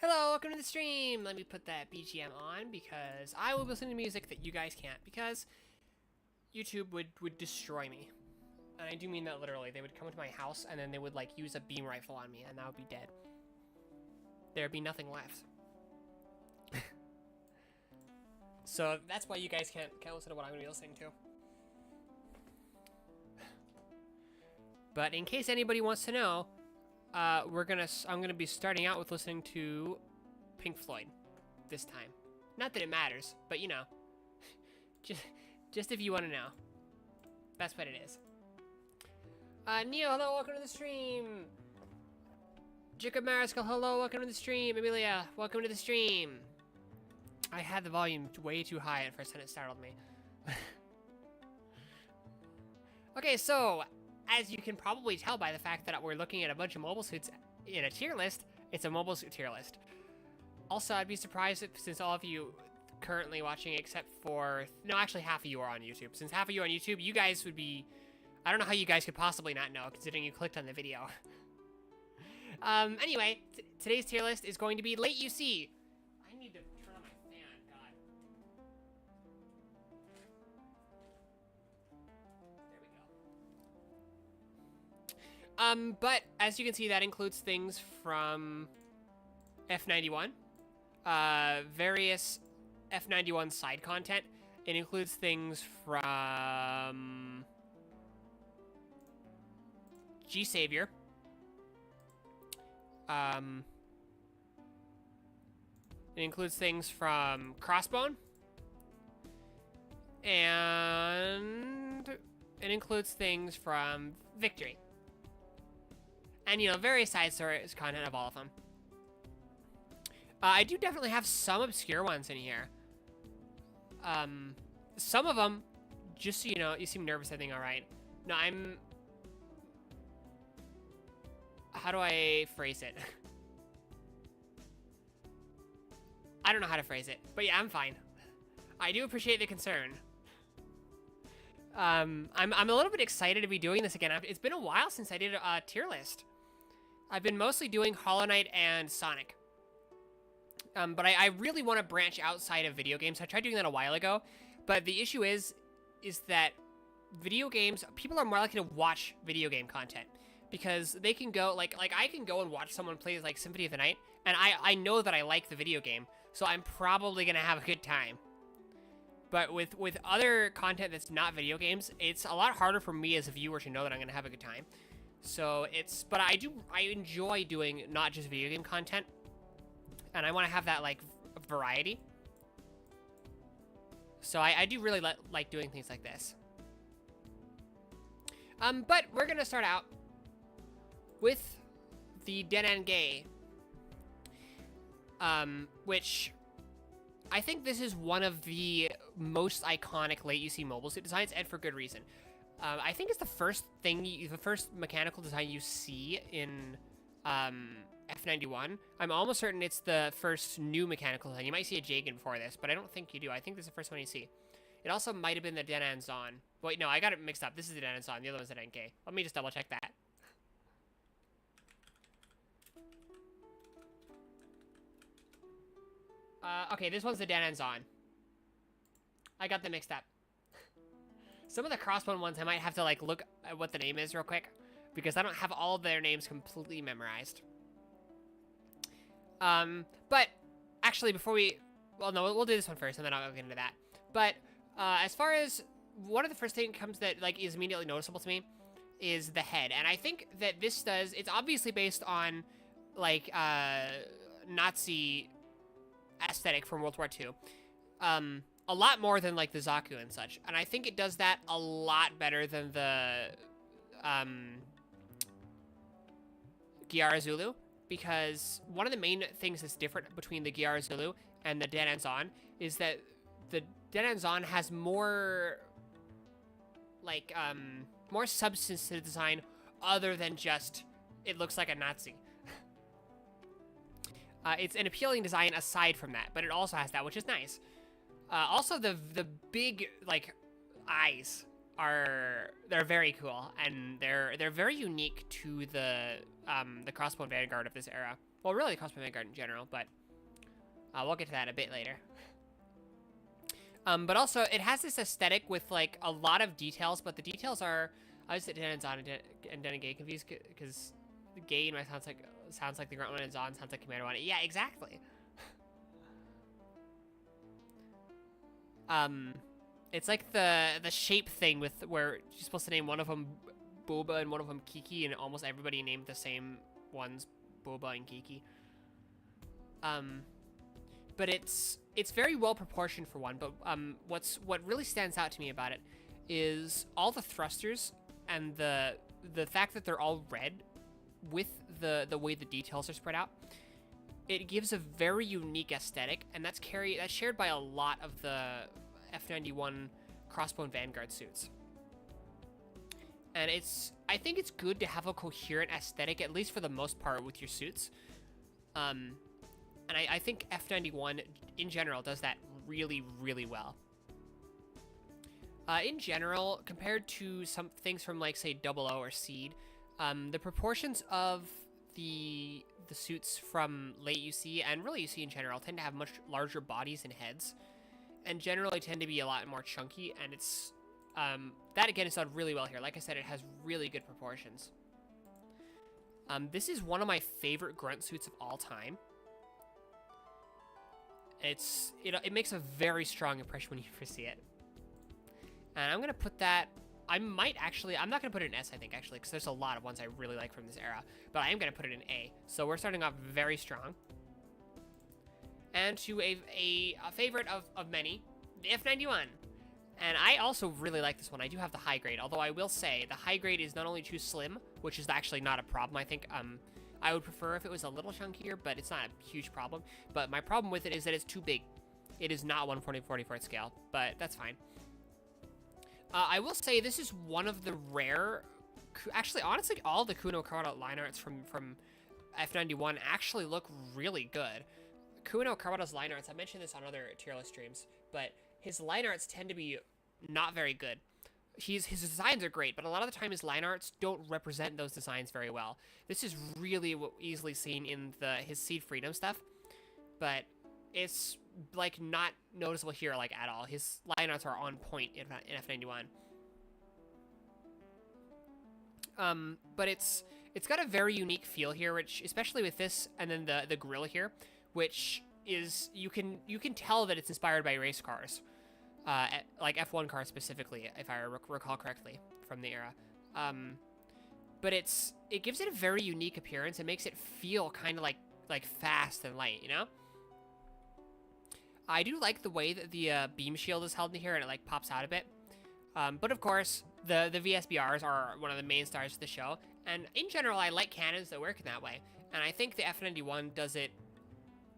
Hello, welcome to the stream. Let me put that BGM on because I will be listening to music that you guys can't because YouTube would destroy me. And I do mean that literally. They would come into my house and then they would like use a beam rifle on me and I would be dead. There'd be nothing left. So that's why you guys can't listen to what I'm gonna be listening to. But in case anybody wants to know, I'm gonna be starting out with listening to Pink Floyd this time. Not that it matters, but you know, just if you want to know, that's what it is. Neo, hello, welcome to the stream. Jacob Mariscal, hello, welcome to the stream. Amelia, welcome to the stream. I had the volume way too high at first and it startled me. Okay, so as you can probably tell by the fact that we're looking at a bunch of mobile suits in a tier list, it's a mobile suit tier list. Also, I'd be surprised if, since all of you currently watching, except for, no, actually half of you are on YouTube. Since half of you are on YouTube, you guys would be, I don't know how you guys could possibly not know, considering you clicked on the video. Anyway, today's tier list is going to be Late UC. I need to turn on my fan, God. There we go. But as you can see, that includes things from F91, various F91 side content. It includes things from G Savior. It includes things from Crossbone. And it includes things from Victory. And, you know, various side stories content of all of them. I do definitely have some obscure ones in here. Some of them, just so you know, you seem nervous, I think, alright. No, how do I phrase it? I don't know how to phrase it, but yeah, I'm fine. I do appreciate the concern. I'm a little bit excited to be doing this again. It's been a while since I did a tier list. I've been mostly doing Hollow Knight and Sonic. But I really want to branch outside of video games. I tried doing that a while ago, but the issue is that video games, people are more likely to watch video game content because they can go, like I can go and watch someone play like Symphony of the Night, and I know that I like the video game, so I'm probably going to have a good time. But with other content that's not video games, it's a lot harder for me as a viewer to know that I'm going to have a good time. So but I enjoy doing not just video game content, and I want to have that like variety. So I do really like doing things like this. But we're gonna start out with the Denenge, which I think this is one of the most iconic late UC mobile suit designs, and for good reason. I think it's the first mechanical design you see in F91. I'm almost certain it's the first new mechanical design. You might see a Jagan before this, but I don't think you do. I think this is the first one you see. It also might have been the Denan Zon. Wait, no, I got it mixed up. This is the Denan Zon. The other one's the Denenge. Let me just double check that. Okay, this one's the Denan Zon. I got them mixed up. Some of the Crossbone ones, I might have to like look at what the name is real quick, because I don't have all of their names completely memorized. But actually, before well, no, we'll do this one first, and then I'll get into that. But as far as one of the first things comes that like is immediately noticeable to me is the head, and I think that this it's obviously based on like Nazi aesthetic from World War II. A lot more than like the Zaku and such, and I think it does that a lot better than the Gyara Zulu, because one of the main things that's different between the Gyara Zulu and the Denan Zon is that the Denan Zon has more like more substance to the design other than just it looks like a Nazi. It's an appealing design aside from that, but it also has that, which is nice. Also, the big like eyes they're very cool, and they're very unique to the Crossbone Vanguard of this era. Well, really, the Crossbone Vanguard in general, but We'll get to that a bit later. But also, it has this aesthetic with, like, a lot of details, but the details are... I was getting Zon and Denegay confused, because the gay in my sounds like the grunt one, and Zon sounds like Commander one. Yeah, exactly. It's like the shape thing with where you're supposed to name one of them Boba and one of them Kiki, and almost everybody named the same ones Boba and Kiki. But it's very well proportioned for one. But what really stands out to me about it is all the thrusters and the fact that they're all red with the way the details are spread out. It gives a very unique aesthetic, and that's shared by a lot of the F91 Crossbone Vanguard suits. And I think it's good to have a coherent aesthetic, at least for the most part, with your suits. And I think F91 in general does that really, really well. In general, compared to some things from, like, say, 00 or Seed, the proportions of the suits from late UC and really UC in general tend to have much larger bodies and heads, and generally tend to be a lot more chunky, and it's that again is done really well here. Like I said, it has really good proportions. This is one of my favorite grunt suits of all time. It makes a very strong impression when you first see it, and I'm gonna put that. I'm not going to put it in S, I think, actually, because there's a lot of ones I really like from this era. But I am going to put it in A. So we're starting off very strong. And to a favorite of many, the F91. And I also really like this one. I do have the high grade, although I will say the high grade is not only too slim, which is actually not a problem, I think. I would prefer if it was a little chunkier, but it's not a huge problem. But my problem with it is that it's too big. It is not 1/44 scale, but that's fine. I will say this is one of the rare... Actually, honestly, all the Kuno Kawada line arts from F91 actually look really good. Kuno Kawada's line arts, I mentioned this on other tier list streams, but his line arts tend to be not very good. His designs are great, but a lot of the time his line arts don't represent those designs very well. This is really easily seen in his Seed Freedom stuff, but it's like not noticeable here like at all. His line arts are on point in F91. But it's got a very unique feel here, which especially with this and then the grill here, which is you can tell that it's inspired by race cars, like F1 cars specifically, if I recall correctly from the era. But it gives it a very unique appearance. It makes it feel kind of like fast and light, you know. I do like the way that the beam shield is held in here and it like pops out a bit. But of course, the VSBRs are one of the main stars of the show. And in general, I like cannons that work in that way. And I think the F91 does it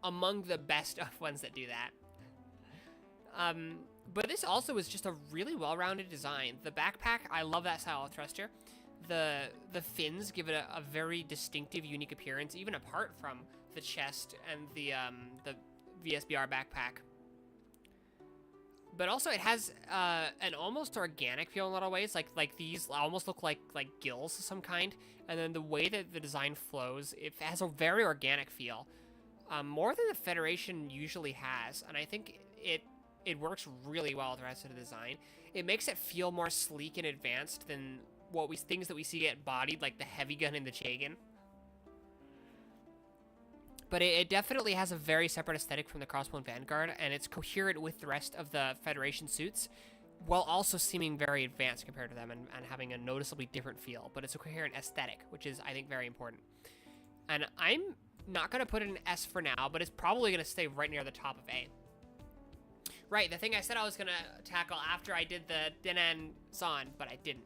among the best of ones that do that. But this also is just a really well-rounded design. The backpack, I love that style of thruster. The fins give it a very distinctive, unique appearance, even apart from the chest and the VSBR backpack. But also it has an almost organic feel in a lot of ways. Like these almost look like gills of some kind. And then the way that the design flows, it has a very organic feel. More than the Federation usually has. And I think it works really well with the rest of the design. It makes it feel more sleek and advanced than things that we see get bodied, like the heavy gun and the Chagan. But it definitely has a very separate aesthetic from the Crossbone Vanguard, and it's coherent with the rest of the Federation suits, while also seeming very advanced compared to them and having a noticeably different feel. But it's a coherent aesthetic, which is, I think, very important. And I'm not going to put it in S for now, but it's probably going to stay right near the top of A. Right, the thing I said I was going to tackle after I did the Denan Zon, but I didn't.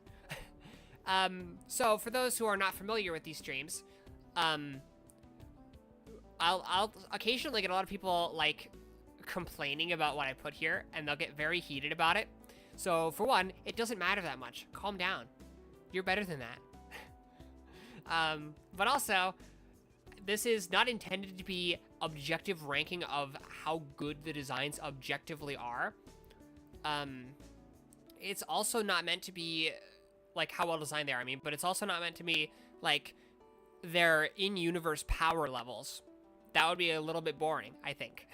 So for those who are not familiar with these streams, I'll occasionally get a lot of people, like, complaining about what I put here, and they'll get very heated about it. So, for one, it doesn't matter that much. Calm down. You're better than that. But also, this is not intended to be objective ranking of how good the designs objectively are. It's also not meant to be, like, how well designed they are, but it's also not meant to be, like, their in-universe power levels. That would be a little bit boring, I think.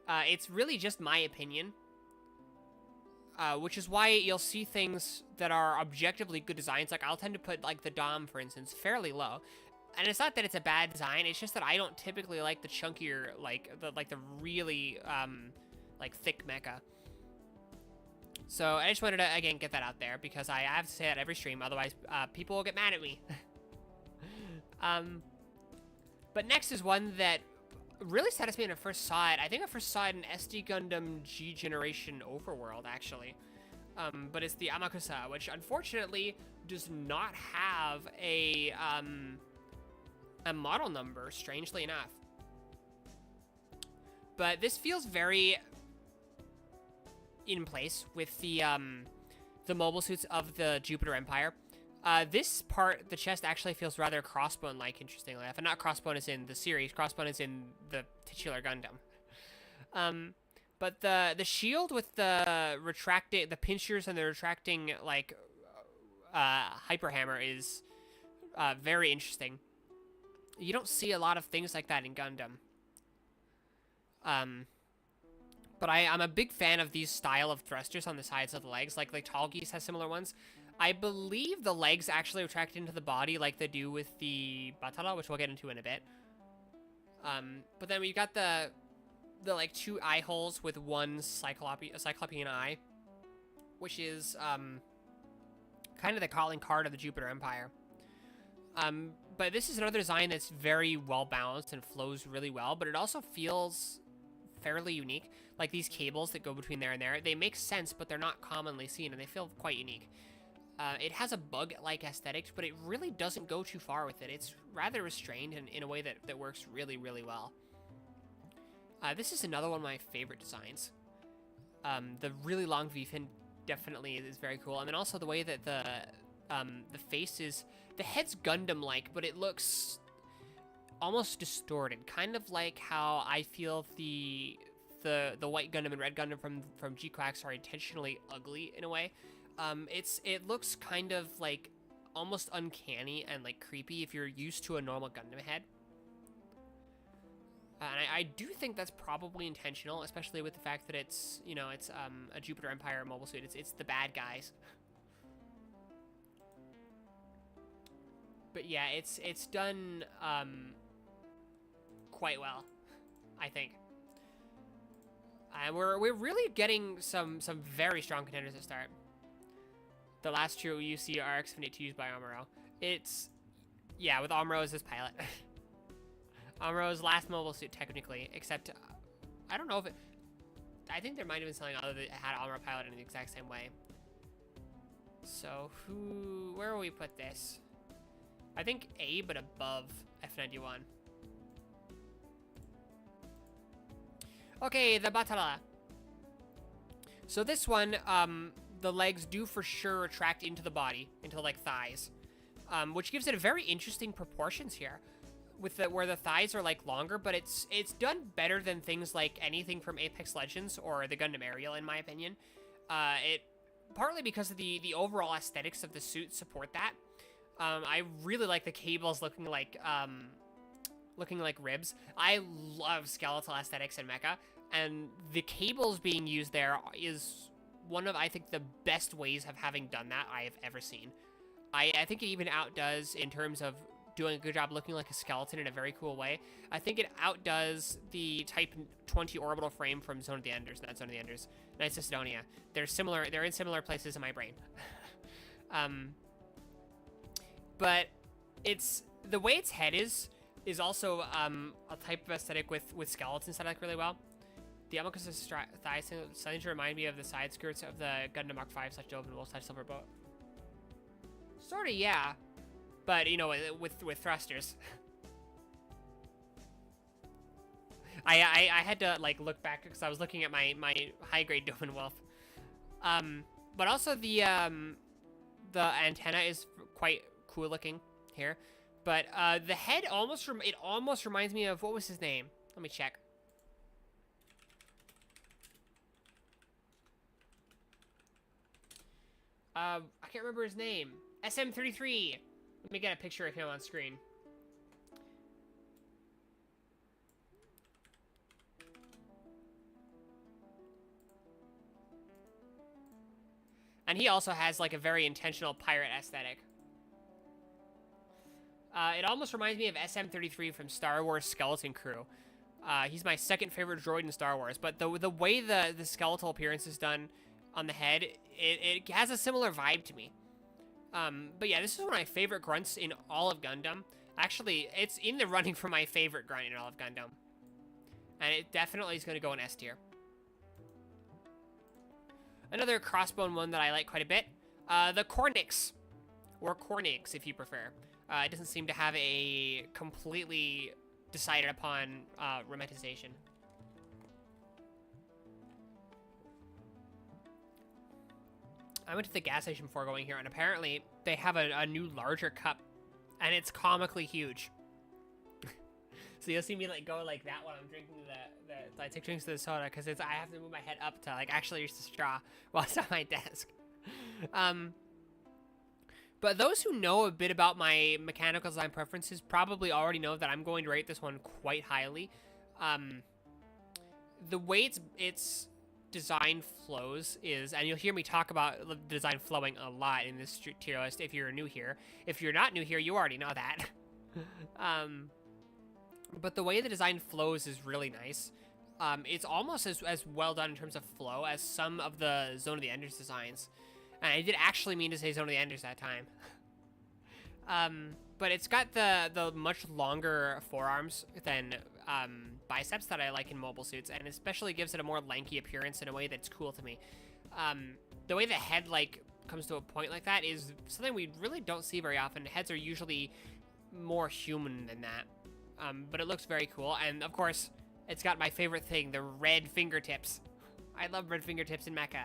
It's really just my opinion. Which is why you'll see things that are objectively good designs. Like, I'll tend to put, like, the Dom, for instance, fairly low. And it's not that it's a bad design, it's just that I don't typically like the chunkier, like the really, like, thick mecha. So, I just wanted to, again, get that out there, because I have to say that every stream, otherwise, people will get mad at me. But next is one that really satisfied me when I first saw it. I think I first saw it in SD Gundam G Generation Overworld, actually. But it's the Amakusa, which unfortunately does not have a model number, strangely enough. But this feels very in place with the mobile suits of the Jupiter Empire. This part, the chest actually feels rather Crossbone-like, interestingly enough. And not Crossbone is in the series, Crossbone is in the titular Gundam. But the shield with the retracting, the pinchers and the retracting, like, hyper hammer is very interesting. You don't see a lot of things like that in Gundam. But I'm a big fan of these style of thrusters on the sides of the legs. Like Tallgeese has similar ones. I believe the legs actually retract into the body like they do with the Batala, which we'll get into in a bit. But then we've got the like 2 eye holes with one Cyclopean eye, which is kind of the calling card of the Jupiter Empire. But this is another design that's very well balanced and flows really well, but it also feels fairly unique. Like these cables that go between there and there, they make sense, but they're not commonly seen, and they feel quite unique. It has a bug-like aesthetic, but it really doesn't go too far with it. It's rather restrained in a way that works really, really well. This is another one of my favorite designs. The really long V-fin definitely is very cool. And then also the way that the face is... The head's Gundam-like, but it looks almost distorted. Kind of like how I feel the white Gundam and red Gundam from G-Quacks are intentionally ugly in a way. It looks kind of like almost uncanny and like creepy if you're used to a normal Gundam head. And I do think that's probably intentional, especially with the fact that it's, you know, it's a Jupiter Empire mobile suit. It's the bad guys. But yeah, it's done quite well, I think. And we're really getting some very strong contenders to start. The last true UC RX-78 used by Amuro. It's, yeah, with Amuro as his pilot. Amuro's last mobile suit, technically, except, I don't know if it, I think there might have been something other that had Amuro pilot in the exact same way. So, where will we put this? I think A, but above F91. Okay, the Batala. So this one, the legs do for sure retract into the body, into like thighs, which gives it a very interesting proportions here, with where the thighs are like longer, but it's done better than things like anything from Apex Legends or the Gundam Aerial, in my opinion. It partly because of the overall aesthetics of the suit support that. I really like the cables looking like ribs. I love skeletal aesthetics in Mecha, and the cables being used there is one of, I think, the best ways of having done that I have ever seen. I think it even outdoes, in terms of doing a good job looking like a skeleton in a very cool way. I think it outdoes the Type 20 orbital frame from Zone of the Enders, not Zone of the Enders, Knights of Sidonia. They're in similar places in my brain. But it's, the way its head is also a type of aesthetic with skeletons that I like really well. The Amakusa's thighs starting to remind me of the side skirts of the Gundam Mark 5 / Dovin Wolf / Silver Boat. Sorta, yeah. But, you know, with thrusters. I had to, like, look back because I was looking at my high-grade Dovin Wolf. But also the antenna is quite cool looking here. But the head almost reminds me of, what was his name? Let me check. I can't remember his name. SM33. Let me get a picture of him on screen. And he also has, like, a very intentional pirate aesthetic. It almost reminds me of SM-33 from Star Wars Skeleton Crew. He's my second favorite droid in Star Wars, but the way the skeletal appearance is done on the head, it has a similar vibe to me. But yeah, this is one of my favorite grunts in all of Gundam. Actually, it's in the running for my favorite grunt in all of Gundam. And it definitely is going to go in S tier. Another crossbone one that I like quite a bit, the Cornix, or Cornix if you prefer. It doesn't seem to have a completely decided upon romanticization. I went to the gas station before going here, and apparently they have a new larger cup, and it's comically huge. So you'll see me like go like that while I'm drinking I take drinks of the soda, because I have to move my head up to like actually use the straw while it's on my desk. But those who know a bit about my mechanical design preferences probably already know that I'm going to rate this one quite highly. The way its design flows is, and you'll hear me talk about the design flowing a lot in this tier list if you're new here. If you're not new here, you already know that. But the way the design flows is really nice. It's almost as well done in terms of flow as some of the Zone of the Enders designs. And I did actually mean to say Zone of the Enders that time. But it's got the much longer forearms than biceps that I like in mobile suits, and especially gives it a more lanky appearance in a way that's cool to me. The way the head like comes to a point like that is something we really don't see very often. Heads are usually more human than that. But it looks very cool, and of course, it's got my favorite thing, the red fingertips. I love red fingertips in Mecha.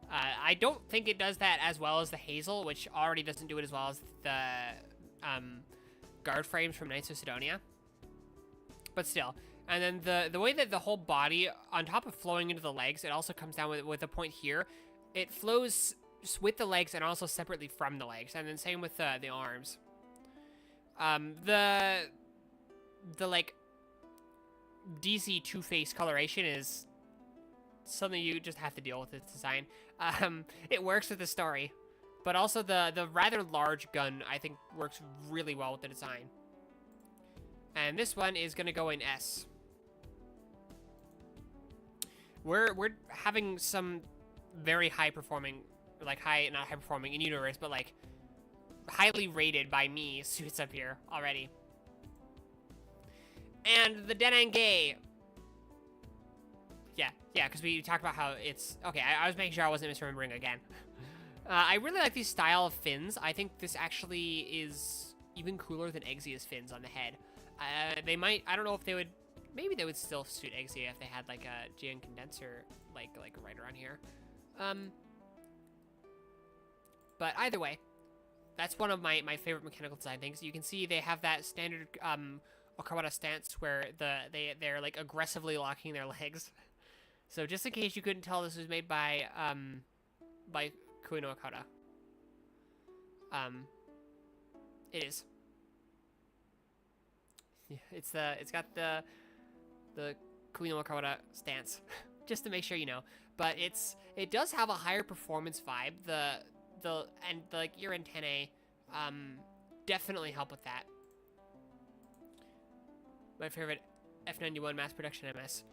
I don't think it does that as well as the Hazel, which already doesn't do it as well as the guard frames from Knights of Sidonia. But still. And then the way that the whole body, on top of flowing into the legs, it also comes down with a point here. It flows with the legs and also separately from the legs. And then same with the arms. The like DC two-face coloration is something you just have to deal with its design. It works with the story, but also the rather large gun I think works really well with the design. And this one is gonna go in S. We're having some very high performing, like not high performing in universe, but like highly rated by me suits up here already. And the Denenge. Yeah, because we talked about how it's... Okay, I was making sure I wasn't misremembering again. I really like these style of fins. I think this actually is even cooler than Exia's fins on the head. They might... I don't know if they would... Maybe they would still suit Exia if they had like a GN condenser like right around here. But either way, that's one of my favorite mechanical design things. You can see they have that standard Okawara stance where they're like aggressively locking their legs. So just in case you couldn't tell, this was made by Kui no Okada. It is. Yeah, it's got the Kui no Okada stance, just to make sure you know. But it does have a higher performance vibe. The like ear antennae definitely help with that. My favorite F91 mass production MS.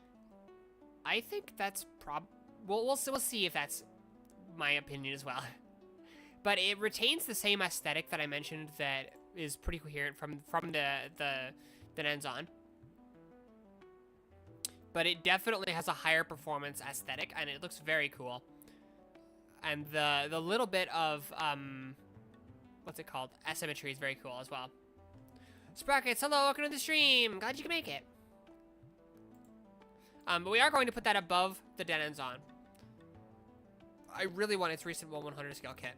I think that's we'll see if that's my opinion as well. But it retains the same aesthetic that I mentioned that is pretty coherent from the Nenzon. But it definitely has a higher performance aesthetic, and it looks very cool. And the little bit of what's it called? Asymmetry is very cool as well. Sprockets, hello, welcome to the stream. Glad you can make it. But we are going to put that above the Denenzon. I really want its recent 1/100 scale kit.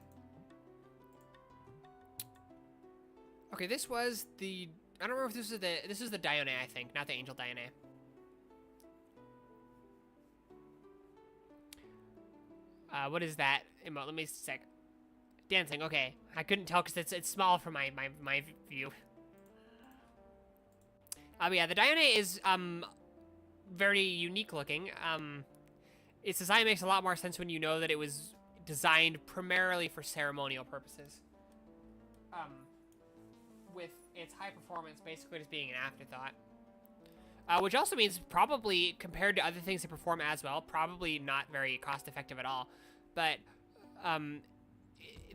Okay, this was the... I don't remember if this is the Dione, I think, not the Angel Dione. What is that emote? Let me check. Dancing, okay. I couldn't tell because it's small from my view. But yeah, the Dione is very unique looking. its design makes a lot more sense when you know that it was designed primarily for ceremonial purposes. With its high performance basically just being an afterthought. Which also means probably, compared to other things that perform as well, probably not very cost-effective at all. But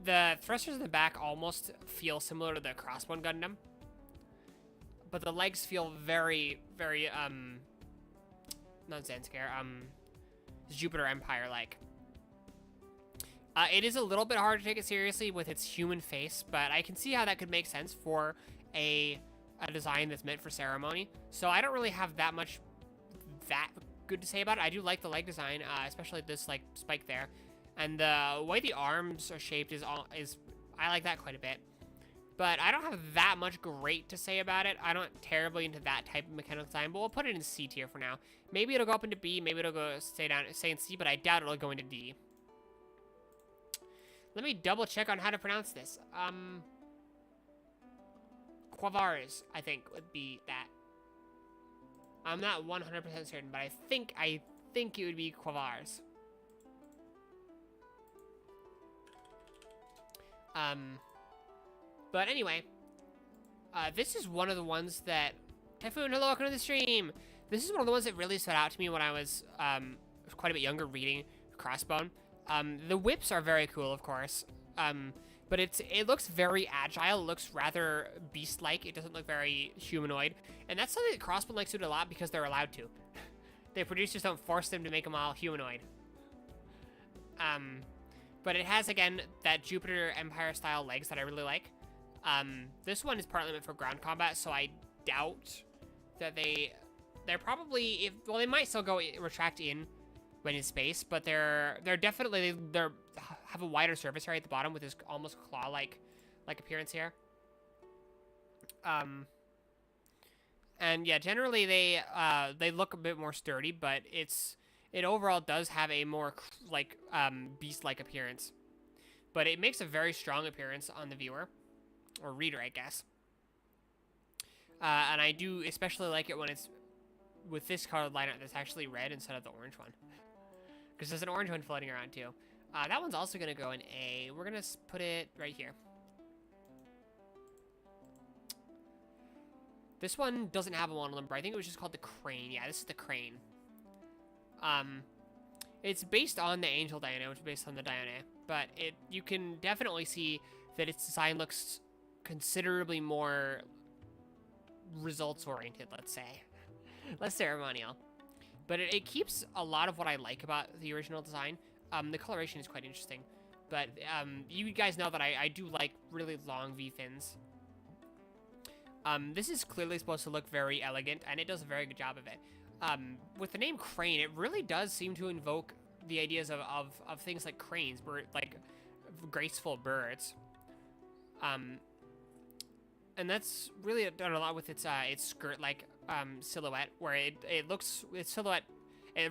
the thrusters in the back almost feel similar to the Crossbone Gundam. But the legs feel very, very, not Zenscare, Jupiter Empire-like. It is a little bit hard to take it seriously with its human face, but I can see how that could make sense for a design that's meant for ceremony. So I don't really have that good to say about it. I do like the leg design, especially this like spike there, and the way the arms are shaped is I like that quite a bit. But I don't have that much great to say about it. I'm not terribly into that type of mechanical design, but we'll put it in C tier for now. Maybe it'll go up into B, maybe it'll go stay in C, but I doubt it'll go into D. Let me double check on how to pronounce this. Quavars, I think, would be that. I'm not 100% certain, but I think it would be Quavars. But anyway, this is one of the ones that... Typhoon, hello, welcome to the stream! This is one of the ones that really stood out to me when I was quite a bit younger reading Crossbone. The whips are very cool, of course, but it looks very agile. It looks rather beast-like. It doesn't look very humanoid, and that's something that Crossbone likes to do a lot because they're allowed to. The producers don't force them to make them all humanoid. But it has, again, that Jupiter Empire-style legs that I really like. This one is partly meant for ground combat, so I doubt that they're probably, well, they might still retract in when in space, but they're definitely, they have a wider surface area at the bottom with this almost claw-like appearance here. And yeah, generally they look a bit more sturdy, but it overall does have a more beast-like appearance. But it makes a very strong appearance on the viewer, or reader, I guess. And I do especially like it when it's with this colored lineup that's actually red instead of the orange one. Because there's an orange one floating around too. That one's also going to go in A. We're going to put it right here. This one doesn't have a model number. I think it was just called the Crane. Yeah, this is the Crane. It's based on the Angel Diana, which is based on the Diana. But you can definitely see that its design looks considerably more results-oriented, let's say. Less ceremonial. But it keeps a lot of what I like about the original design. The coloration is quite interesting. But you guys know that I do like really long V-fins. This is clearly supposed to look very elegant, and it does a very good job of it. With the name Crane, it really does seem to invoke the ideas of things like cranes, like graceful birds. And that's really done a lot with its skirt-like silhouette, where it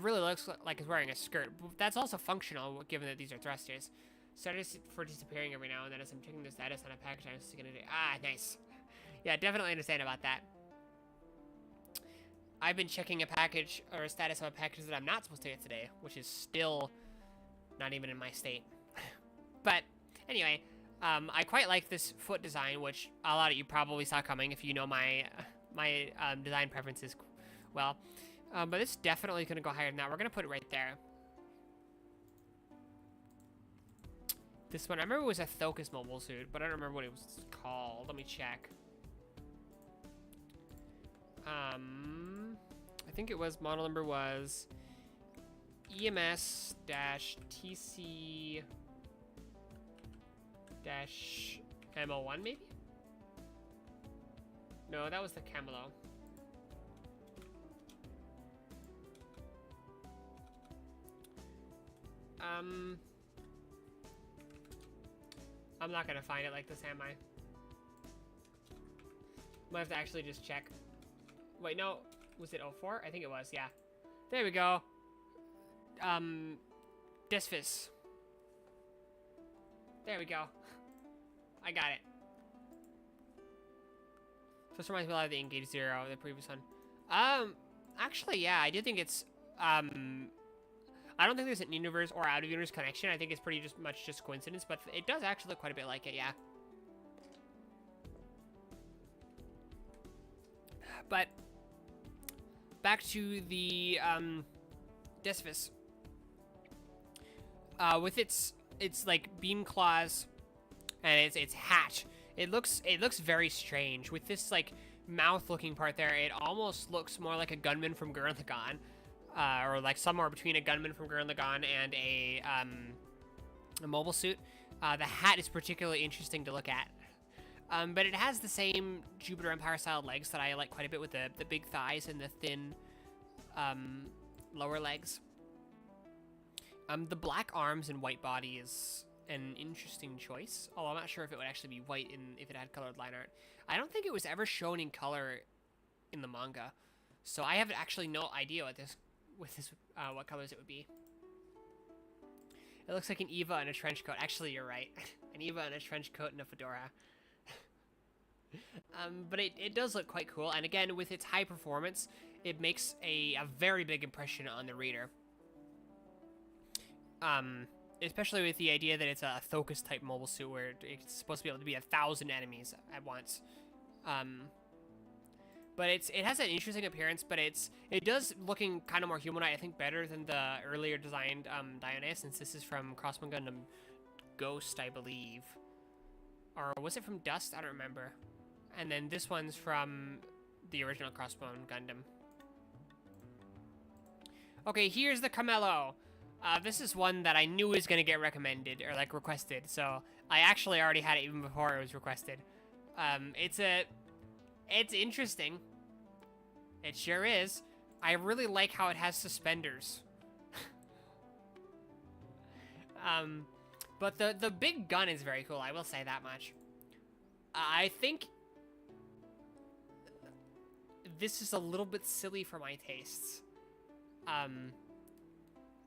really looks like it's wearing a skirt. But that's also functional, given that these are thrusters. Status for disappearing every now and then as I'm checking the status on a package I'm just gonna do. Ah, nice. Yeah, definitely understand about that. I've been checking a package, or a status of a package that I'm not supposed to get today, which is still not even in my state. But, anyway, I quite like this foot design, which a lot of you probably saw coming if you know my design preferences well. But it's definitely going to go higher than that. We're going to put it right there. This one, I remember it was a Thokus mobile suit, but I don't remember what it was called. Let me check. I think it was, model number was EMS-TC-MO1, maybe? No, that was the Camelo. I'm not gonna find it like this, am I? Might have to actually just check. Wait, no. Was it 04? I think it was, yeah. There we go. Disfis. There we go. I got it. So this reminds me a lot of the Engage Zero, the previous one. Actually, yeah, I do think it's, I I don't think there's an universe or out of universe connection. I think it's pretty much just coincidence, but it does actually look quite a bit like it, yeah. But back to the Disvis. With its like beam claws and its hatch, it looks very strange. With this like mouth looking part there, it almost looks more like a gunman from Gurren Lagann, or like somewhere between a gunman from Gurren Lagann and a mobile suit. The hat is particularly interesting to look at. But it has the same Jupiter Empire style legs that I like quite a bit, with the big thighs and the thin lower legs. The black arms and white body is an interesting choice, although I'm not sure if it would actually be white if it had colored line art. I don't think it was ever shown in color in the manga, so I have actually no idea what colors it would be. It looks like an Eva in a trench coat. Actually, you're right. An Eva in a trench coat and a fedora. But it does look quite cool, and again, with its high performance, it makes a very big impression on the reader. Especially with the idea that it's a focus type mobile suit where it's supposed to be able to be 1,000 enemies at once. But it has an interesting appearance, but it does looking kind of more humanoid, I think, better than the earlier designed Dione, since this is from Crossbone Gundam Ghost, I believe. Or was it from Dust? I don't remember. And then this one's from the original Crossbone Gundam. Okay, here's the Camello. This is one that I knew was going to get recommended, or like requested, so I actually already had it even before it was requested. It's interesting. It sure is. I really like how it has suspenders. But the big gun is very cool, I will say that much. I think this is a little bit silly for my tastes.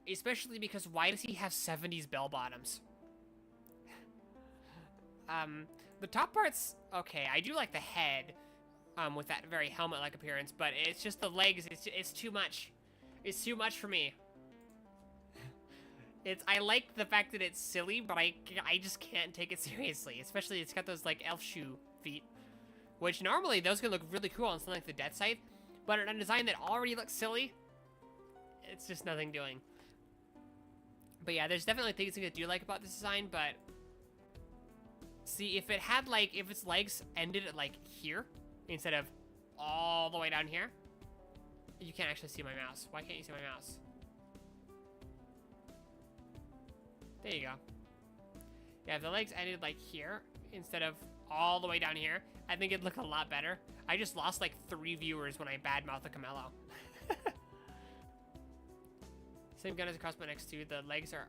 Especially because why does he have 70s bell bottoms? The top part's okay. I do like the head, with that very helmet-like appearance, but it's just the legs. It's too much. It's too much for me. I like the fact that it's silly, but I just can't take it seriously. Especially it's got those like elf shoe feet, which normally those can look really cool on something like the Death Scythe, but in a design that already looks silly, it's just nothing doing. But yeah, there's definitely things I do like about this design, but see, if it had like, if its legs ended at like here instead of all the way down here, you can't actually see my mouse. Why can't you see my mouse? There you go. Yeah, if the legs ended like here instead of all the way down here, I think it'd look a lot better. I just lost like 3 viewers when I badmouthed the Camello. Same gun as the Crossbow X2. The legs are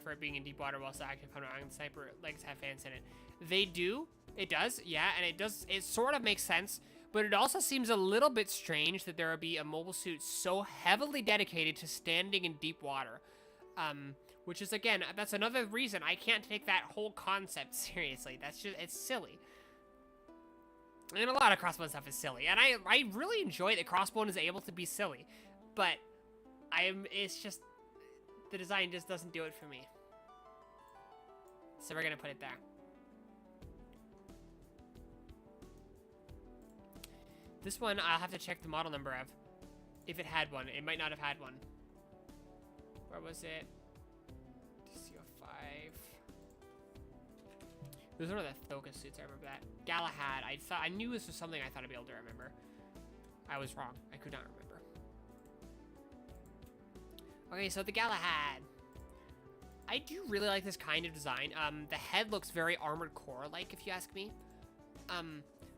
for it being in deep water while still active. The sniper legs have fans in it. They do. It does. Yeah, and it does. It sort of makes sense, but it also seems a little bit strange that there would be a mobile suit so heavily dedicated to standing in deep water. Which is, again, that's another reason I can't take that whole concept seriously. That's just, it's silly. And a lot of Crossbone stuff is silly. And I really enjoy that Crossbone is able to be silly. But it's just, the design just doesn't do it for me. So we're gonna put it there. This one, I'll have to check the model number of. If it had one. It might not have had one. Where was it? DCO5. It was one of the focus suits, I remember that. Galahad. I knew this was something I thought I'd be able to remember. I was wrong. I could not remember. Okay, so the Galahad. I do really like this kind of design. The head looks very Armored Core-like, if you ask me.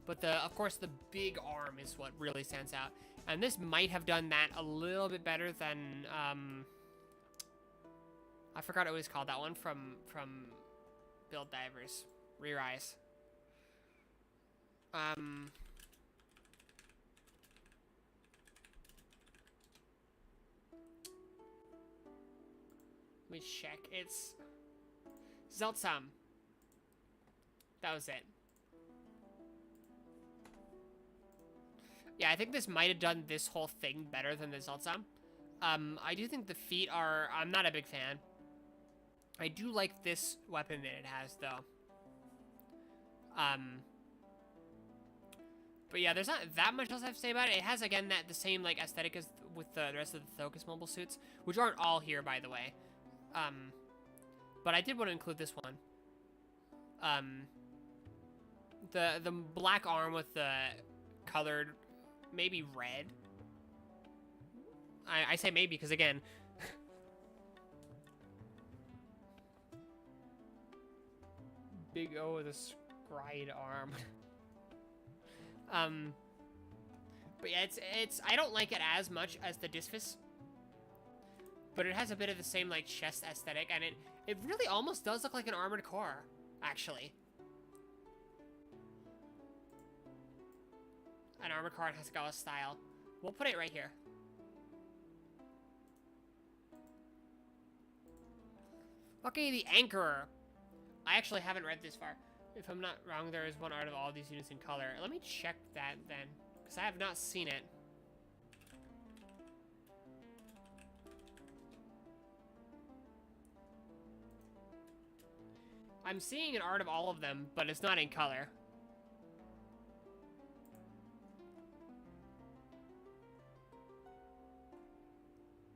But of course, the big arm is what really stands out. And this might have done that a little bit better than, I forgot what it was called, that one from Build Divers. Re-Rise. Let me check. It's Zeltsam. That was it. Yeah, I think this might have done this whole thing better than the Zeltsam. I do think the feet are... I'm not a big fan. I do like this weapon that it has, though. But yeah, there's not that much else I have to say about it. It has, again, the same, like, aesthetic as with the rest of the Focus mobile suits, which aren't all here, by the way. But I did want to include this one. The black arm with the colored, maybe red. I say maybe because, again... Big O with a scried arm. But yeah, it's I don't like it as much as the Disfus, but it has a bit of the same like chest aesthetic, and it really almost does look like an armored core, actually. An armored core in Hasegawa style. We'll put it right here. Okay, the Anchorer. I actually haven't read this far. If I'm not wrong, there is one art of all these units in color. Let me check that then, because I have not seen it. I'm seeing an art of all of them, but it's not in color.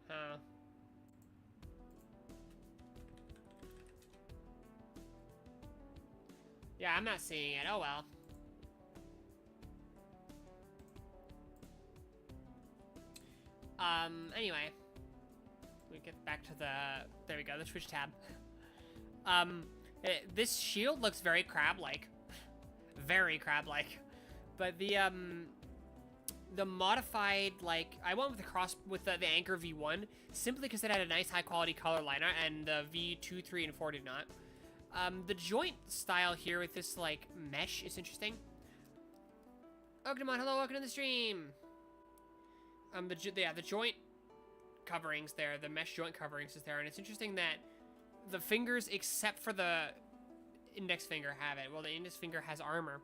Huh. Yeah, I'm not seeing it. Oh well. Anyway. We get back to the... There we go, the Twitch tab. This shield looks very crab-like. Very crab-like. But the modified, like... I went with the cross... with the Anchor V1, simply because it had a nice high-quality color liner, and the V2, 3, and 4 did not. The joint style here with this, like, mesh is interesting. Ogdemon, hello, welcome to the stream! The joint coverings there, the mesh joint coverings is there, and it's interesting that the fingers, except for the index finger, have it. Well, the index finger has armor.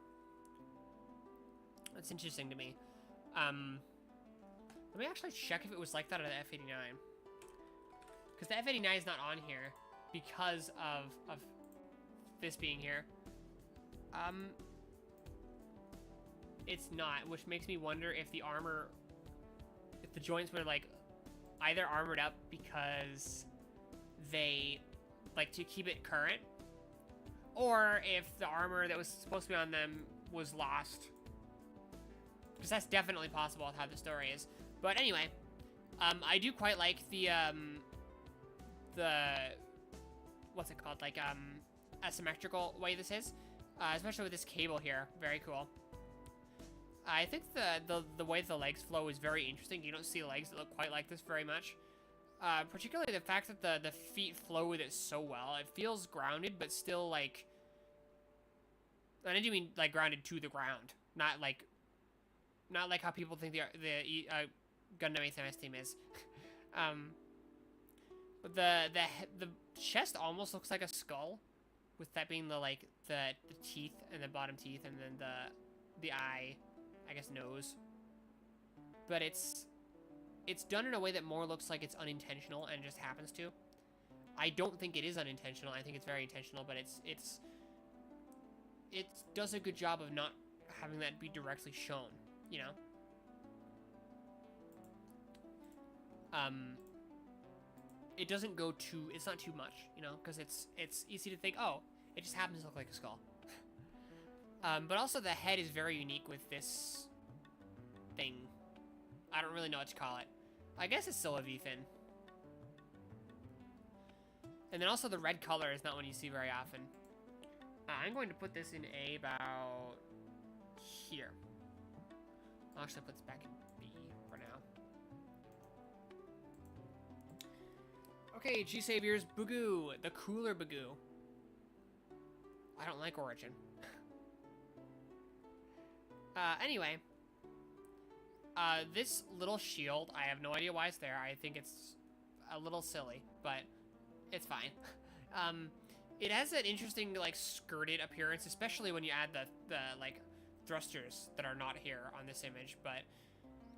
That's interesting to me. Let me actually check if it was like that on the F-89. Because the F-89 is not on here because of this being here. It's not, which makes me wonder if the armor, if the joints were like either armored up because they like to keep it current, or if the armor that was supposed to be on them was lost. Because that's definitely possible with how the story is. But anyway, I do quite like the what's it called? Like, asymmetrical way this is. Especially with this cable here. Very cool. I think the way the legs flow is very interesting. You don't see legs that look quite like this very much. Particularly the fact that the feet flow with it so well. It feels grounded, but still like... I didn't mean like grounded to the ground. Not like how people think the Gundam HMS team is. But the chest almost looks like a skull, with that being the teeth and the bottom teeth, and then the eye, I guess nose. But it's done in a way that more looks like it's unintentional and just happens to. I don't think it is unintentional. I think it's very intentional, but it does a good job of not having that be directly shown, you know? It doesn't go too, it's not too much, you know, because it's easy to think, oh, it just happens to look like a skull. But also the head is very unique with this thing. I don't really know what to call it. I guess it's still a V-fin. And then also the red color is not one you see very often. I'm going to put this in A about here. I'll actually put this back in B for now. Okay, G-Saviors, Bugoo, the cooler Bugoo. I don't like Origin. Anyway. This little shield, I have no idea why it's there. I think it's a little silly, but it's fine. It has an interesting, like, skirted appearance, especially when you add the like, thrusters that are not here on this image, but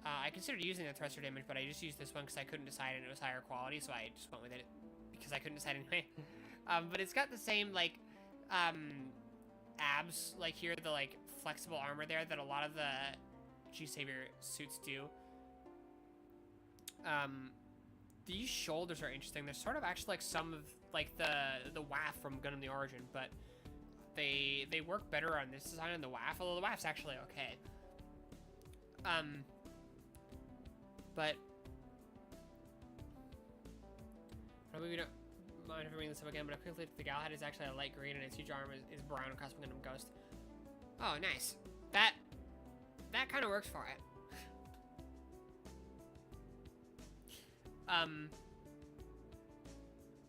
I considered using the thruster image, but I just used this one because I couldn't decide and it was higher quality, so I just went with it because I couldn't decide anyway. But it's got the same, like, abs, like here, the, like, flexible armor there that a lot of the G-Savior suits do. These shoulders are interesting. They're sort of actually like some of, like, the WAF from Gundam the Origin, but they work better on this design than the WAF, although the WAF's actually okay. But probably we don't mind if I bring this up again, but I quickly the gal head is actually a light green and its huge arm is brown across Gundam Ghost. Oh, nice. That kind of works for it.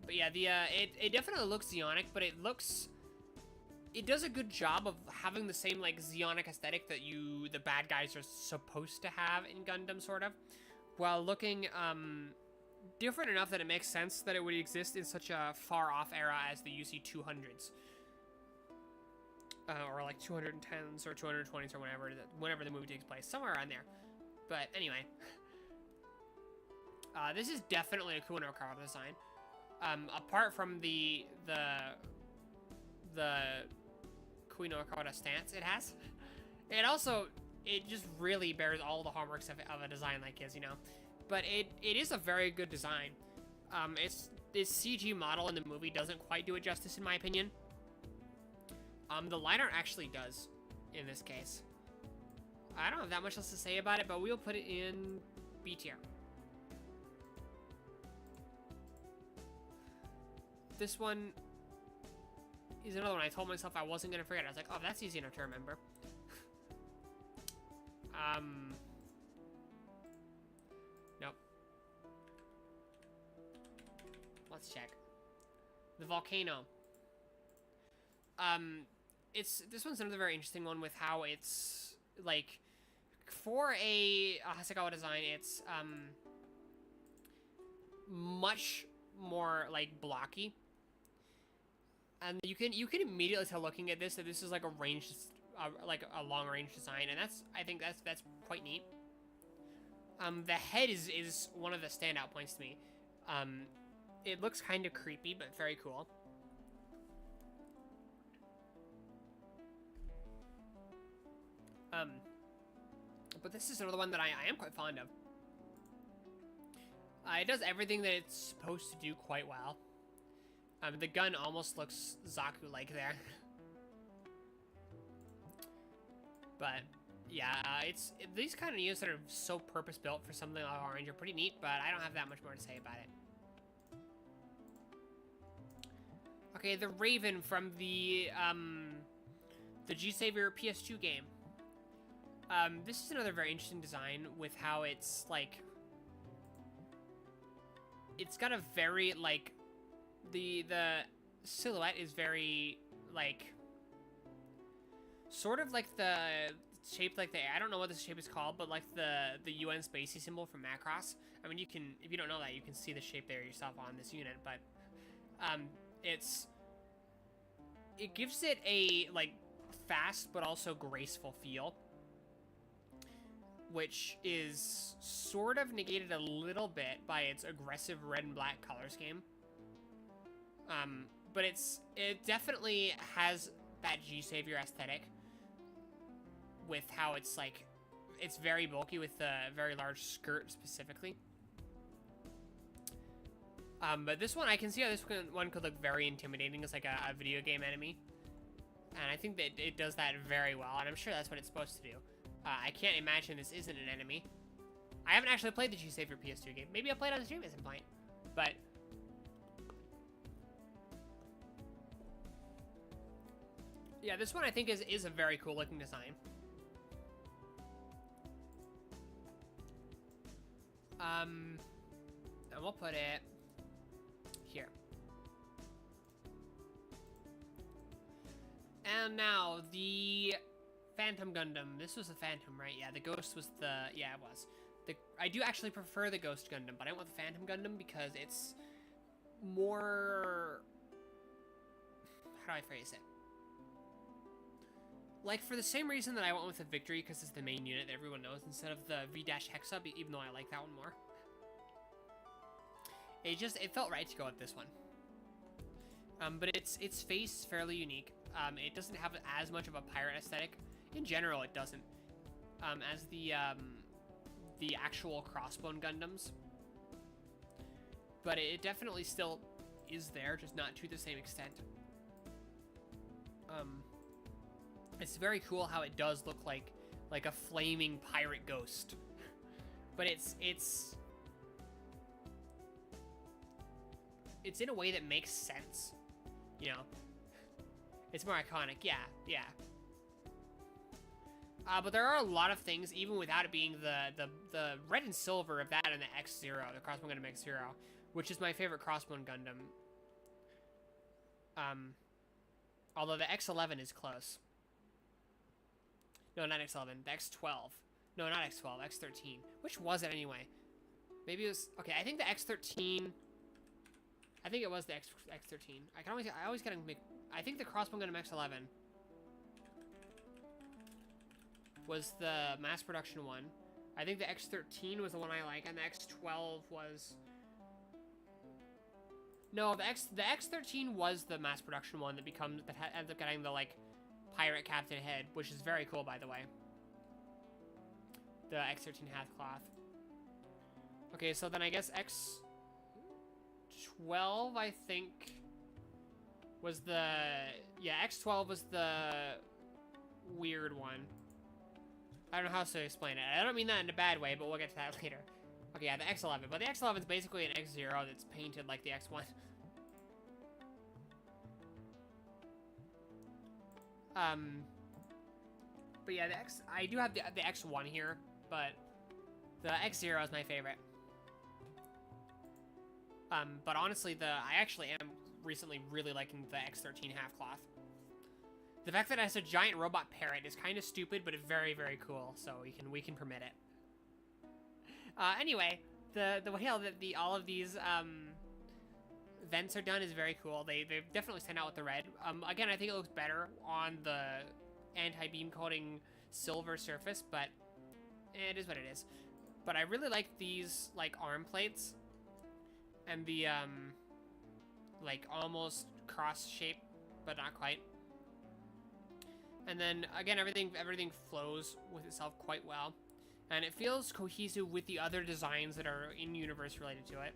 But yeah, it definitely looks Zeonic, but it does a good job of having the same, like, Zeonic aesthetic that the bad guys are supposed to have in Gundam, sort of, while looking, different enough that it makes sense that it would exist in such a far-off era as the UC 200s. Or, like, 210s or 220s or whenever the movie takes place. Somewhere around there. But, anyway. This is definitely a Kuno car design. Apart from the Kuino Akata stance it has. It just really bears all the hallmarks of a design like his, you know. But it is a very good design. This CG model in the movie doesn't quite do it justice, in my opinion. The line art actually does, in this case. I don't have that much else to say about it, but we'll put it in B tier. This one is another one I told myself I wasn't going to forget. I was like, oh, that's easy enough to remember. Nope. Let's check. The volcano. This one's another very interesting one with how it's, like, for a Hasegawa design, it's, much more, like, blocky. And you can immediately tell looking at this that this is like a range, like a long range design, and I think that's quite neat. The head is one of the standout points to me. It looks kind of creepy, but very cool. But this is another one that I am quite fond of. It does everything that it's supposed to do quite well. The gun almost looks Zaku-like there. But, yeah, these kind of units that are so purpose-built for something like Orange are pretty neat, but I don't have that much more to say about it. Okay, the Raven from the G-Savior PS2 game. This is another very interesting design with how it's, like... It's got a very, like... The silhouette is very, like, sort of like the shape, like I don't know what this shape is called, but like the UN Spacey symbol from Macross. I mean, if you don't know that, you can see the shape there yourself on this unit, but it gives it a, like, fast but also graceful feel, which is sort of negated a little bit by its aggressive red and black color scheme. But it definitely has that G-Savior aesthetic with how it's, like, it's very bulky with the very large skirt specifically. But this one, I can see how this one could look very intimidating as, like, a video game enemy. And I think that it does that very well, and I'm sure that's what it's supposed to do. I can't imagine this isn't an enemy. I haven't actually played the G-Savior PS2 game. Maybe I'll play it on stream at some point. But... yeah, this one I think is a very cool looking design. And we'll put it here. And now the Phantom Gundam. This was the Phantom, right? Yeah, the Ghost was the... yeah, it was. I do actually prefer the Ghost Gundam, but I want the Phantom Gundam because it's more... how do I phrase it? Like, for the same reason that I went with the Victory, because it's the main unit that everyone knows, instead of the V-Hexa, even though I like that one more. It felt right to go with this one. But its face is fairly unique. It doesn't have as much of a pirate aesthetic. In general, it doesn't. As the actual Crossbone Gundams. But it definitely still is there, just not to the same extent. It's very cool how it does look like a flaming pirate ghost. But it's in a way that makes sense. You know? It's more iconic, yeah. But there are a lot of things, even without it being the red and silver of that and the X-Zero, the Crossbone Gundam X-Zero, which is my favorite Crossbone Gundam. Although the X11 is close. No, not X11, the X12. No, not X12, X13. Which was it anyway? Maybe it was, okay, I think the X13, I think it was the X13. I always gotta make, I think the Crossbone Gundam X11 was the mass production one. I think the X13 was the one I like, and the X12 was... No, the X13 was the mass production one that ends up getting the, like, pirate captain head, which is very cool, by the way. The X13 Hathcloth. Okay, so then I guess X12, I think, was the... Yeah, X12 was the weird one. I don't know how else to explain it. I don't mean that in a bad way, but we'll get to that later. Okay, yeah, the X11. But the X11 is basically an X-Zero that's painted like the X1. But yeah, I do have the X1 here, but the X-Zero is my favorite. But honestly, I actually am recently really liking the X13 Half-Cloth. The fact that it has a giant robot parrot is kind of stupid, but it's very, very cool, so we can permit it. Anyway, the way all of these vents are done is very cool. They definitely stand out with the red. Again, I think it looks better on the anti-beam coating silver surface, but it is what it is. But I really like these like arm plates and the like almost cross shape, but not quite. And then again, everything flows with itself quite well, and it feels cohesive with the other designs that are in universe related to it.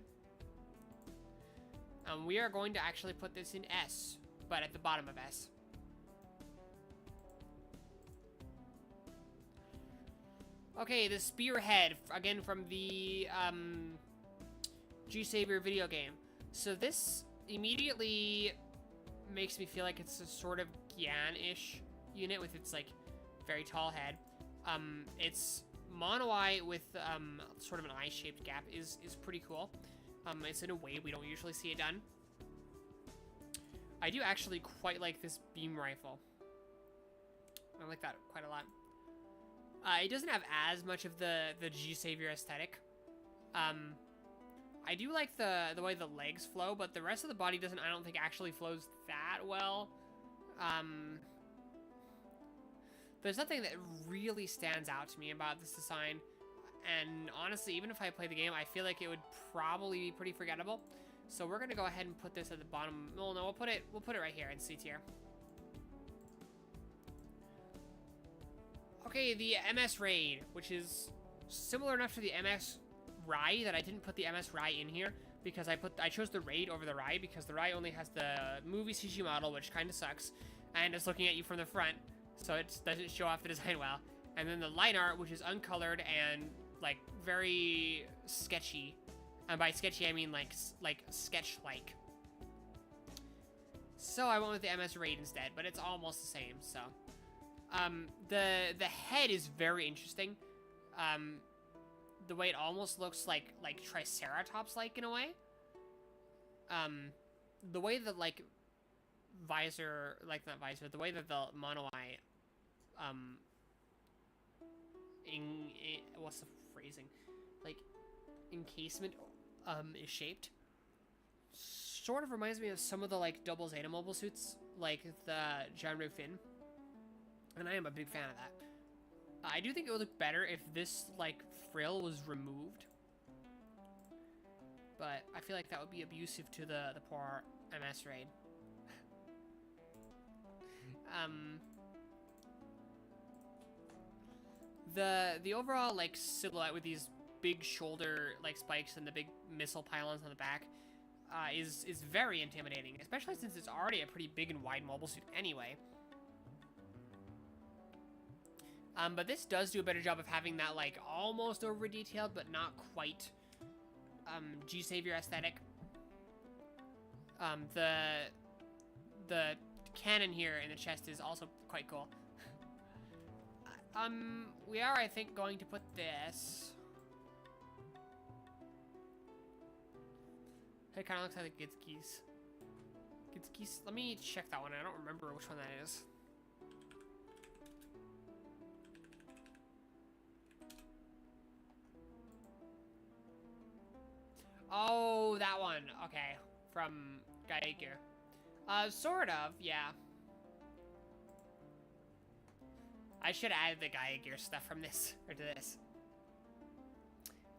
We are going to actually put this in S, but at the bottom of S. Okay, the spearhead, again from the G-Savior video game. So this immediately makes me feel like it's a sort of Gyan-ish unit with its like very tall head. Its mono-eye with sort of an eye-shaped gap is pretty cool. It's in a way we don't usually see it done. I do actually quite like this beam rifle. I like that quite a lot. It doesn't have as much of the G-Savior aesthetic. I do like the way the legs flow, but the rest of the body doesn't, I don't think, actually flows that well. There's nothing that really stands out to me about this design. And honestly, even if I play the game, I feel like it would probably be pretty forgettable. So we're gonna go ahead and put this at the bottom. Well, no, we'll put it right here in C tier. Okay, the MS Raid, which is similar enough to the MS Rai that I didn't put the MS Rai in here because I chose the Raid over the Rai because the Rai only has the movie CG model, which kind of sucks, and it's looking at you from the front, so it doesn't show off the design well. And then the line art, which is uncolored and like very sketchy, and by sketchy I mean like sketch-like. So I went with the MS Raid instead, but it's almost the same. So the head is very interesting. The way it almost looks like Triceratops-like in a way. The way the like visor, like not visor, the way that the mono eye, what's the phrasing? Like encasement, is shaped. Sort of reminds me of some of the like double Zeta mobile suits, like the Janru Finn. And I am a big fan of that. I do think it would look better if this, like, frill was removed. But I feel like that would be abusive to the poor MS raid. The overall, like, silhouette with these big shoulder, like, spikes and the big missile pylons on the back is very intimidating, especially since it's already a pretty big and wide mobile suit anyway. But this does do a better job of having that, like, almost over-detailed, but not quite, G-Savior aesthetic. The cannon here in the chest is also quite cool. We are, I think, going to put this... It kind of looks like a Gitskis. Gitskis? Let me check that one. I don't remember which one that is. Oh, that one. Okay. From Geiger. Sort of, yeah. I should have added the Geiger stuff from this, or to this.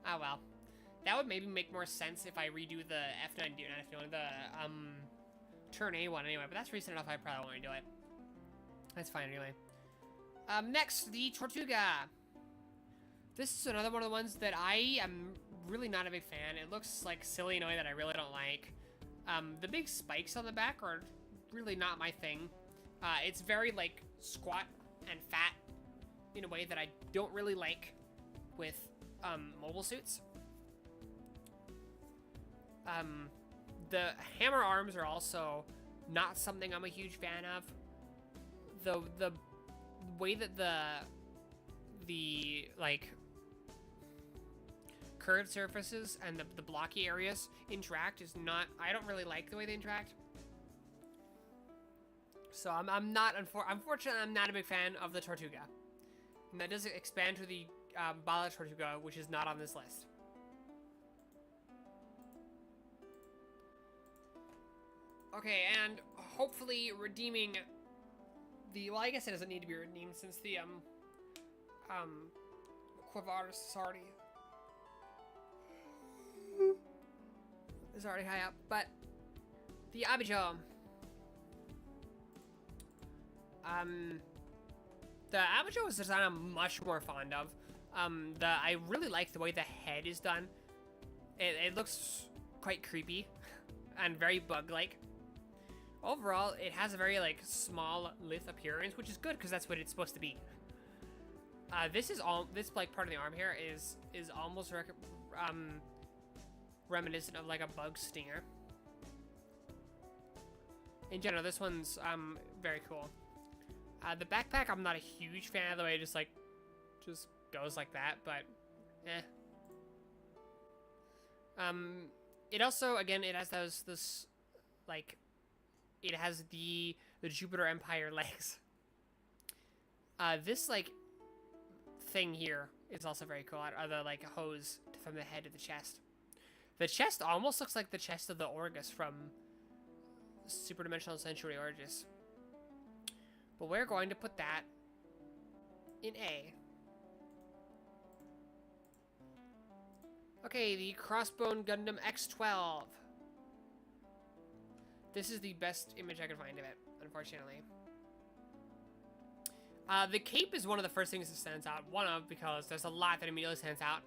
Oh, well. That would maybe make more sense if I redo the F9, turn A one anyway, but that's recent enough I probably won't redo it. That's fine anyway. Next, the Tortuga. This is another one of the ones that I am really not a big fan. It looks like silly in a way that I really don't like. The big spikes on the back are really not my thing. It's very, like, squat and fat in a way that I don't really like with mobile suits. The hammer arms are also not something I'm a huge fan of. The way that the like curved surfaces and the blocky areas interact is not, I don't really like the way they interact. So unfortunately, I'm not a big fan of the Tortuga. And that does expand to the Bala Tortuga, which is not on this list. Okay, and hopefully redeeming the, well, I guess it doesn't need to be redeemed since the, Quavaris is already high up, but the Abijo. The Abijo is a design I'm much more fond of. I really like the way the head is done. It looks quite creepy and very bug-like. Overall, it has a very, like, small, lithe appearance, which is good because that's what it's supposed to be. This like part of the arm here is almost reminiscent of like a bug stinger. In general, this one's very cool. The backpack, I'm not a huge fan of the way it just goes like that, but eh. It also, again, it has this like, it has the Jupiter Empire legs. This like thing here is also very cool. The like hose from the head to the chest. The chest almost looks like the chest of the Orgus from Super Dimensional Century Orgus. But we're going to put that in A. Okay, the Crossbone Gundam X12. This is the best image I could find of it, unfortunately. The cape is one of the first things that stands out. Because there's a lot that immediately stands out.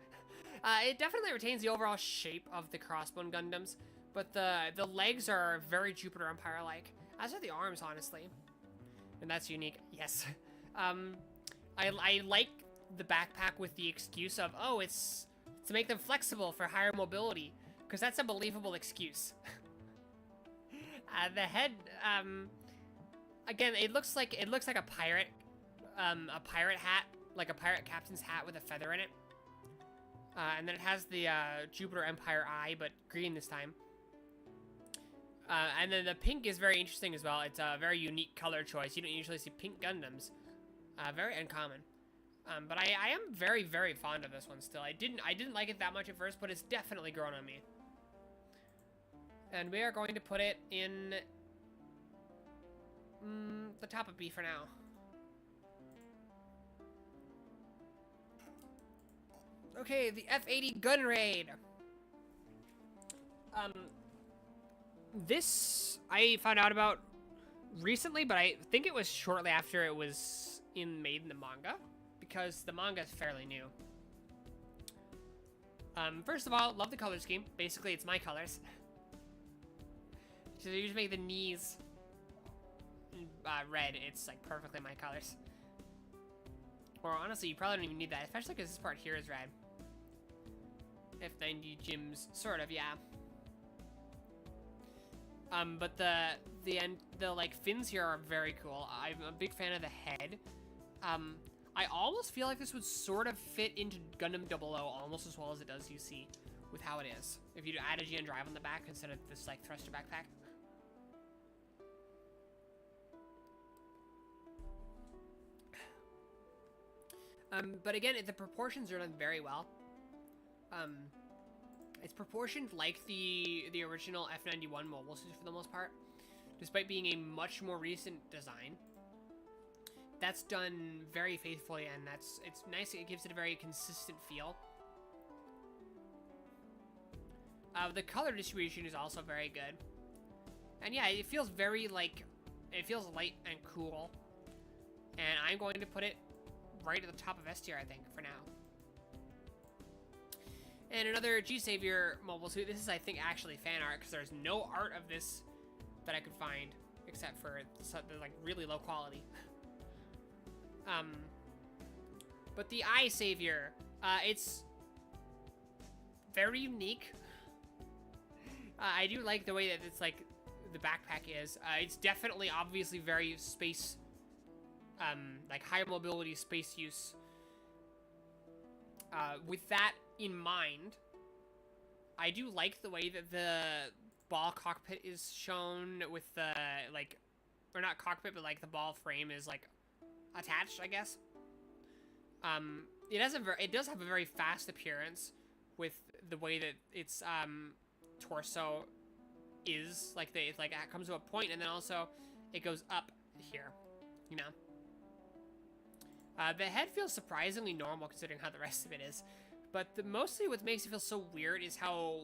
It definitely retains the overall shape of the Crossbone Gundams, but the legs are very Jupiter Empire-like, as are the arms, honestly. And that's unique, yes. I like the backpack with the excuse of, oh, it's to make them flexible for higher mobility, because that's a believable excuse. The head, again, it looks like a pirate hat, like a pirate captain's hat with a feather in it. And then it has the Jupiter Empire eye, but green this time. And then the pink is very interesting as well. It's a very unique color choice. You don't usually see pink Gundams. Very uncommon. But I am very, very fond of this one still. I didn't like it that much at first, but it's definitely grown on me. And we are going to put it in the top of B for now. Okay, the F-80 gun raid. This I found out about recently, but I think it was shortly after it was made in the manga, because the manga is fairly new. First of all, love the color scheme. Basically, it's my colors. So you just make the knees red. It's like perfectly my colors. Or honestly, you probably don't even need that, especially because this part here is red. F90 gyms, sort of, yeah. But the like fins here are very cool. I'm a big fan of the head. I almost feel like this would sort of fit into Gundam 00 almost as well as it does UC with how it is. If you add a GN drive on the back instead of this like thruster backpack. But again, the proportions are done very well. It's proportioned like the original F91 mobile suits for the most part, despite being a much more recent design. That's done very faithfully, and it's nice. It gives it a very consistent feel. The color distribution is also very good, and yeah, it feels very like it feels light and cool. And I'm going to put it right at the top of S tier, I think, for now. And another G-Savior mobile suit. This is, I think, actually fan art, because there's no art of this that I could find, except for the like really low quality. But the Eye Savior, it's very unique. I do like the way that it's like the backpack is. It's definitely, obviously, very space, like high mobility space use. With that in mind, I do like the way that the ball cockpit is shown with the, like, or not cockpit, but like the ball frame is like attached, I guess. It does have a very fast appearance with the way that its torso is, like it comes to a point and then also it goes up here, you know. The head feels surprisingly normal considering how the rest of it is. But mostly what makes it feel so weird is how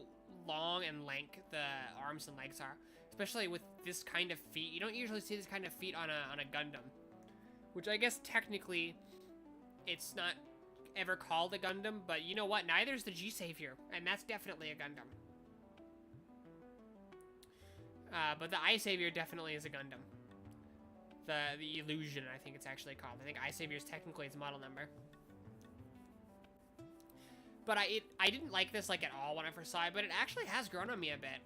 long and lank the arms and legs are. Especially with this kind of feet. You don't usually see this kind of feet on a Gundam. Which I guess technically it's not ever called a Gundam. But you know what? Neither is the G-Savior. And that's definitely a Gundam. But the Eye Savior definitely is a Gundam. The Illusion, I think it's actually called. I think Eye Savior is technically its model number. But I didn't like this like at all when I first saw it, but it actually has grown on me a bit.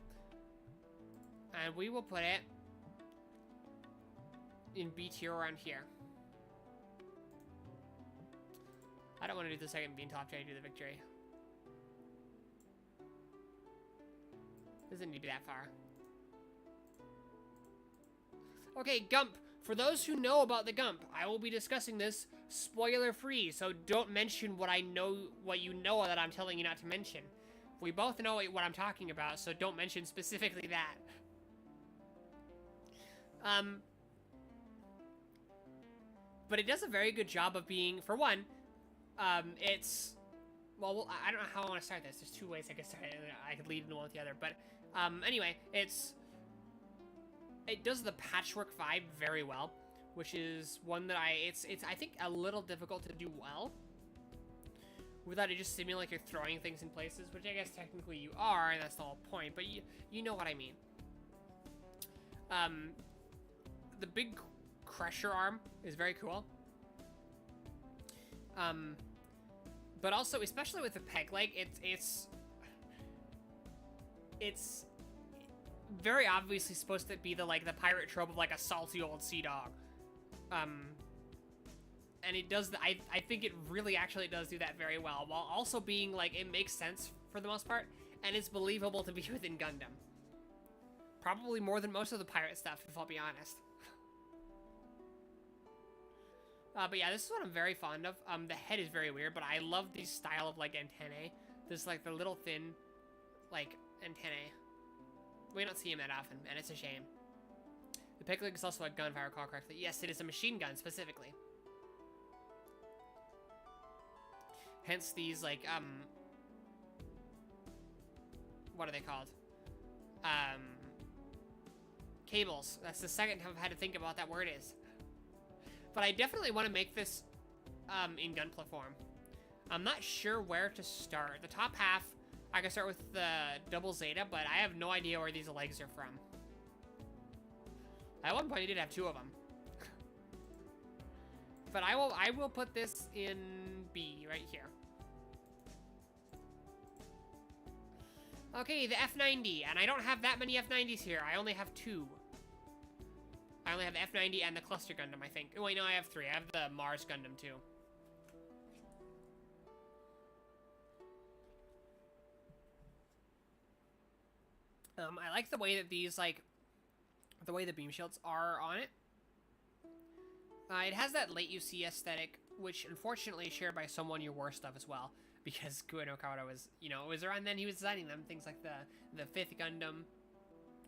And we will put it in B tier around here. I don't want to do the second bean top till I do the victory. Doesn't need to be that far. Okay, Gump. For those who know about the Gump, I will be discussing this spoiler-free, so don't mention what you know that I'm telling you not to mention. We both know what I'm talking about, so don't mention specifically that. But it does a very good job of being, for one, it's, well, I don't know how I want to start this. There's two ways I could start it. I could lead in one with the other, but anyway, it does the patchwork vibe very well, which is one that it's I think a little difficult to do well without it just seeming like you're throwing things in places, which I guess technically you are, and that's the whole point, but you know what I mean. The big crusher arm is very cool. But also, especially with the peg leg, it's very obviously supposed to be the pirate trope of like a salty old sea dog. And it does I think it really actually does do that very well, while also being like, it makes sense for the most part, and it's believable to be within Gundam. Probably more than most of the pirate stuff, if I'll be honest. But yeah, this is what I'm very fond of. The head is very weird, but I love these style of like antennae. There's like the little thin like antennae. We don't see him that often, and it's a shame. The peg leg is also a gun, if I recall correctly. Yes, it is a machine gun, specifically. Hence these, like, what are they called? Cables. That's the second time I've had to think about what that word is. But I definitely want to make this, in Gunpla form. I'm not sure where to start. The top half, I can start with the double Zeta, but I have no idea where these legs are from. At one point, I did have 2 of them. But I will put this in B right here. Okay, the F90, and I don't have that many F90s here. I only have 2. I only have the F90 and the Cluster Gundam, I think. Oh, wait, no, I have 3. I have the Mars Gundam, too. I like the way that these, like, the way the beam shields are on it. It has that late UC aesthetic, which unfortunately is shared by someone you're worst of as well. Because Kueno Kawada was, you know, it was around then he was designing them. Things like the 5th Gundam,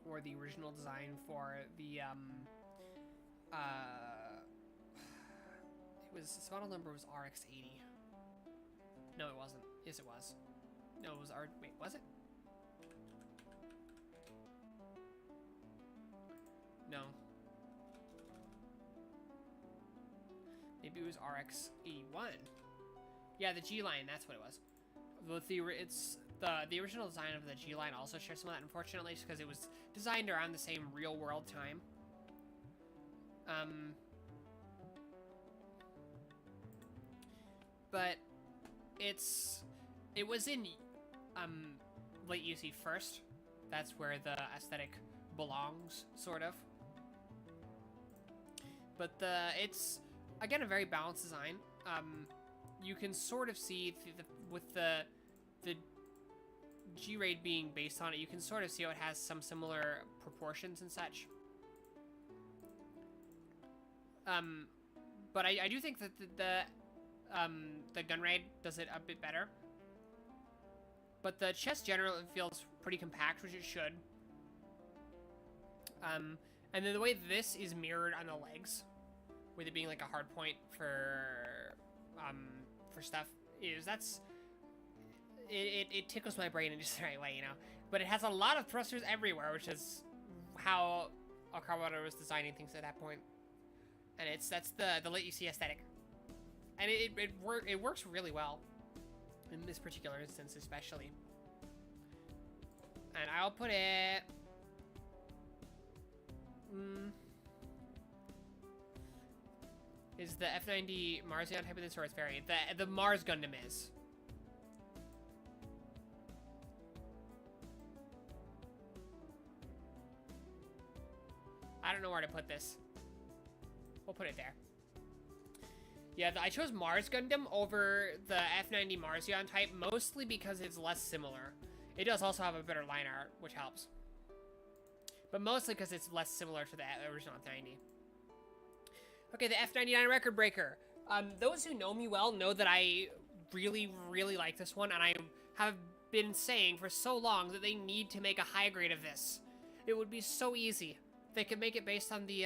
or the original design for the, it was, its model number was RX-80. No, it wasn't. Yes, it was. No, it was wait, was it? No. Maybe it was RX-81. Yeah, the G-Line, that's what it was. It's the original design of the G-Line also shares some of that, unfortunately, just because it was designed around the same real-world time. But it was in late UC first. That's where the aesthetic belongs, sort of. But it's again a very balanced design. You can sort of see with the G-Raid being based on it, you can sort of see how it has some similar proportions and such. But I do think that the Gunraid does it a bit better. But the chest generally feels pretty compact, which it should. And then the way this is mirrored on the legs, with it being like a hard point for stuff, is it tickles my brain in just the right way, you know. But it has a lot of thrusters everywhere, which is how Kawada was designing things at that point. And that's the late UC aesthetic, and it works really well in this particular instance, especially. And I'll put it. Is the F90 Marzion type of this, or its variant? The Mars Gundam is. I don't know where to put this. We'll put it there. Yeah, I chose Mars Gundam over the F90 Marzion type, mostly because it's less similar. It does also have a better line art, which helps. But mostly because it's less similar to the original F90. Okay, the F99 Record Breaker. Those who know me well know that I really, really like this one, and I have been saying for so long that they need to make a high grade of this. It would be so easy. They could make it based on the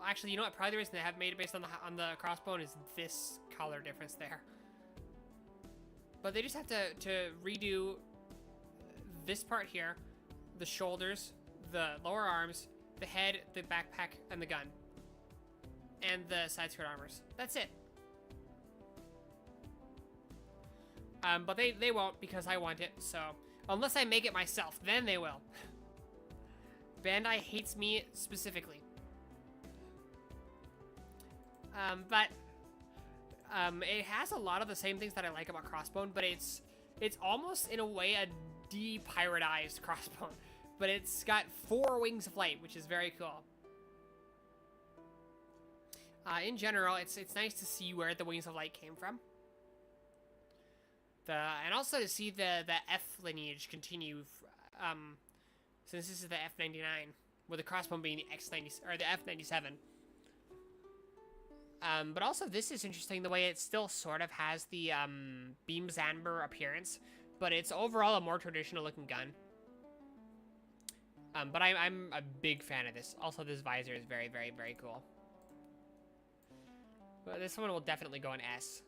actually, you know what? Probably the reason they have made it based on the crossbone is this color difference there. But they just have to redo this part here, the shoulders, the lower arms, the head, the backpack, and the gun, and the side skirt armors. That's it. But they won't, because I want it. So unless I make it myself, then they will. Bandai hates me specifically. But it has a lot of the same things that I like about Crossbone, but it's almost in a way a de-pyrodized Crossbone. But it's got 4 wings of light, which is very cool. In general, it's nice to see where the wings of light came from. And also to see the F lineage continue, since this is the F99, with the Crossbone being the X90 or the F97. But also this is interesting, the way it still sort of has the Beam Zanber appearance, but it's overall a more traditional looking gun. But I'm a big fan of this. Also, this visor is very, very, very cool. But this one will definitely go in S.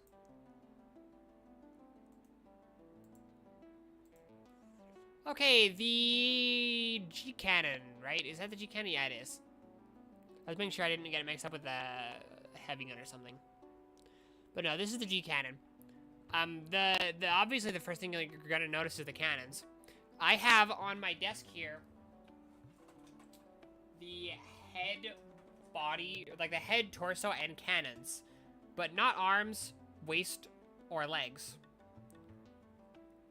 Okay, the G cannon, right? Is that the G cannon? Yeah, it is. I was making sure I didn't get it mixed up with the heavy gun or something. But no, this is the G cannon. Obviously the first thing you're gonna notice is the cannons. I have on my desk here the head, body, like the head, torso, and cannons, but not arms, waist, or legs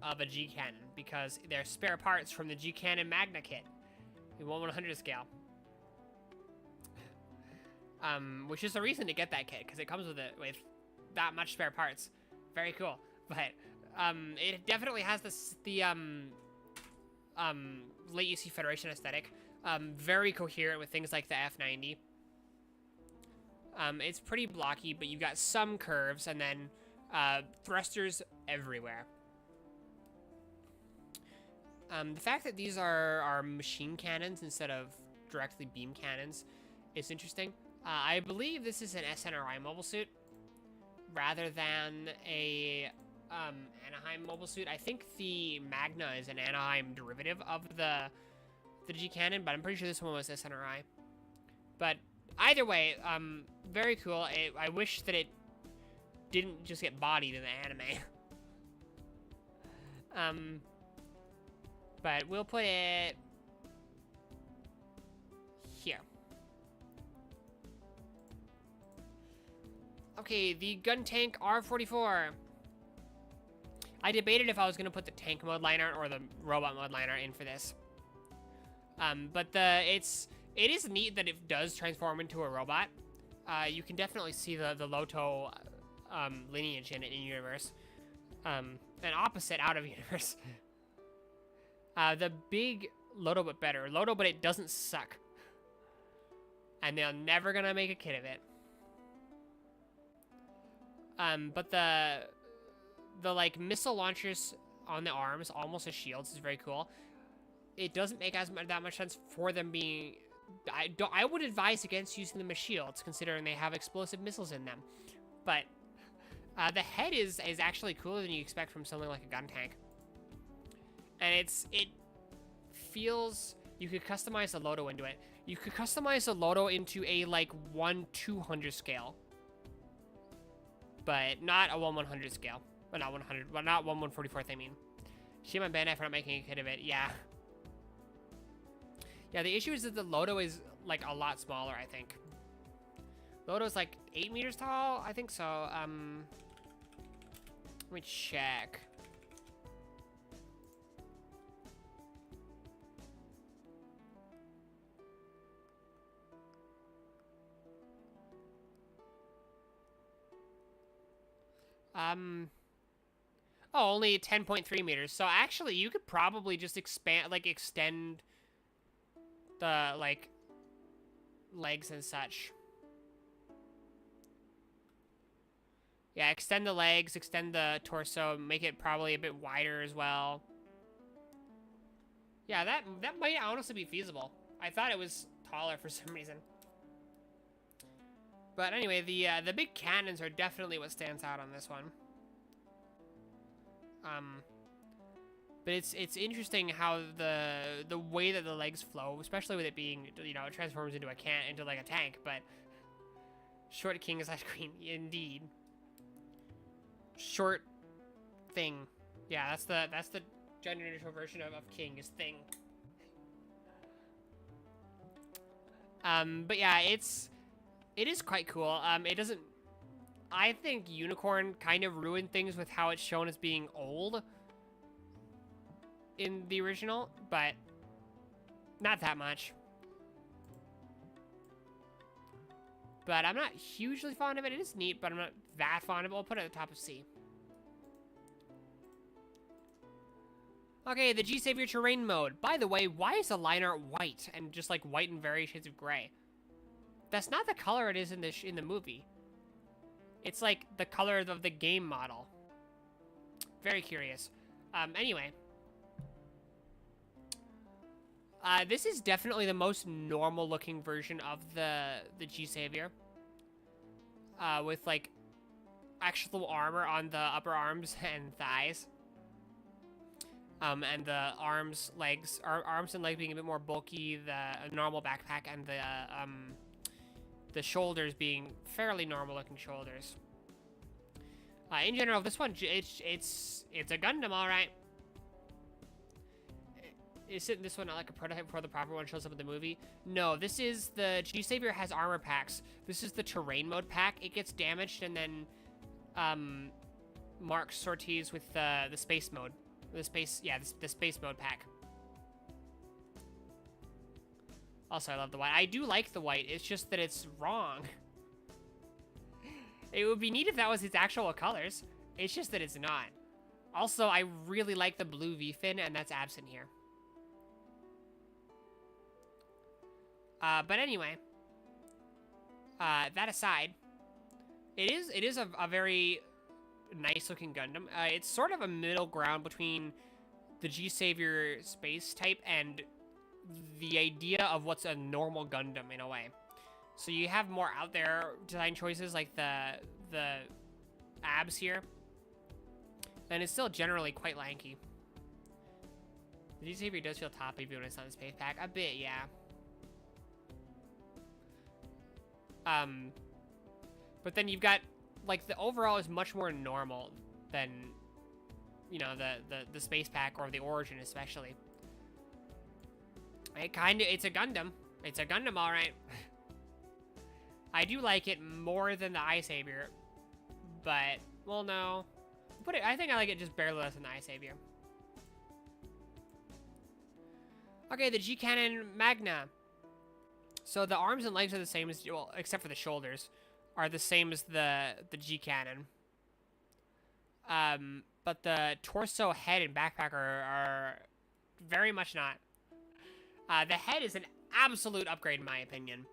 of a G cannon, because they're spare parts from the G cannon Magna kit in 1/100 scale. Which is the reason to get that kit, because it comes with that much spare parts. Very cool. But it definitely has the late UC Federation aesthetic. Very coherent with things like the F90. It's pretty blocky, but you've got some curves, and then thrusters everywhere. The fact that these are machine cannons instead of directly beam cannons is interesting. I believe this is an SNRI mobile suit rather than a Anaheim mobile suit. I think the Magna is an Anaheim derivative of the G cannon, but I'm pretty sure this one was SNRI. But either way, very cool. I wish that it didn't just get bodied in the anime. But we'll put it here. Okay, the gun tank R44. I debated if I was going to put the tank mode line art or the robot mode line art in for this. But it is neat that it does transform into a robot. You can definitely see the Loto lineage in it in universe. And opposite out of universe. The big Loto but better. Loto but it doesn't suck. And they're never gonna make a kid of it. But the like missile launchers on the arms, almost as shields, is very cool. It doesn't make that much sense for them being. I would advise against using them as shields, considering they have explosive missiles in them. But the head is actually cooler than you expect from something like a gun tank. And it feels, you could customize the Loto into it. You could customize the Loto into a like 1/200 scale, but not a 1/100 scale. But not 100, but not 1/144th. I mean, shame on Bandai for not making a kit of it. Yeah. Yeah, the issue is that the Loto is like a lot smaller, I think. Loto's like 8 meters tall, I think so. Let me check. Oh, only 10.3 meters. So actually, you could probably just extend the, like, legs and such. Yeah, extend the legs, extend the torso, make it probably a bit wider as well. Yeah, that might honestly be feasible. I thought it was taller for some reason. But anyway, the big cannons are definitely what stands out on this one. But it's interesting how the way that the legs flow, especially with it being, you know, it transforms into like a tank. But short king is ice cream, indeed. Short thing, yeah, that's the gender neutral version of king is thing. But yeah, it is quite cool. It doesn't. I think Unicorn kind of ruined things with how it's shown as being old in the original, but not that much. But I'm not hugely fond of it. It is neat, but I'm not that fond of it. I'll put it at the top of C. Okay, the G-Savior terrain mode. By the way, why is the line art white and just like white and various shades of gray? That's not the color it is in the movie. It's like the color of the game model. Very curious. Anyway. This is definitely the most normal looking version of the G-Savior. With like actual armor on the upper arms and thighs. And the arms and legs being a bit more bulky, the normal backpack, and the shoulders being fairly normal looking shoulders. In general, this one, it's a Gundam, all right. Isn't this one not like a prototype before the proper one shows up in the movie? No, this is the G-Savior has armor packs. This is the terrain mode pack. It gets damaged and then marks sorties with the space mode. The space mode pack. Also, I love the white. I do like the white. It's just that it's wrong. It would be neat if that was its actual colors. It's just that it's not. Also, I really like the blue V-fin, and that's absent here. But anyway, that aside, it is a very nice looking Gundam. It's sort of a middle ground between the G-Savior space type and the idea of what's a normal Gundam in a way. So you have more out there design choices like the abs here, and it's still generally quite lanky. The G-Savior does feel toppy when it's on the space pack. A bit, yeah. But then you've got, like, the overall is much more normal than, you know, the space pack or the origin especially. It's a Gundam. It's a Gundam, all right. I do like it more than the Ayahoshi, but, well, no. I think I like it just barely less than the Ayahoshi. Okay, the G-Cannon Magna. So the arms and legs are the same as, well, except for the shoulders, are the same as the G-Cannon. But the torso, head, and backpack are very much not. The head is an absolute upgrade in my opinion,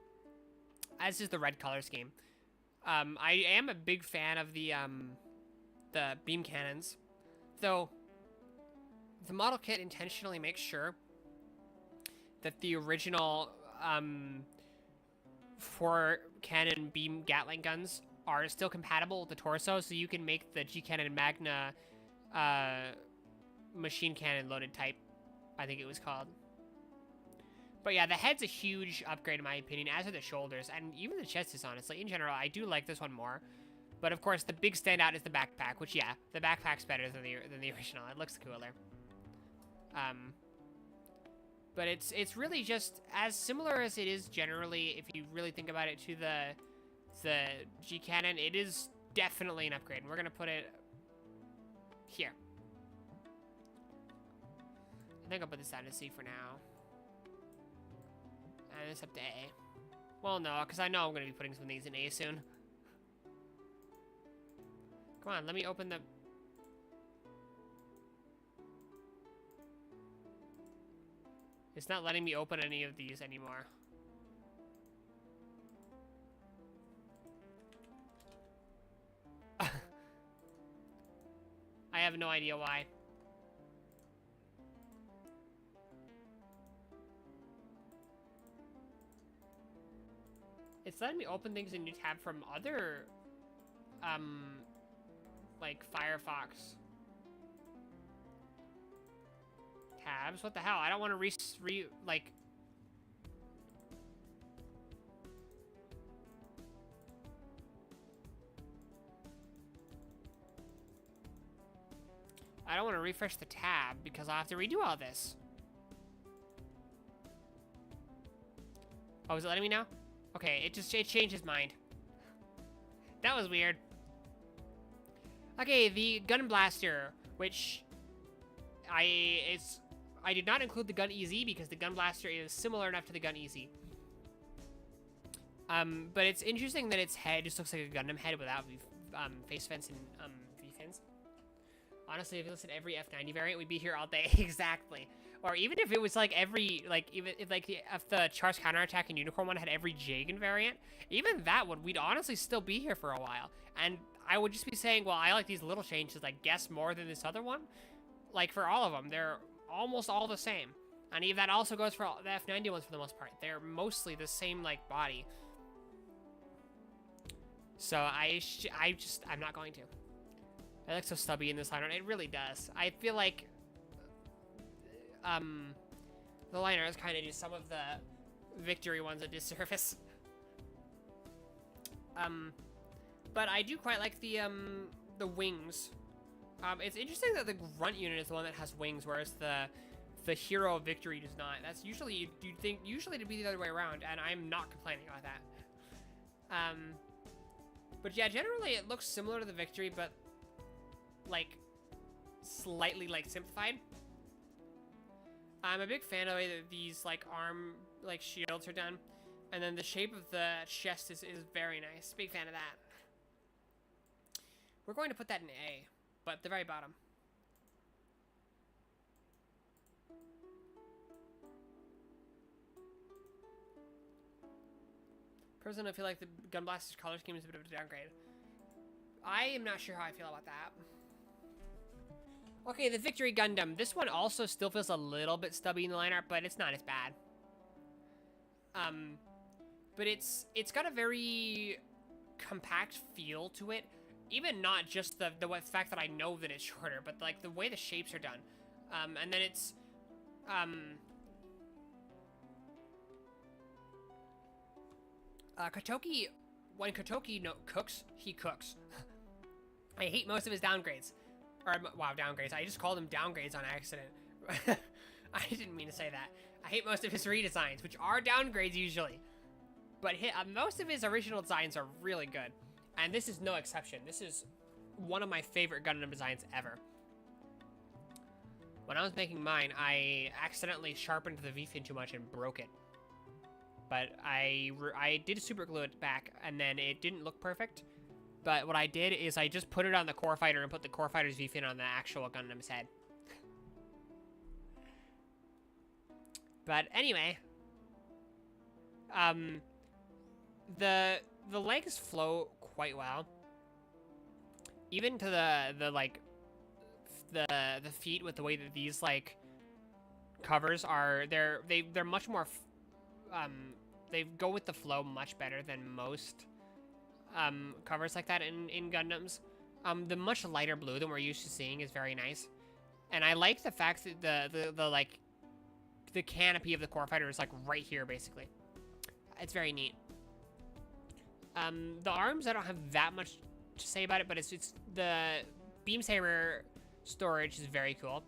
as is the red color scheme. I am a big fan of the beam cannons, though the model kit intentionally makes sure that the original 4 cannon beam Gatling guns are still compatible with the torso, so you can make the G-Cannon Magna machine cannon loaded type, I think it was called. But yeah, the head's a huge upgrade in my opinion, as are the shoulders, and even the chest is honestly. In general, I do like this one more. But of course, the big standout is the backpack, which yeah, the backpack's better than the original. It looks cooler. But it's really just as similar as it is generally, if you really think about it, to the G-Cannon. It is definitely an upgrade, and we're gonna put it here. I think I'll put this down to C for now. And it's up to A. Well, no, because I know I'm going to be putting some of these in A soon. Come on, let me open the... It's not letting me open any of these anymore. I have no idea why. It's letting me open things in a new tab from other, like Firefox tabs. What the hell? I don't want to like... I don't want to refresh the tab because I'll have to redo all this. Oh, is it letting me now? Okay, it changed his mind. That was weird. Okay, the Gun Blaster, which I did not include the Gun EZ because the Gun Blaster is similar enough to the Gun EZ. But it's interesting that its head just looks like a Gundam head without face vents and V-fins. Honestly, if you listen to every F90 variant, we'd be here all day. Exactly. Or even if it was like every, like, even if like if the Char's Counterattack and Unicorn one had every Jagan variant, even that one, we'd honestly still be here for a while. And I would just be saying, well, I like these little changes, I guess, more than this other one. Like, for all of them, they're almost all the same. And if that also goes for all the F90 ones for the most part. They're mostly the same, like, body. So I'm not going to. It looks so stubby in this line. It really does. I feel like liners kind of do some of the victory ones a disservice. But I do quite like the wings. It's interesting that the grunt unit is the one that has wings, whereas the hero of victory does not. That's usually, you'd think, usually to be the other way around, and I'm not complaining about that. But yeah, generally it looks similar to the victory, but like slightly like simplified. I'm a big fan of the way that these like arm like shields are done, and then the shape of the chest is very nice. Big fan of that. We're going to put that in A, but the very bottom. Personally, I feel like the Gun Blaster's color scheme is a bit of a downgrade. I am not sure how I feel about that. Okay, the Victory Gundam. This one also still feels a little bit stubby in the line art, but it's not as bad. But it's got a very compact feel to it. Even not just the fact that I know that it's shorter, but like the way the shapes are done. And then it's Kotoki, when Kotoki cooks, he cooks. I hate most of his downgrades. Or, wow, downgrades. I just called him downgrades on accident. I didn't mean to say that. I hate most of his redesigns, which are downgrades usually. But most of his original designs are really good. And this is no exception. This is one of my favorite Gundam designs ever. When I was making mine, I accidentally sharpened the V-fin too much and broke it. But I did super glue it back, and then it didn't look perfect. But what I did is I just put it on the Core Fighter and put the Core Fighter's V-fin on the actual Gundam's head. But anyway, the legs flow quite well. Even to the feet, with the way that these like covers are, they're much more they go with the flow much better than most covers like that in Gundams. The much lighter blue than we're used to seeing is very nice, and I like the fact that the canopy of the Core Fighter is like right here basically. It's very neat. The arms, I don't have that much to say about it, but it's the beam saber storage is very cool.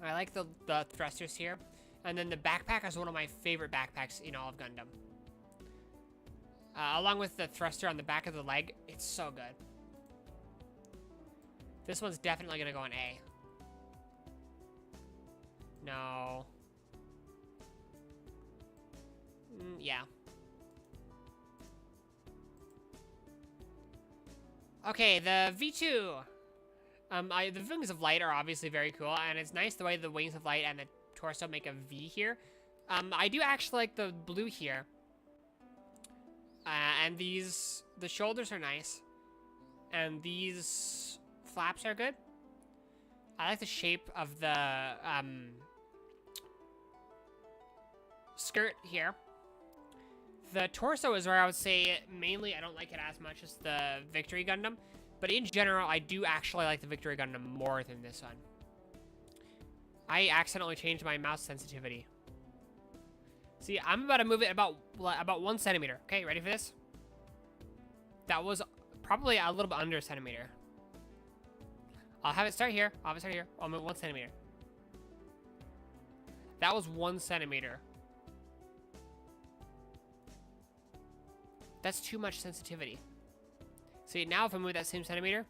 I like the thrusters here. And then the backpack is one of my favorite backpacks in all of Gundam. Along with the thruster on the back of the leg, it's so good. This one's definitely gonna go in A. No. Yeah. Okay, the V2. The Wings of Light are obviously very cool, and it's nice the way the Wings of Light and the torso make a V here. I do actually like the blue here. And the shoulders are nice. And these flaps are good. I like the shape of the skirt here. The torso is where I would say mainly I don't like it as much as the Victory Gundam. But in general, I do actually like the Victory Gundam more than this one. I accidentally changed my mouse sensitivity. See, I'm about to move it about 1 centimeter. Okay, ready for this? That was probably a little bit under a centimeter. I'll have it start here. I'll move 1 centimeter. That was 1 centimeter. That's too much sensitivity. See, now if I move that same centimeter,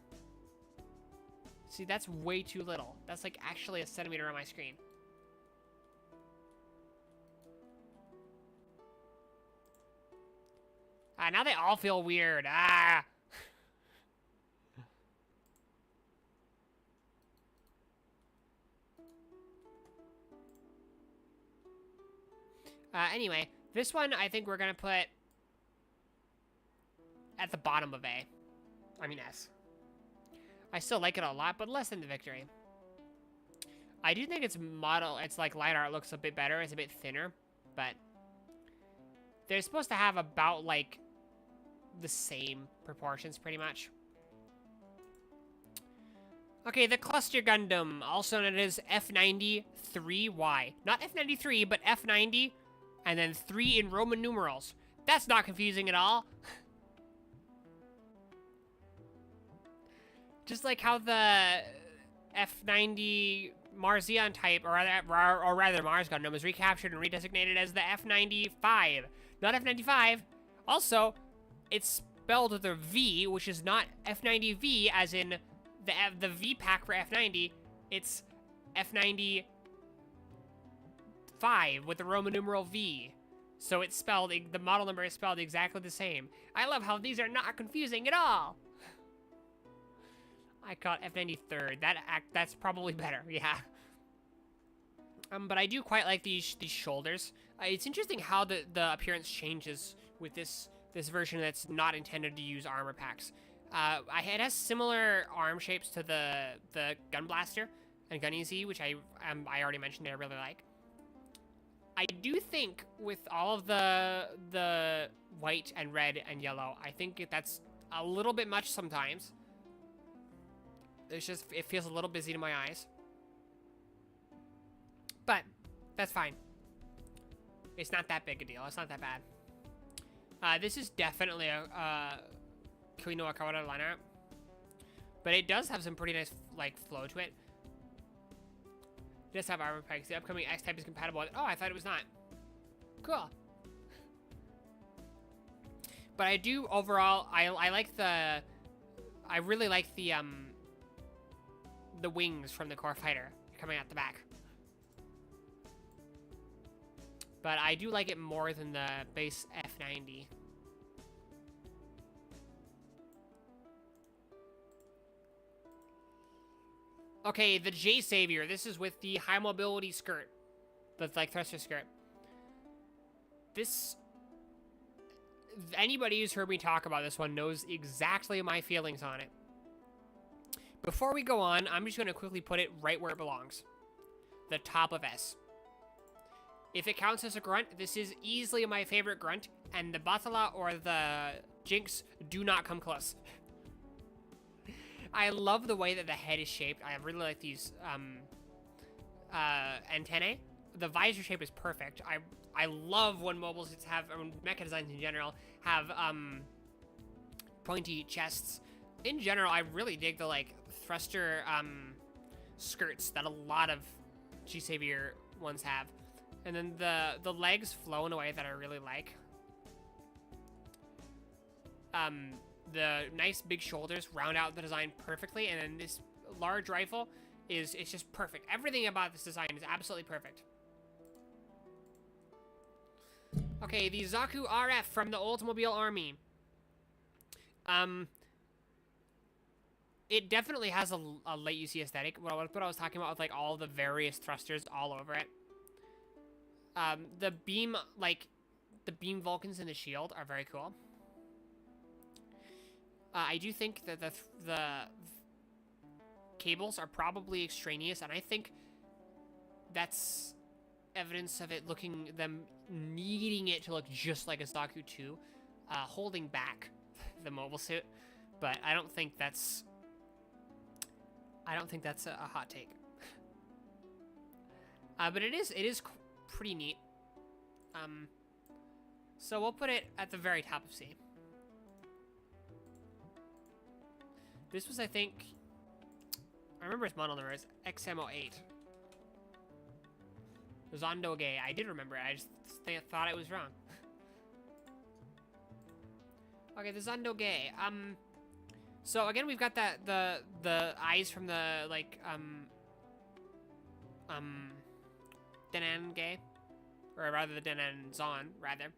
see, that's way too little. That's like actually a centimeter on my screen. Now they all feel weird. Anyway, this one I think we're gonna put at the bottom of A. I mean S. I still like it a lot, but less than the Victory. I do think its like line art looks a bit better. It's a bit thinner, but they're supposed to have about like the same proportions pretty much. Okay, the Cluster Gundam, also known as F93Y. Not F93, but F90, and then 3 in Roman numerals. That's not confusing at all. Just like how the F90 Marzion type, or rather Mars Gundam, was recaptured and redesignated as the F95. Not F95. Also, it's spelled with a V, which is not F90V, as in the V pack for F90. It's F95 with the Roman numeral V. So it's spelled, the model number is spelled exactly the same. I love how these are not confusing at all. I caught F93rd. That's probably better, yeah. But I do quite like these shoulders. It's interesting how the appearance changes with this version that's not intended to use armor packs. It has similar arm shapes to the Gun Blaster and Gun EZ, which I already mentioned I really like. I do think with all of the white and red and yellow, I think that's a little bit much sometimes. It feels a little busy to my eyes. But that's fine. It's not that big a deal. It's not that bad. This is definitely a Kino Akawara lineup. But it does have some pretty nice, like, flow to it. It does have armor packs. The upcoming X-Type is compatible with... Oh, I thought it was not. Cool. But I do, overall, I like the... I really like the wings from the core fighter coming out the back. But I do like it more than the base F90. Okay, the J Savior. This is with the high mobility skirt. The, like, thruster skirt. This... Anybody who's heard me talk about this one knows exactly my feelings on it. Before we go on, I'm just going to quickly put it right where it belongs. The top of S. If it counts as a grunt, this is easily my favorite grunt, and the Batala or the Jinx do not come close. I love the way that the head is shaped. I really like these antennae. The visor shape is perfect. I love when mobiles have, or mecha designs in general, have pointy chests. In general, I really dig the, like, thruster skirts that a lot of G-Savior ones have. And then the legs flow in a way that I really like. The nice big shoulders round out the design perfectly, and then this large rifle it's just perfect. Everything about this design is absolutely perfect. Okay, the Zaku RF from the Oldsmobile Army. It definitely has a late UC aesthetic. What I was talking about with, like, all the various thrusters all over it. The beam, like, the beam Vulcans in the shield are very cool. I do think that the cables are probably extraneous, and I think that's evidence of it them needing it to look just like a Zaku 2, holding back the mobile suit. But I don't think that's a hot take. But it is pretty neat. So we'll put it at the very top of C. This was, I think, I remember its model number is XM08. Zondoge. I did remember it. I just thought it was wrong. Okay, the Zondoge. So again, we've got the eyes from the, like, Denan-ge, or rather the Denan-zon, rather.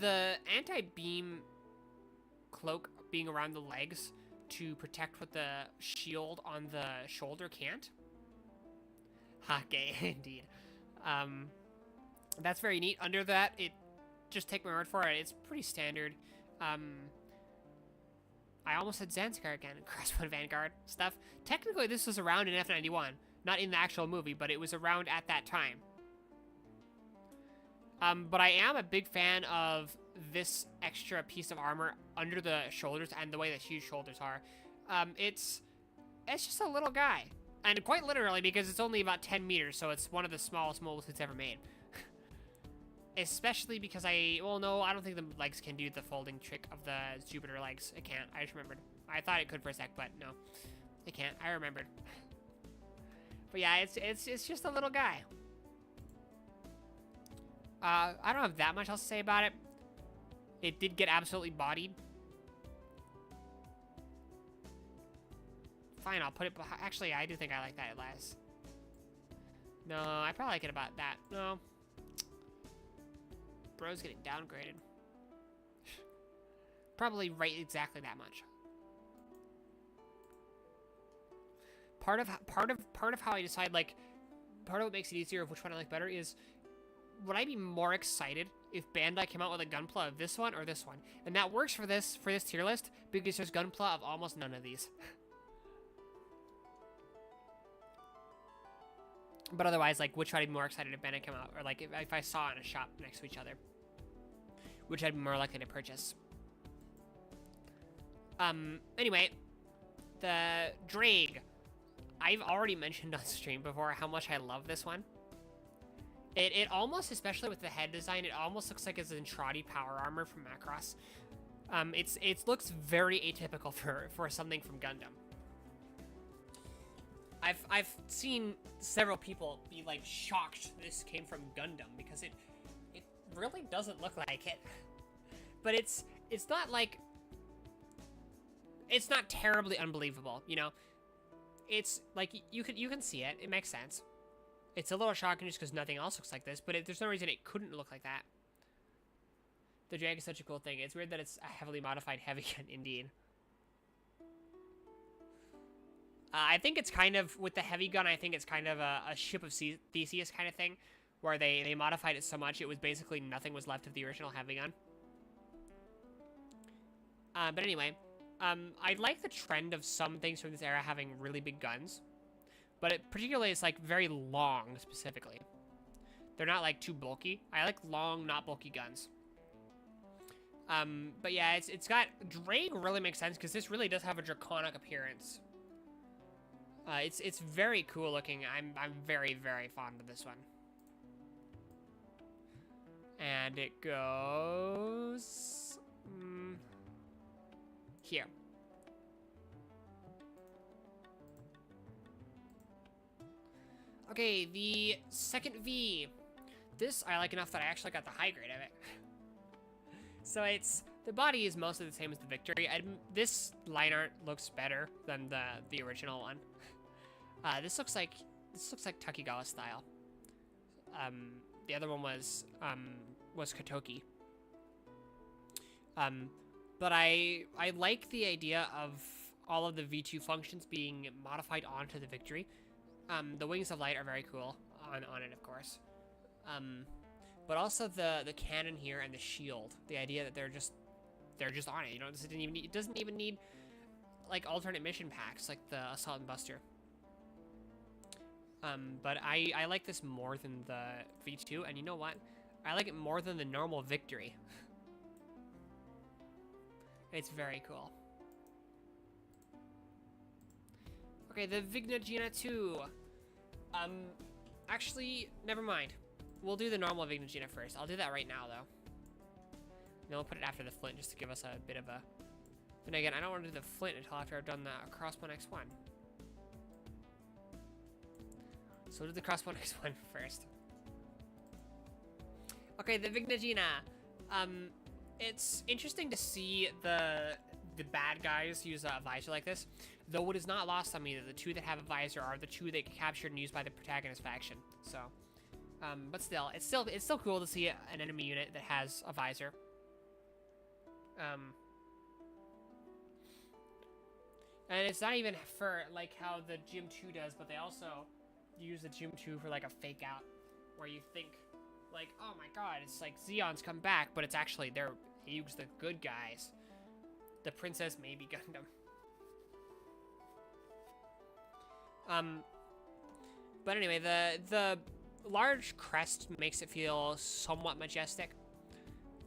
The anti-beam cloak being around the legs to protect what the shield on the shoulder can't. Ha, gay, indeed. That's very neat. Under that, just take my word for it, it's pretty standard. I almost said Zanskar again, Crossbone Vanguard stuff. Technically, this was around in F91, not in the actual movie, but it was around at that time. But I am a big fan of this extra piece of armor under the shoulders and the way the huge shoulders are. It's just a little guy. And quite literally, because it's only about 10 meters, so it's one of the smallest mobile suits ever made. Especially because well, no, I don't think the legs can do the folding trick of the Jupiter legs. It can't. I just remembered. I thought it could for a sec, but no, it can't. I remembered. But yeah, it's just a little guy. I don't have that much else to say about it. It did get absolutely bodied. Fine, I'll put it behind. Actually, I do think I like that less. No, I probably like it about that. No. Bro's getting downgraded. Probably right exactly that much. Part of how I decide, like, part of what makes it easier of which one I like better is, would I be more excited if Bandai came out with a Gunpla of this one or this one? And that works for this tier list because there's Gunpla of almost none of these. But otherwise, like, which I'd be more excited if Bandai came out, or like if I saw it in a shop next to each other, which I'd be more likely to purchase. Anyway, the Drake. I've already mentioned on stream before how much I love this one. It almost, especially with the head design, it almost looks like it's Entrati power armor from Macross. It looks very atypical for something from Gundam. I've seen several people be like shocked this came from Gundam because it really doesn't look like it. But it's not like, it's not terribly unbelievable, you know. It's like you can see it. It makes sense. It's a little shocking just because nothing else looks like this, but there's no reason it couldn't look like that. The drag is such a cool thing. It's weird that it's a heavily modified heavy gun, indeed. I think it's kind of, with the heavy gun, I think it's kind of a Ship of Theseus kind of thing, where they modified it so much it was basically nothing was left of the original heavy gun. But anyway, I like the trend of some things from this era having really big guns, but it particularly is like very long specifically. They're not like too bulky. I like long, not bulky guns. But yeah, it's got, Drake really makes sense because this really does have a draconic appearance. It's very cool looking. I'm very, very fond of this one. And it goes here. Okay, the second V. This I like enough that I actually got the high grade of it. So the body is mostly the same as the Victory. This line art looks better than the original one. This looks like Takigawa style. The other one was Kotoki. But I like the idea of all of the V2 functions being modified onto the Victory. The wings of light are very cool on it, of course. But also the cannon here and the shield. The idea that they're just on it. You know, it doesn't even need like alternate mission packs like the Assault and Buster. But I like this more than the V2, and you know what? I like it more than the normal Victory. It's very cool. Okay, the Vignagina 2. Actually, never mind. We'll do the normal Vignagina first. I'll do that right now, though. Then we'll put it after the Flint, just to give us a bit of a... Then again, I don't want to do the Flint until after I've done the Crossbow X1. So we'll do the Crossbow X1 first. Okay, the Vignagina. It's interesting to see the bad guys use a visor like this, though it is not lost on me that the two that have a visor are the two that get captured and used by the protagonist faction. So, but still, it's still cool to see an enemy unit that has a visor. And it's not even for like how the Gym 2 does, but they also use the Gym 2 for like a fake out, where you think like, oh my god, it's like Zeon's come back, but it's actually they're Hughes the good guys. The Princess Maybe Gundam. But anyway, the large crest makes it feel somewhat majestic,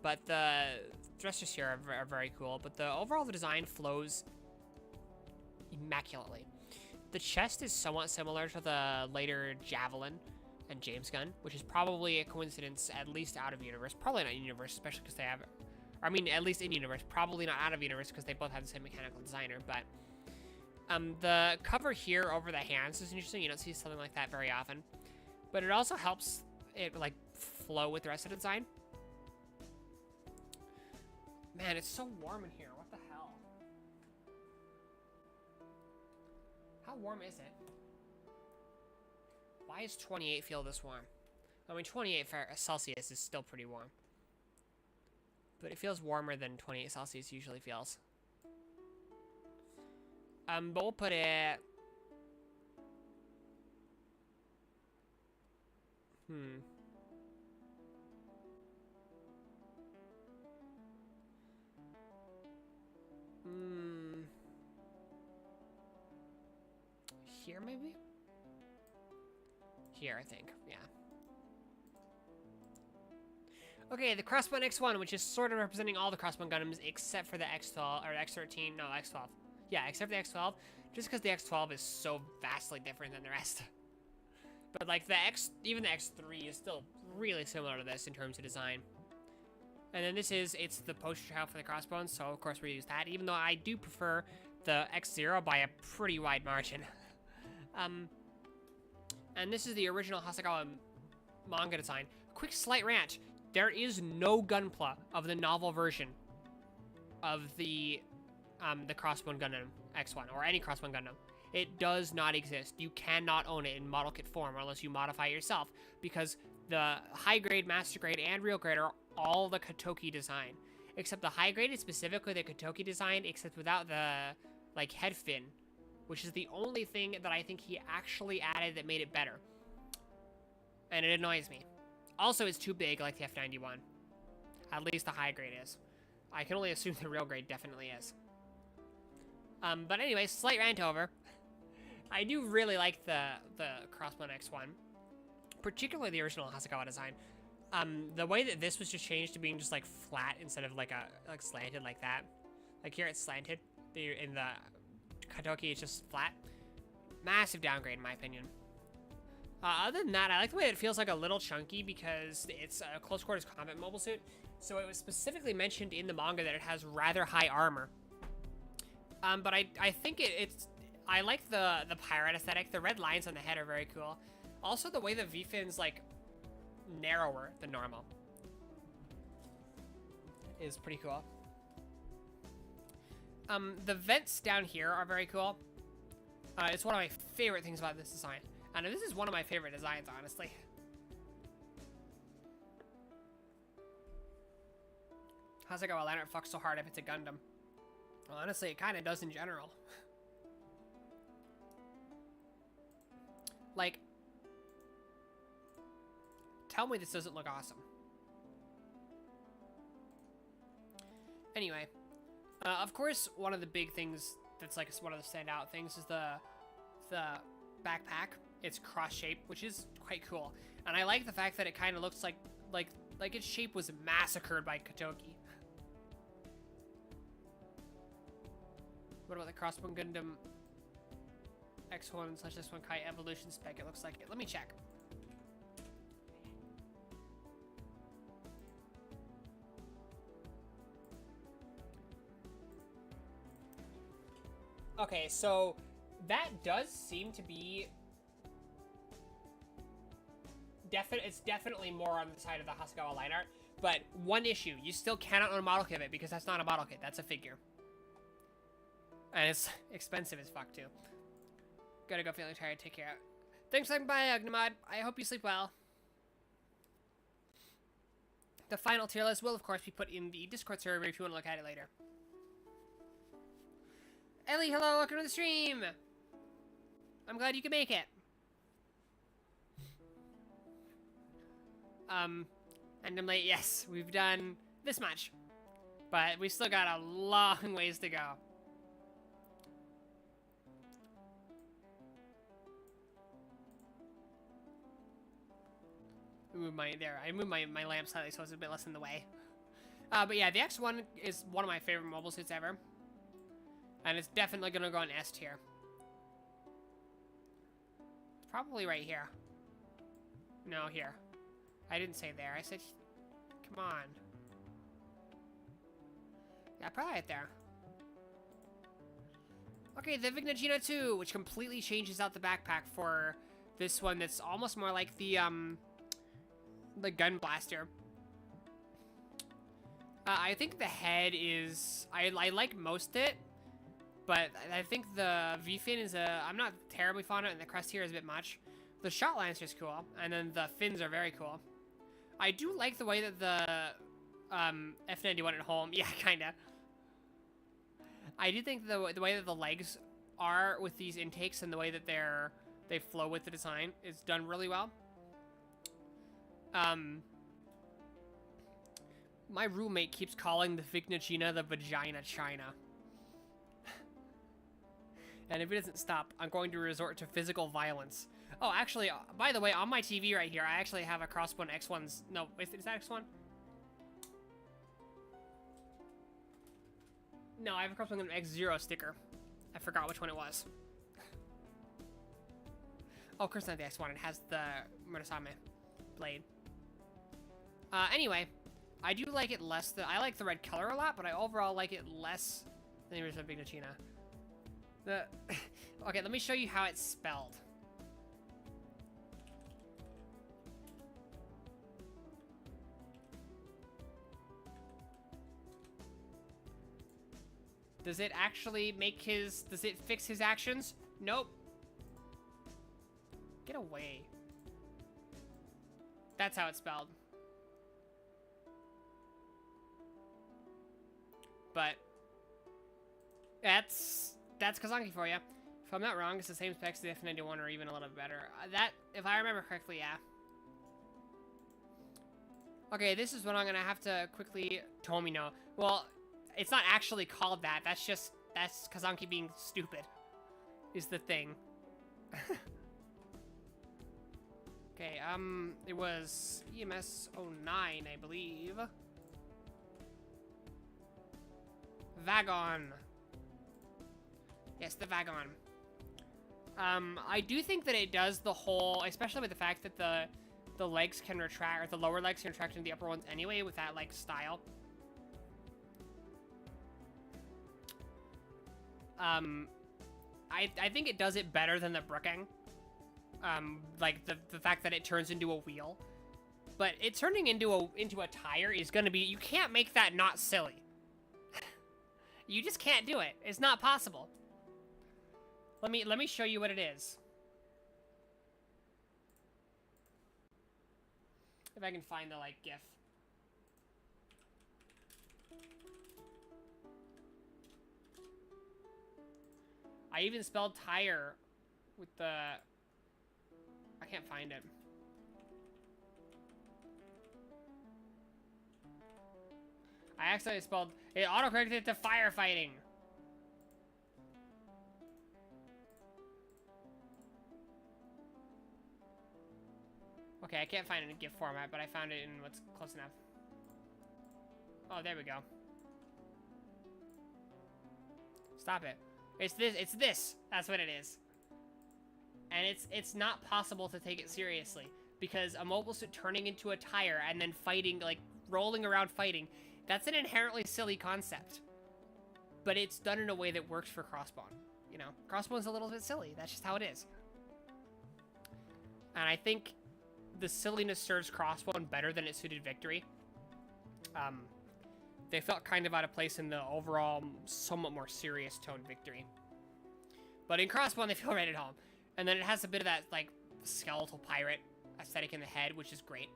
but the thrusters here are very cool. But overall the design flows immaculately. The chest is somewhat similar to the later Javelin and James gun, which is probably a coincidence, at least out of universe. Probably not in universe, especially because they have, I mean, at least in universe, probably not out of universe because they both have the same mechanical designer. But the cover here over the hands is interesting. You don't see something like that very often, but it also helps it like flow with the rest of the design. Man, it's so warm in here. What the hell? How warm is it? Why does 28 feel this warm? I mean, 28 Celsius is still pretty warm. But it feels warmer than 28 Celsius usually feels. But we'll put it... Here, maybe? Here, I think. Yeah. Okay, the Crossbone X1, which is sort of representing all the Crossbone Gundams except for the X12, or X13, no, X12. Yeah, except for the X12, just because the X12 is so vastly different than the rest. But, like, even the X3 is still really similar to this in terms of design. And then it's the poster child for the Crossbones, so of course we use that, even though I do prefer the X0 by a pretty wide margin. And this is the original Hasegawa manga design. Quick slight rant. There is no gunpla of the novel version of the Crossbone Gundam X1, or any Crossbone Gundam. It does not exist. You cannot own it in model kit form unless you modify it yourself, because the high grade, master grade, and real grade are all the Kotoki design. Except the high grade is specifically the Kotoki design, except without the, like, head fin, which is the only thing that I think he actually added that made it better. And it annoys me. Also, it's too big like the F91. At least the high grade is. I can only assume the real grade definitely is. But anyway, slight rant over. I do really like the Crossbone X1. Particularly the original Hasegawa design. The way that this was just changed to being just like flat instead of like slanted like that. Like here it's slanted. In the Kotoki it's just flat. Massive downgrade in my opinion. Other than that, I like the way it feels like a little chunky because it's a close quarters combat mobile suit. So it was specifically mentioned in the manga that it has rather high armor. But I think I like the pirate aesthetic. The red lines on the head are very cool. Also the way the V-fin's like narrower than normal is pretty cool. The vents down here are very cool. It's one of my favorite things about this design. And this is one of my favorite designs, honestly. Hasegawa Lantern fucks so hard if it's a Gundam. Well, honestly, it kind of does in general. Like, tell me this doesn't look awesome. Anyway, of course, one of the big things that's like one of the standout things is the backpack. It's cross-shaped, which is quite cool. And I like the fact that it kind of looks like its shape was massacred by Kotoki. What about the Crossbone Gundam X1/S1 Kai evolution spec? It looks like it. Let me check. Okay, so that does seem to be it's definitely more on the side of the Hasegawa line art, but one issue, you still cannot own a model kit of it because that's not a model kit, that's a figure. And it's expensive as fuck too. Gotta go, feeling tired, take care. Thanks for stopping by, Ugnamod. I hope you sleep well. The final tier list will of course be put in the Discord server if you want to look at it later. Ellie, hello, welcome to the stream! I'm glad you could make it. And I'm like, yes, we've done this much. But we still got a long ways to go. I moved my lamp slightly so it's a bit less in the way. But yeah, the X1 is one of my favorite mobile suits ever. And it's definitely gonna go on S tier. Probably right here. No, here. I didn't say there. I said, come on. Yeah, probably right there. Okay, the Vignagina 2, which completely changes out the backpack for this one that's almost more like the gun blaster. I think the head is... I like most it, but I think the V-fin is I'm not terribly fond of it, and the crest here is a bit much. The shot lancer is cool, and then the fins are very cool. I do like the way that the F91 at home... Yeah, kinda. I do think the way that the legs are with these intakes and the way that they flow with the design is done really well. My roommate keeps calling the Vignagina the vagina china. And if it doesn't stop, I'm going to resort to physical violence. Oh, actually, by the way, on my TV right here, I actually have a Crossbone X1's... No, is that X1? No, I have a Crossbone X0 sticker. I forgot which one it was. Oh, of course not the X1. It has the Murasame blade. Anyway, I do like it less than... I like the red color a lot, but I overall like it less than the original Vignagina. Okay, let me show you how it's spelled. Does it actually make his... Does it fix his actions? Nope. Get away. That's how it's spelled. But that's Kazanki for you. If I'm not wrong, it's the same specs as the F91 or even a little better. That, if I remember correctly, yeah. Okay, this is what I'm gonna have to quickly... Tomino. Well, it's not actually called that. That's Kazanki being stupid. Is the thing. Okay, it was EMS 09, I believe. Vagon. Yes, the Vagon. I do think that it does the whole, especially with the fact that the legs can retract, or the lower legs can retract into the upper ones anyway with that, like, style. I think it does it better than the Brooking. Like, the fact that it turns into a wheel. But it turning into a tire is gonna be, you can't make that not silly. You just can't do it. It's not possible. Let me show you what it is. If I can find the, like, GIF. I even spelled tire with the... I can't find it. I accidentally spelled... It autocorrected to firefighting. Okay, I can't find it in GIF format, but I found it in what's close enough. Oh, there we go. Stop it. It's this. That's what it is. And it's not possible to take it seriously. Because a mobile suit turning into a tire and then fighting, like, rolling around fighting, that's an inherently silly concept. But it's done in a way that works for Crossbone. You know, Crossbone's a little bit silly. That's just how it is. And I think the silliness serves Crossbone better than it suited Victory. They felt kind of out of place in the overall, somewhat more serious tone Victory. But in Crossbone, they feel right at home. And then it has a bit of that, like, skeletal pirate aesthetic in the head, which is great.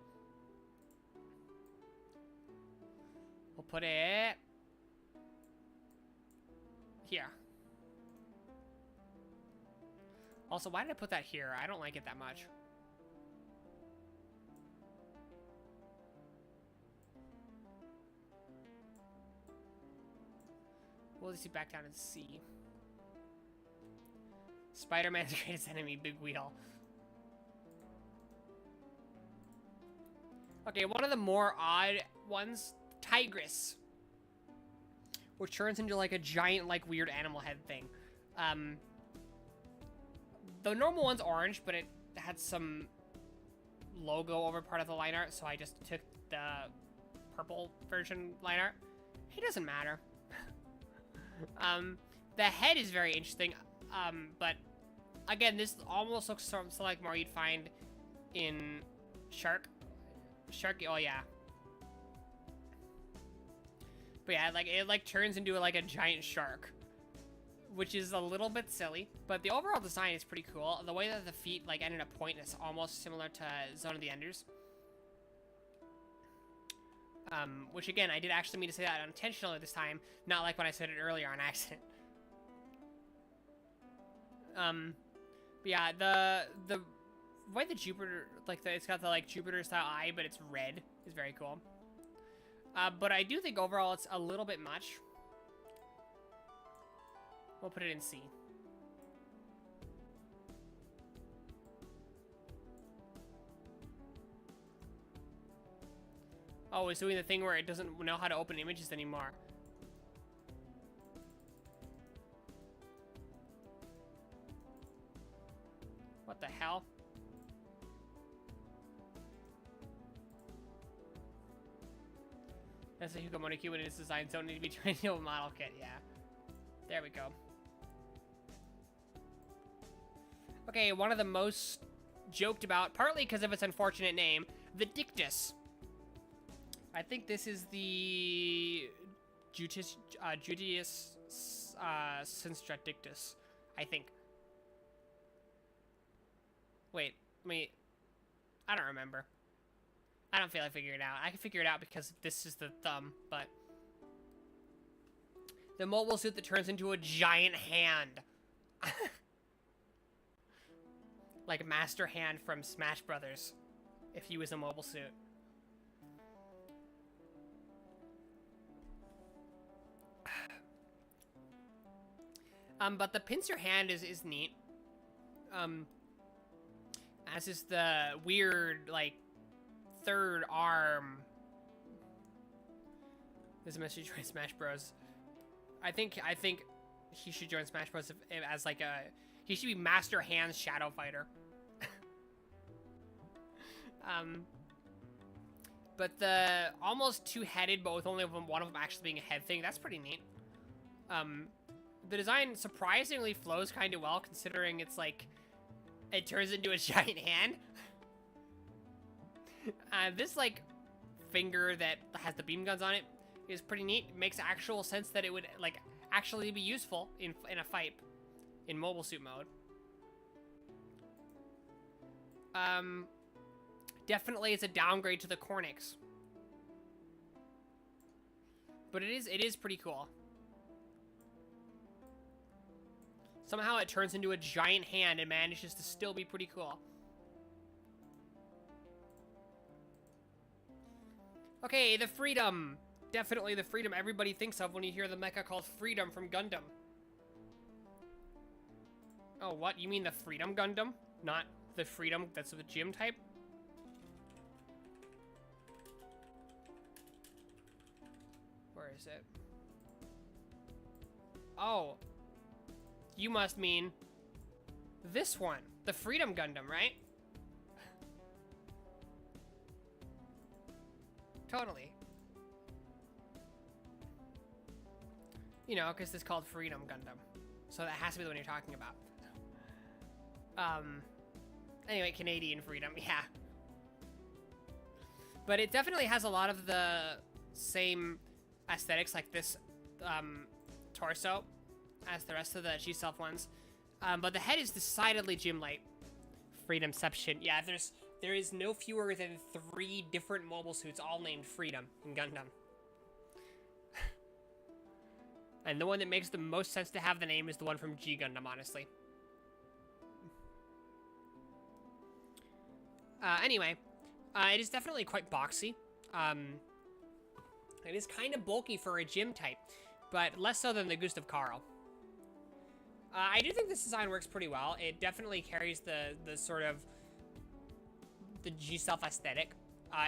We'll put it here. Also, why did I put that here? I don't like it that much. We'll just see back down and see. Spider-Man's greatest enemy, Big Wheel. Okay, one of the more odd ones, Tigress. Which turns into like a giant, like, weird animal head thing. The normal one's orange, but it had some logo over part of the line art, so I just took the purple version line art. It doesn't matter. The head is very interesting, but again, this almost looks so like more you'd find in Shark, oh yeah. But yeah, like, it like turns into like a giant shark, which is a little bit silly, but the overall design is pretty cool. The way that the feet like end in a point is almost similar to Zone of the Enders. Which again, I did actually mean to say that unintentionally this time, not like when I said it earlier on accident. But yeah, the way the Jupiter, like, it's got the, like, Jupiter-style eye, but it's red, is very cool. But I do think overall it's a little bit much. We'll put it in C. Oh, it's doing the thing where it doesn't know how to open images anymore. What the hell? That's a Hugo Monokuma in its design, don't need to be trained into a model kit, yeah. There we go. Okay, one of the most joked about, partly because of its unfortunate name, the Dictus. I think this is the Judius Sinstra Dictus, I think. Wait, I don't remember. I don't feel like figuring it out. I can figure it out because this is the thumb, but... The mobile suit that turns into a giant hand. Like Master Hand from Smash Brothers, if he was a mobile suit. But the pincer hand is neat. As is the weird, like, third arm. There's a message join Smash Bros. I think he should join Smash Bros. As like a, he should be Master Hand's Shadow Fighter. But the almost two-headed, but with only one of them actually being a head thing, that's pretty neat. The design surprisingly flows kind of well, considering it's like, it turns into a giant hand. This, like, finger that has the beam guns on it is pretty neat. It makes actual sense that it would, like, actually be useful in a fight in mobile suit mode. Definitely it's a downgrade to the Cornix. But it is pretty cool. Somehow it turns into a giant hand and manages to still be pretty cool. Okay, the Freedom. Definitely the Freedom everybody thinks of when you hear the mecha called Freedom from Gundam. Oh, what? You mean the Freedom Gundam? Not the Freedom that's the gym type? Where is it? Oh. You must mean this one. The Freedom Gundam, right? Totally. You know, because it's called Freedom Gundam. So that has to be the one you're talking about. Anyway, Canadian Freedom, yeah. But it definitely has a lot of the same aesthetics, like this torso, as the rest of the G-Self ones. But the head is decidedly gym-like. Freedomception. Yeah, there is no fewer than 3 different mobile suits, all named Freedom in Gundam. And the one that makes the most sense to have the name is the one from G Gundam, honestly. Anyway, it is definitely quite boxy. It is kind of bulky for a gym type, but less so than the Gustav Karl. I do think this design works pretty well. It definitely carries the sort of the G-Self aesthetic.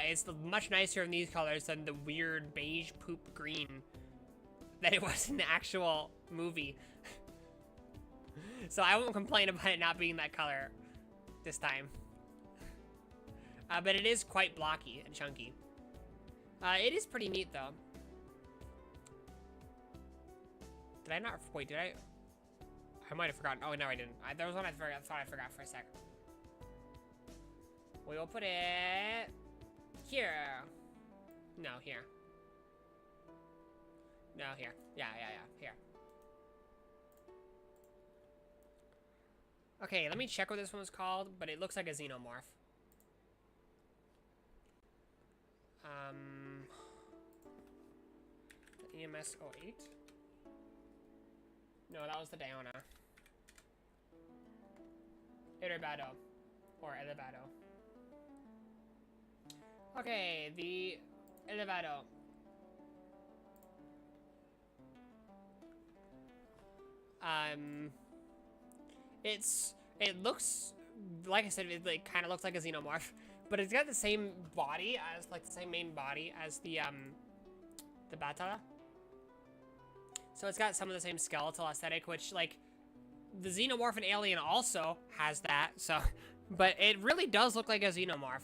It's much nicer in these colors than the weird beige poop green that it was in the actual movie. So I won't complain about it not being that color. this time. But it is quite blocky and chunky. It is pretty neat, though. Did I not? Wait, did I? I might have forgotten. Oh, no, I didn't. There was one I thought I forgot for a sec. We will put it here. No, here. No, here. Yeah, here. Okay, let me check what this one was called, but it looks like a xenomorph. The EMS 08? No, that was the Diona. Elevado. Or Elevado. Okay, the Elevado. It looks, like I said, it like, kind of looks like a xenomorph, but it's got the same body as, like, the same main body as the Batara. So it's got some of the same skeletal aesthetic, which, like, the xenomorph and alien also has that, so, but it really does look like a xenomorph.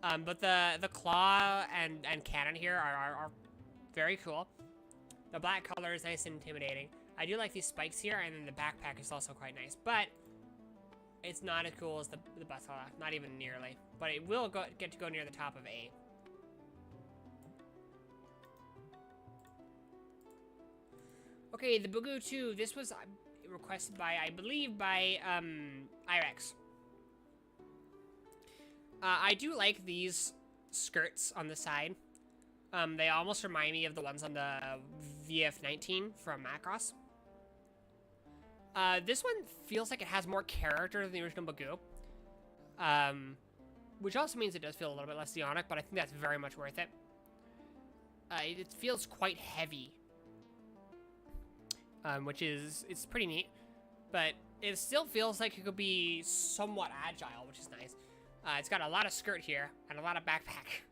But the claw and cannon here are very cool. The black color is nice and intimidating. I do like these spikes here, and then the backpack is also quite nice, but it's not as cool as the Batara, not even nearly. But it will get to go near the top of A. Okay, the Bugu 2, this was requested by, I believe, by Irex. I do like these skirts on the side. They almost remind me of the ones on the VF-19 from Macross. This one feels like it has more character than the original Bugu. Which also means it does feel a little bit less Zeonic, but I think that's very much worth it. It feels quite heavy. Which is, it's pretty neat. But it still feels like it could be somewhat agile, which is nice. It's got a lot of skirt here, and a lot of backpack.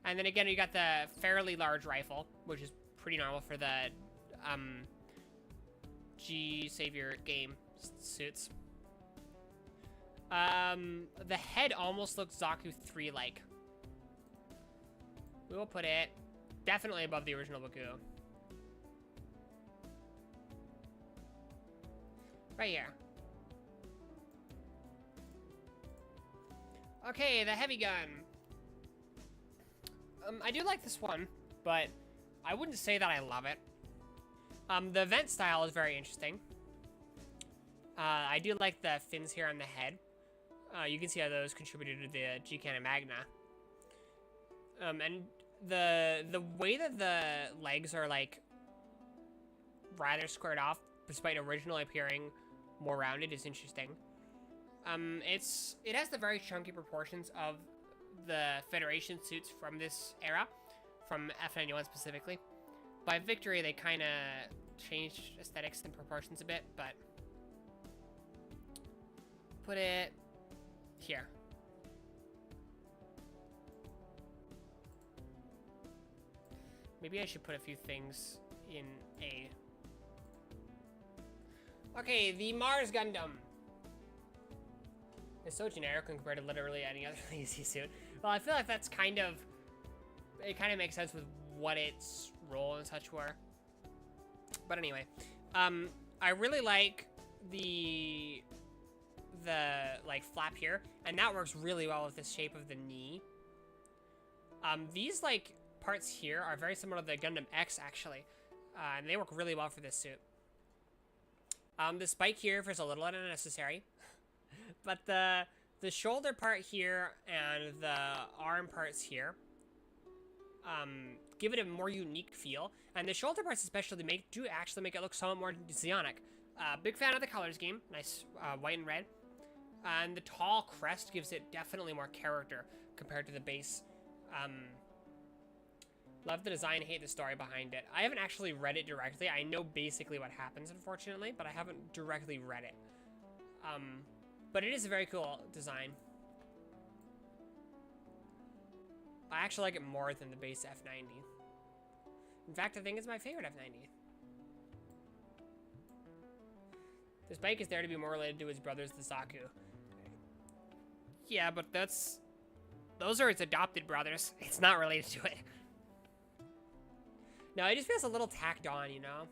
And then again, you got the fairly large rifle, which is pretty normal for the G Savior game suits. The head almost looks Zaku 3-like. We will put it definitely above the original Baku. Right here. Okay, the heavy gun. I do like this one, but I wouldn't say that I love it. The vent style is very interesting. I do like the fins here on the head. You can see how those contributed to the G-Cannon Magna. And the way that the legs are, like, rather squared off, despite originally appearing more rounded, is interesting. It has the very chunky proportions of the Federation suits from this era, from F91 specifically. By Victory, they kind of changed aesthetics and proportions a bit, but put it here. Maybe I should put a few things in A. Okay, the Mars Gundam. It's so generic compared to literally any other lazy suit. Well, I feel like that's kind of, it kind of makes sense with what its role and such were. But anyway, I really like the like flap here, and that works really well with the shape of the knee. These like parts here are very similar to the Gundam X actually, and they work really well for this suit. The spike here is a little unnecessary, but the shoulder part here and the arm parts here give it a more unique feel, and the shoulder parts especially do actually make it look somewhat more Zeonic. Big fan of the color scheme, nice white and red, and the tall crest gives it definitely more character compared to the base. Love the design, hate the story behind it. I haven't actually read it directly. I know basically what happens, unfortunately, but I haven't directly read it. But it is a very cool design. I actually like it more than the base F90. In fact, I think it's my favorite F90. The spike is there to be more related to his brothers, the Zaku. Yeah, but those are its adopted brothers. It's not related to it. No, it just feels a little tacked on, you know?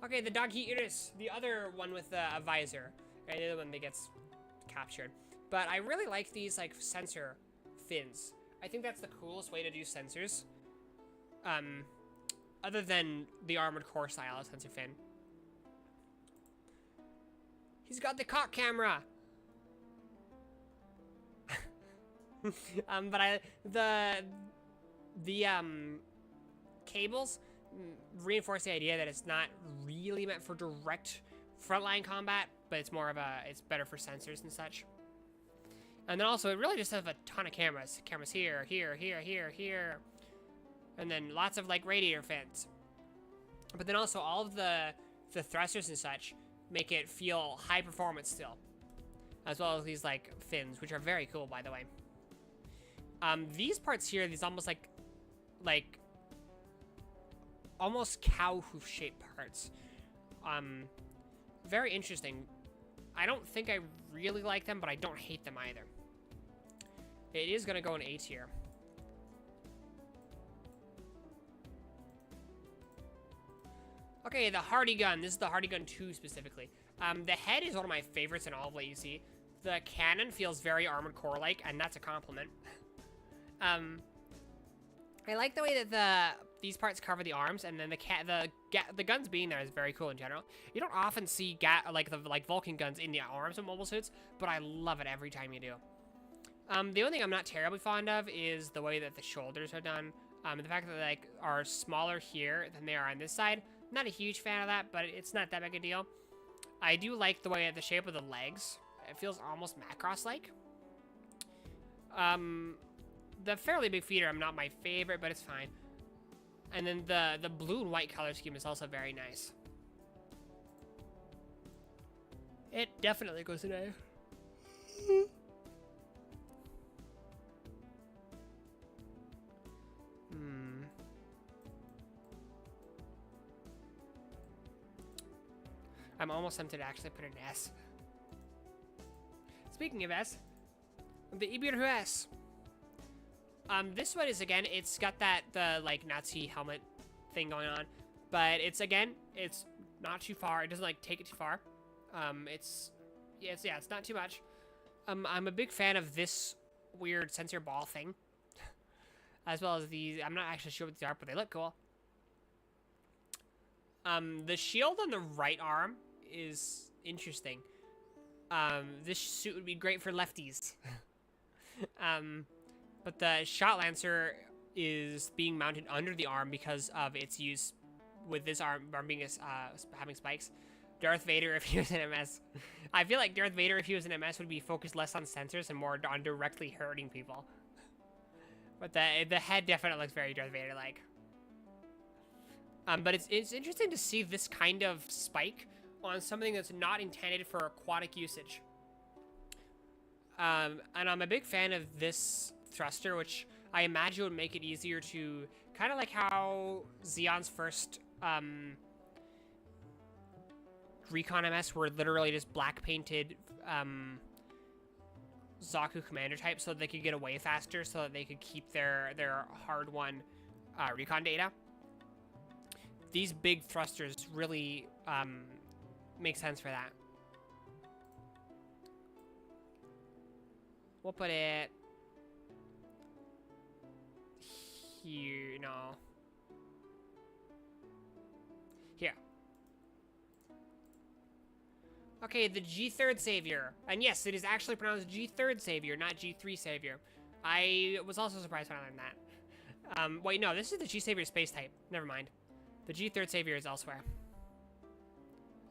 Okay, the dog Iris, the other one with a visor, and the other one that gets captured. But I really like these like sensor fins. I think that's the coolest way to do sensors. Other than the Armored Core style of sensor fin. He's got the cock camera. But the cables reinforce the idea that it's not really meant for direct frontline combat, but it's more of it's better for sensors and such. And then also, it really just has a ton of cameras. Cameras here, here, here, here, here. And then lots of, like, radiator fins. But then also, all of the thrusters and such make it feel high performance still. As well as these, like, fins, which are very cool, by the way. These parts here, these almost, like almost cow hoof-shaped parts. Very interesting. I don't think I really like them, but I don't hate them either. It is going to go in A tier. Okay, the Hardy Gun. This is the Hardy Gun 2 specifically. The head is one of my favorites in all of what you see. The cannon feels very Armored Core-like, and that's a compliment. I like the way that these parts cover the arms, and then the guns being there is very cool in general. You don't often see like Vulcan guns in the arms of mobile suits, but I love it every time you do. The only thing I'm not terribly fond of is the way that the shoulders are done. The fact that they like are smaller here than they are on this side. Not a huge fan of that, but it's not that big a deal. I do like the way the shape of the legs. It feels almost Macross-like. The fairly big feet are not my favorite, but it's fine. And then the blue and white color scheme is also very nice. It definitely goes in A. I'm almost tempted to actually put an S. Speaking of S, the Ibirhu S. This one is, again, it's got the like Nazi helmet thing going on, but it's not too far. It doesn't like take it too far. It's not too much. I'm a big fan of this weird sensor ball thing, as well as these. I'm not actually sure what these are, but they look cool. The shield on the right arm is interesting. This suit would be great for lefties. But the Shot Lancer is being mounted under the arm because of its use with this arm being having spikes. Darth Vader, if he was an MS. I feel like Darth Vader, if he was an MS, would be focused less on sensors and more on directly hurting people. But the head definitely looks very Darth Vader-like. But it's interesting to see this kind of spike on something that's not intended for aquatic usage. And I'm a big fan of this thruster, which I imagine would make it easier to, kind of like how Xeon's first Recon MS were literally just black painted Zaku commander type so that they could get away faster, so that they could keep their hard-won recon data. These big thrusters really make sense for that. We'll put it here. No. Here. Okay, the G3rd Savior. And yes, it is actually pronounced G3rd Savior, not G3 Savior. I was also surprised when I learned that. Wait, no, this is the G-Savior space type. Never mind. The G3rd Savior is elsewhere.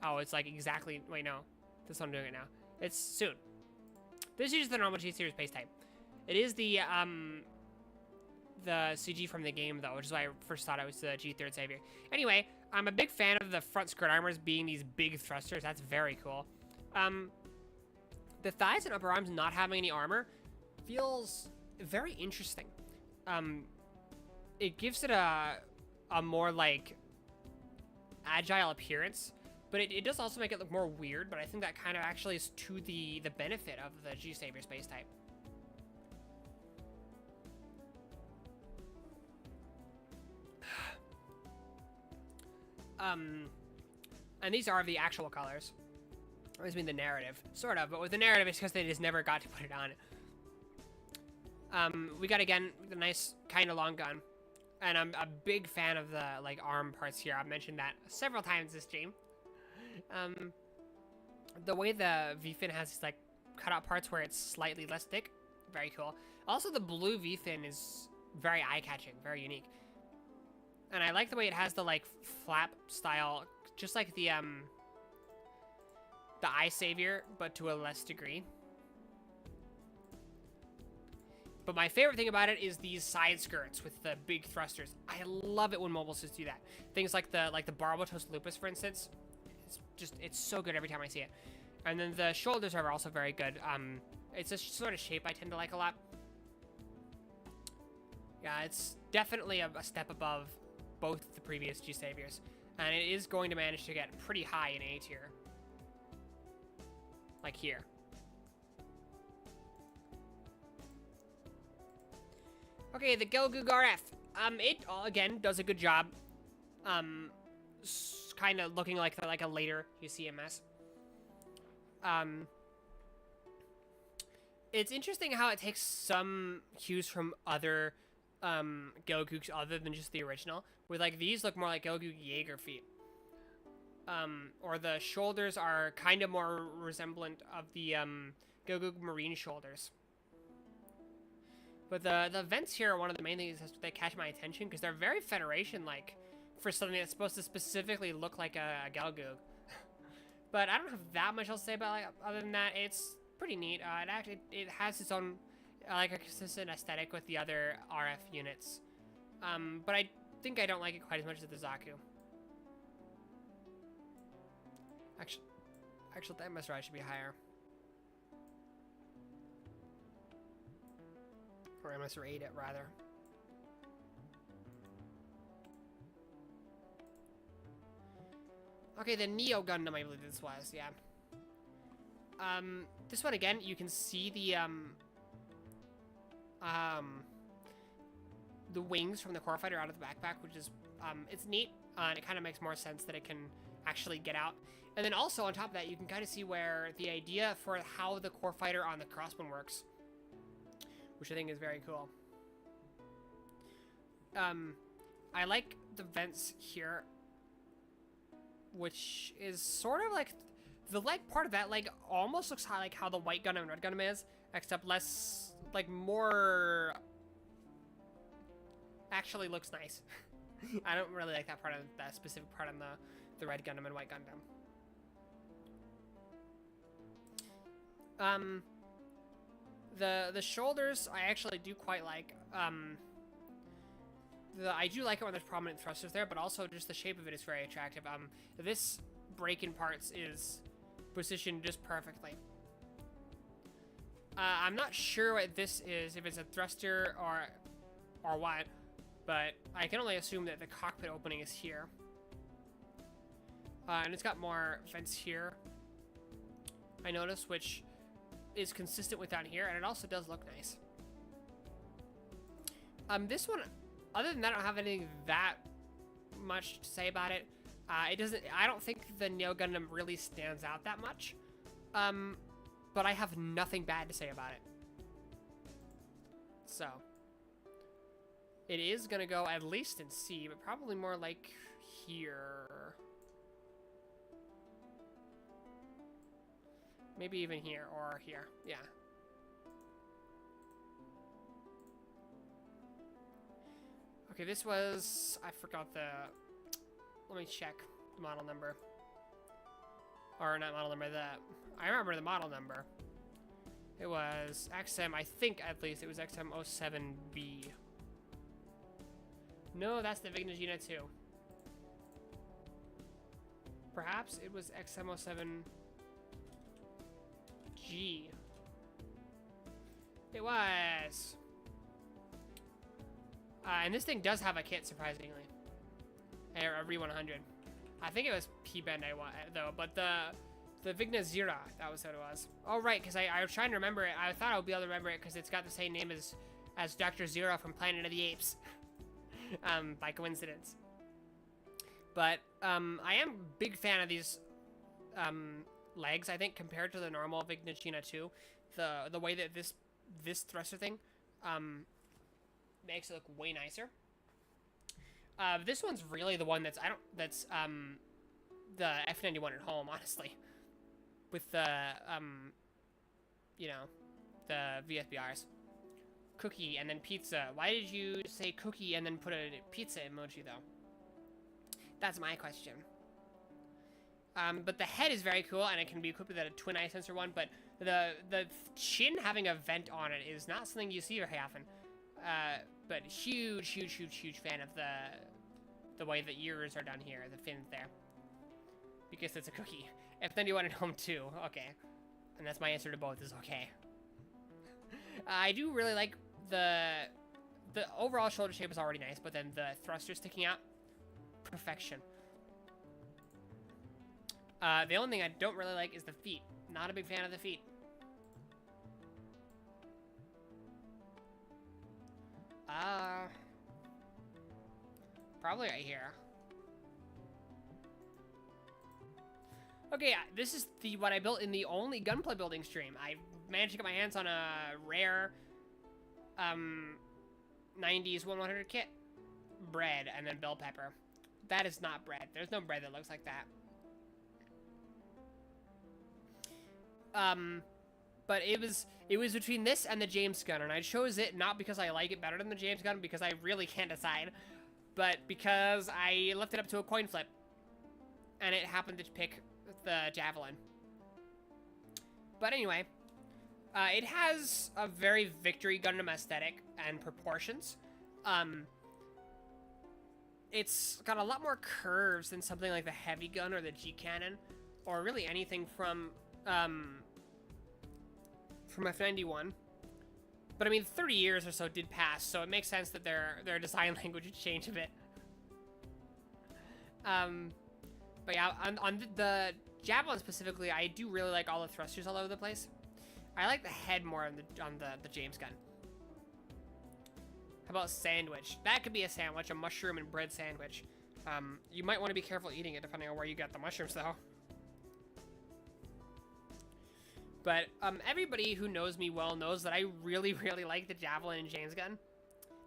Oh, it's like exactly... Wait, no. That's what I'm doing it now. It's soon. This is just the normal G-Savior space type. It is the CG from the game, though, which is why I first thought it was the G3rd Savior. Anyway, I'm a big fan of the front skirt armors being these big thrusters. That's very cool. The thighs and upper arms not having any armor feels very interesting. it gives it a more like agile appearance, but it does also make it look more weird. But I think that kind of actually is to the benefit of the G Savior space type. And these are the actual colors. I mean the narrative, sort of, but with the narrative, it's because they just never got to put it on. We got, again, the nice kind of long gun. And I'm a big fan of the, like, arm parts here. I've mentioned that several times this stream. The way the V-fin has these, like, cutout parts where it's slightly less thick, very cool. Also, the blue V-fin is very eye-catching, very unique. And I like the way it has the, like, flap style, just like the Eye Savior, but to a less degree. But my favorite thing about it is these side skirts with the big thrusters. I love it when mobile suits do that. Things like the Barbatos Lupus, for instance. It's so good every time I see it. And then the shoulders are also very good. It's a sort of shape I tend to like a lot. Yeah, it's definitely a step above both the previous G Saviors. And it is going to manage to get pretty high in A tier. Like here. Okay, the Gelgoog RF. It, again, does a good job. Kind of looking like a later UCMS. It's interesting how it takes some cues from other Gelgoogs other than just the original. With, like, these look more like Gelgoog Jaeger feet. Or the shoulders are kind of more resemblant of the Gelgoog Marine shoulders. But the vents here are one of the main things that catch my attention, because they're very Federation-like for something that's supposed to specifically look like a Gelgoog. But I don't have that much else to say about it, other than that it's pretty neat. It has its own, like, a consistent aesthetic with the other RF units. But I think I don't like it quite as much as the Zaku. Actually, the MSRI should be higher. Or MSR8 it, rather. Okay, the Neo Gundam, I believe this was, yeah. This one, again, you can see the wings from the core fighter out of the backpack, which is, it's neat, and it kind of makes more sense that it can actually get out. And then also, on top of that, you can kind of see where the idea for how the core fighter on the crossbone works, which I think is very cool. I like the vents here, which is sort of like the leg part of that, like, almost looks like how the white Gundam and red Gundam is, except less, like, more actually looks nice. I don't really like that part of that specific part on the red Gundam and white Gundam. The shoulders I actually do quite like. I do like it when there's prominent thrusters there, but also just the shape of it is very attractive. This break in parts is positioned just perfectly. I'm not sure what this is, if it's a thruster or what, but I can only assume that the cockpit opening is here. And it's got more vents here, I noticed, which is consistent with down here, and it also does look nice. This one, other than that, I don't have anything that much to say about it. I don't think the Neo Gundam really stands out that much. But I have nothing bad to say about it. So, it is gonna go at least in C, but probably more like here. Maybe even here, or here, yeah. Okay, this was, I forgot let me check the model number. Or not model number, I remember the model number. It was XM, I think at least, it was XM07B. No, that's the Vignagina 2. Perhaps it was XM07G. It was. And this thing does have a kit, surprisingly. Every 100. I think it was P-Bend I want, though, but the Vigna Zira, that was what it was. Oh, right, because I was trying to remember it. I thought I would be able to remember it because it's got the same name as Dr. Zira from Planet of the Apes. By coincidence. But, I am a big fan of these, legs, I think, compared to the normal Vigna China 2. The way that this thruster thing, makes it look way nicer. This one's really the one that's the F91 at home, honestly. With the, you know, the VFBRs. Cookie and then pizza. Why did you say cookie and then put a pizza emoji, though? That's my question. But the head is very cool, and it can be equipped with a twin eye sensor one, but the chin having a vent on it is not something you see very often. But huge fan of the way the ears are done here, the fins there. Because it's a cookie. F91 at home too, okay. And that's my answer to both, is okay. I do really like the overall shoulder shape is already nice, but then the thruster sticking out, perfection. The only thing I don't really like is the feet. Not a big fan of the feet. Probably right here. Okay, this is what I built in the only gunplay building stream. I managed to get my hands on a rare 90s 100 kit. Bread and then bell pepper. That is not bread. There's no bread that looks like that. But it was between this and the James gun, and I chose it not because I like it better than the James gun, because I really can't decide, but because I left it up to a coin flip, and it happened to pick the Javelin. But anyway, it has a very Victory Gundam aesthetic and proportions. It's got a lot more curves than something like the Heavy Gun or the G Cannon, or really anything from F91. But I mean, 30 years or so did pass, so it makes sense that their design language would change a bit. But yeah, on the Javelin specifically, I do really like all the thrusters all over the place. I like the head more on the James gun. How about sandwich? That could be a sandwich, a mushroom and bread sandwich. You might want to be careful eating it depending on where you get the mushrooms, though. But everybody who knows me well knows that I really like the Javelin and James gun.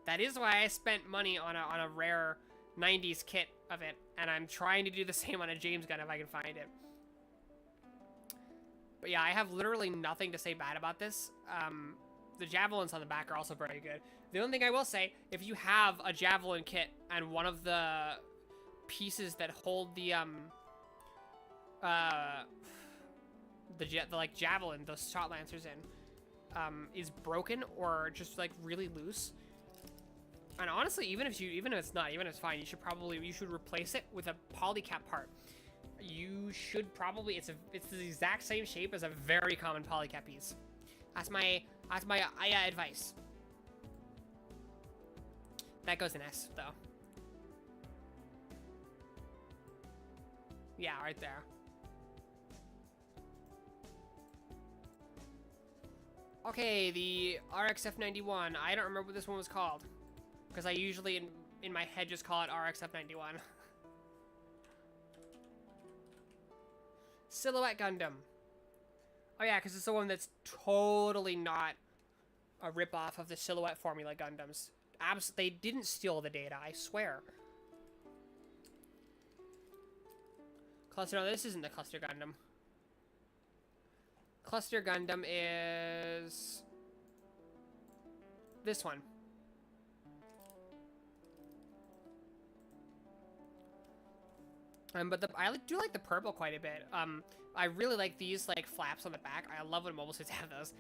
That is why I spent money on a rare 90s kit of it, and I'm trying to do the same on a James gun if I can find it. But yeah, I have literally nothing to say bad about this. The Javelins on the back are also very good. The only thing I will say, if you have a Javelin kit and one of the pieces that hold the like Javelin, those shot lancers in, is broken or just like really loose. And honestly, even if it's not, even if it's fine, you should replace it with a polycap part. You should probably, it's the exact same shape as a very common polycap piece. That's my advice. That goes in S though. Yeah, right there. Okay, the RXF91. I don't remember what this one was called, because I usually in my head just call it RXF91. Silhouette Gundam. Oh yeah, because it's the one that's totally not a ripoff of the Silhouette Formula Gundams. They didn't steal the data, I swear. Cluster, no, this isn't the Cluster Gundam. Cluster Gundam is this one. But I do like the purple quite a bit. I really like these like flaps on the back. I love when mobile suits have those.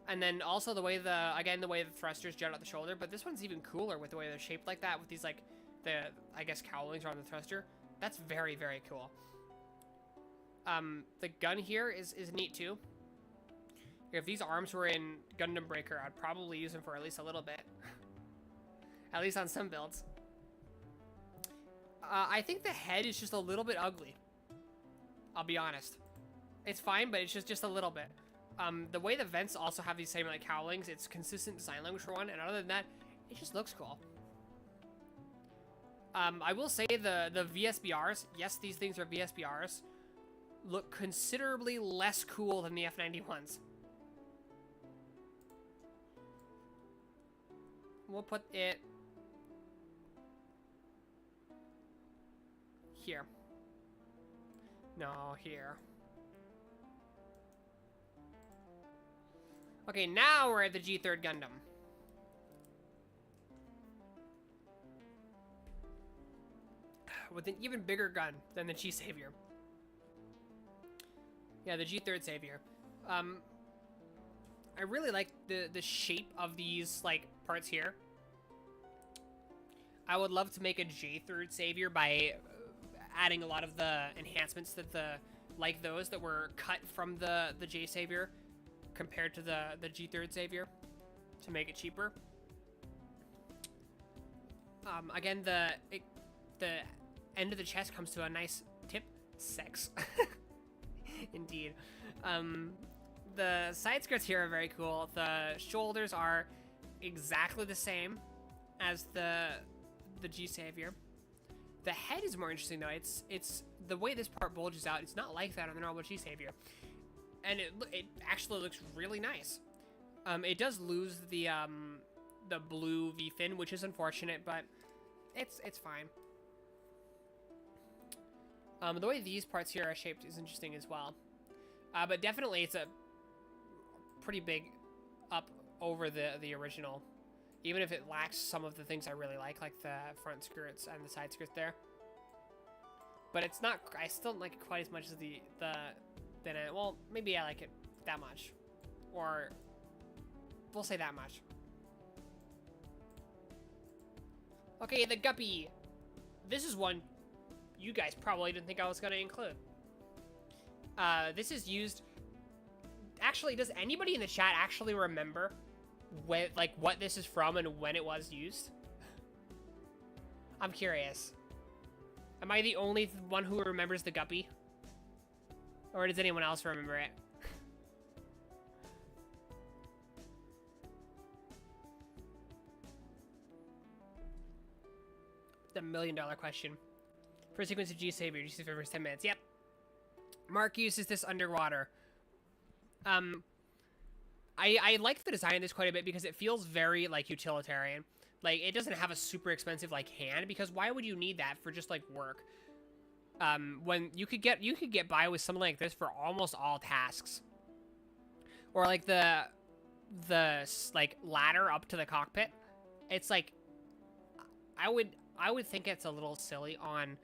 And then also the way the thrusters jut out the shoulder. But this one's even cooler with the way they're shaped like that, with these like I guess cowlings around the thruster. That's very cool. The gun here is neat too. If these arms were in Gundam Breaker, I'd probably use them for at least a little bit. At least on some builds. I think the head is just a little bit ugly. I'll be honest. It's fine, but it's just a little bit. The way the vents also have these same like cowlings, it's consistent design language for one, and other than that, it just looks cool. I will say the VSBRs, yes, these things are VSBRs, look considerably less cool than the F91s. We'll put it here. No, here. Okay, now we're at the G3 Gundam. With an even bigger gun than the G Savior. Yeah, the G3 Savior. I really like the shape of these like parts here. I would love to make a J3 Savior by adding a lot of the enhancements that like those that were cut from the J Savior compared to the G3 Savior to make it cheaper. Again, the end of the chest comes to a nice tip. Sex. Indeed. The side skirts here are very cool. The shoulders are exactly the same as the G Savior. The head is more interesting though. It's the way this part bulges out. It's not like that on the normal G Savior, and it actually looks really nice. It does lose the blue V fin, which is unfortunate, but it's fine. The way these parts here are shaped is interesting as well. But definitely it's a pretty big up over the original. Even if it lacks some of the things I really like the front skirts and the side skirts there. But it's not, I still don't like it quite as much as well, maybe I like it that much. Or, we'll say that much. Okay, the guppy. This is one you guys probably didn't think I was going to include. This is used... Actually, does anybody in the chat actually remember what this is from and when it was used? I'm curious. Am I the only one who remembers the guppy? Or does anyone else remember it? The $1 million question. First sequence of G Savior, G Savior for 10 minutes. Yep. Mark uses this underwater. I like the design of this quite a bit because it feels very like utilitarian. Like it doesn't have a super expensive like hand, because why would you need that for just like work? When you could get by with something like this for almost all tasks. Or like the like ladder up to the cockpit. It's like I would think it's a little silly on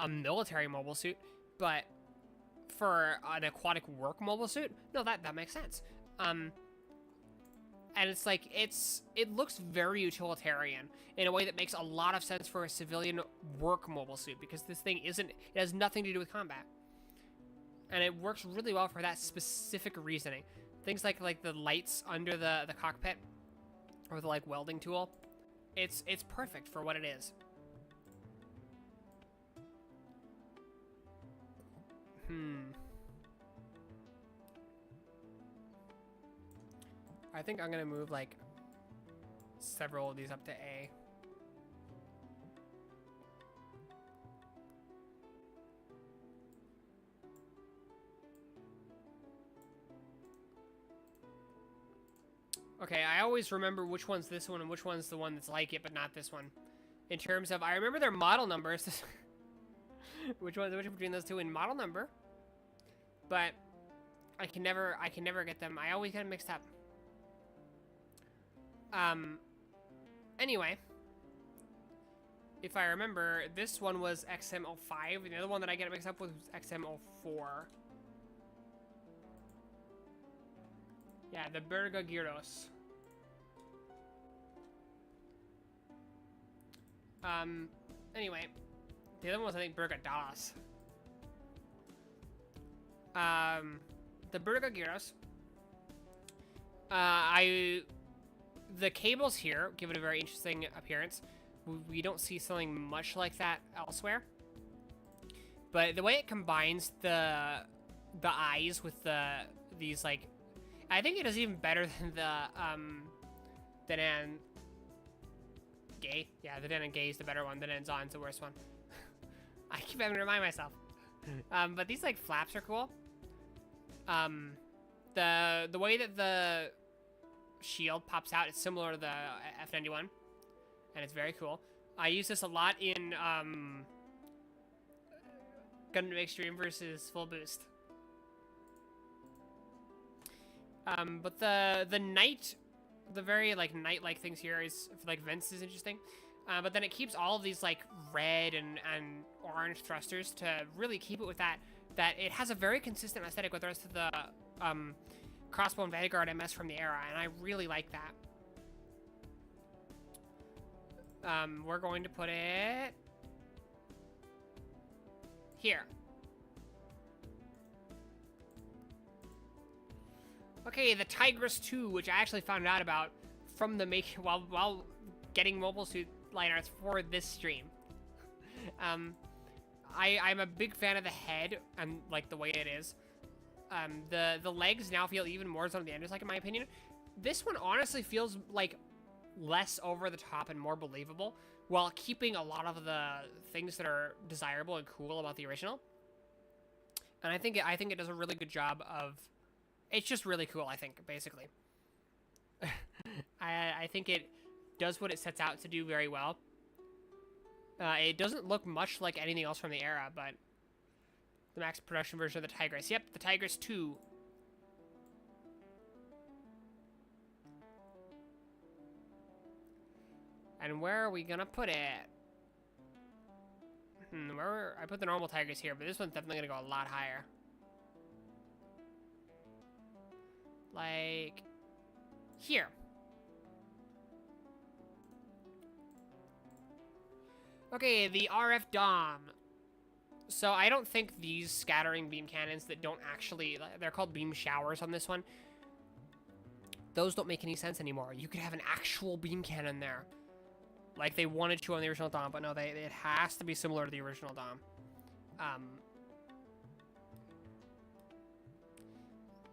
a military mobile suit, but for an aquatic work mobile suit, no, that makes sense. And it's like it looks very utilitarian in a way that makes a lot of sense for a civilian work mobile suit, because this thing it has nothing to do with combat, and it works really well for that specific reasoning. Things like the lights under the cockpit, or the like welding tool, it's perfect for what it is. I think I'm gonna move like several of these up to A. Okay, I always remember which one's this one and which one's the one that's like it, but not this one. In terms of, I remember their model numbers. Which between those two in model number, but I can never get them. I always get them mixed up. Anyway, if I remember, this one was XM05, and the other one that I get mixed up with was XM04. Yeah, the Berga Gyros. Anyway, the other one was, I think, Berga Dallas. The Berga Gyros. I The cables here give it a very interesting appearance. We don't see something much like that elsewhere. But the way it combines the eyes with these like, I think it does even better than the Nan Gay. Yeah, the Nan Gay is the better one. The Nan Zon's the worst one. I keep having to remind myself. But these like flaps are cool. The way that the shield pops out is similar to the F91, and it's very cool. I use this a lot in Gundam Extreme versus Full Boost. But the night, the very like night-like things here is like vents is interesting. But then it keeps all of these like red and orange thrusters to really keep it with that it has a very consistent aesthetic with the rest of the Crossbow and Vanguard MS from the era, and I really like that. We're going to put it here. Okay, the Tigress 2, which I actually found out about from the while getting mobile suit line arts for this stream. I'm a big fan of the head and like the way it is. The legs now feel even more Zone of the Enders, like in my opinion. This one honestly feels like less over the top and more believable, while keeping a lot of the things that are desirable and cool about the original. And I think it does a really good job of. It's just really cool. I think basically. I think it does what it sets out to do very well. It doesn't look much like anything else from the era, but the max production version of the Tigress. Yep, the Tigress 2. And where are we gonna put it? I put the normal Tigress here, but this one's definitely gonna go a lot higher. Like here. Okay, the RF Dom. So I don't think these scattering beam cannons that don't actually, they're called beam showers on this one. Those don't make any sense anymore. You could have an actual beam cannon there. Like they wanted to on the original Dom, but no, it has to be similar to the original Dom.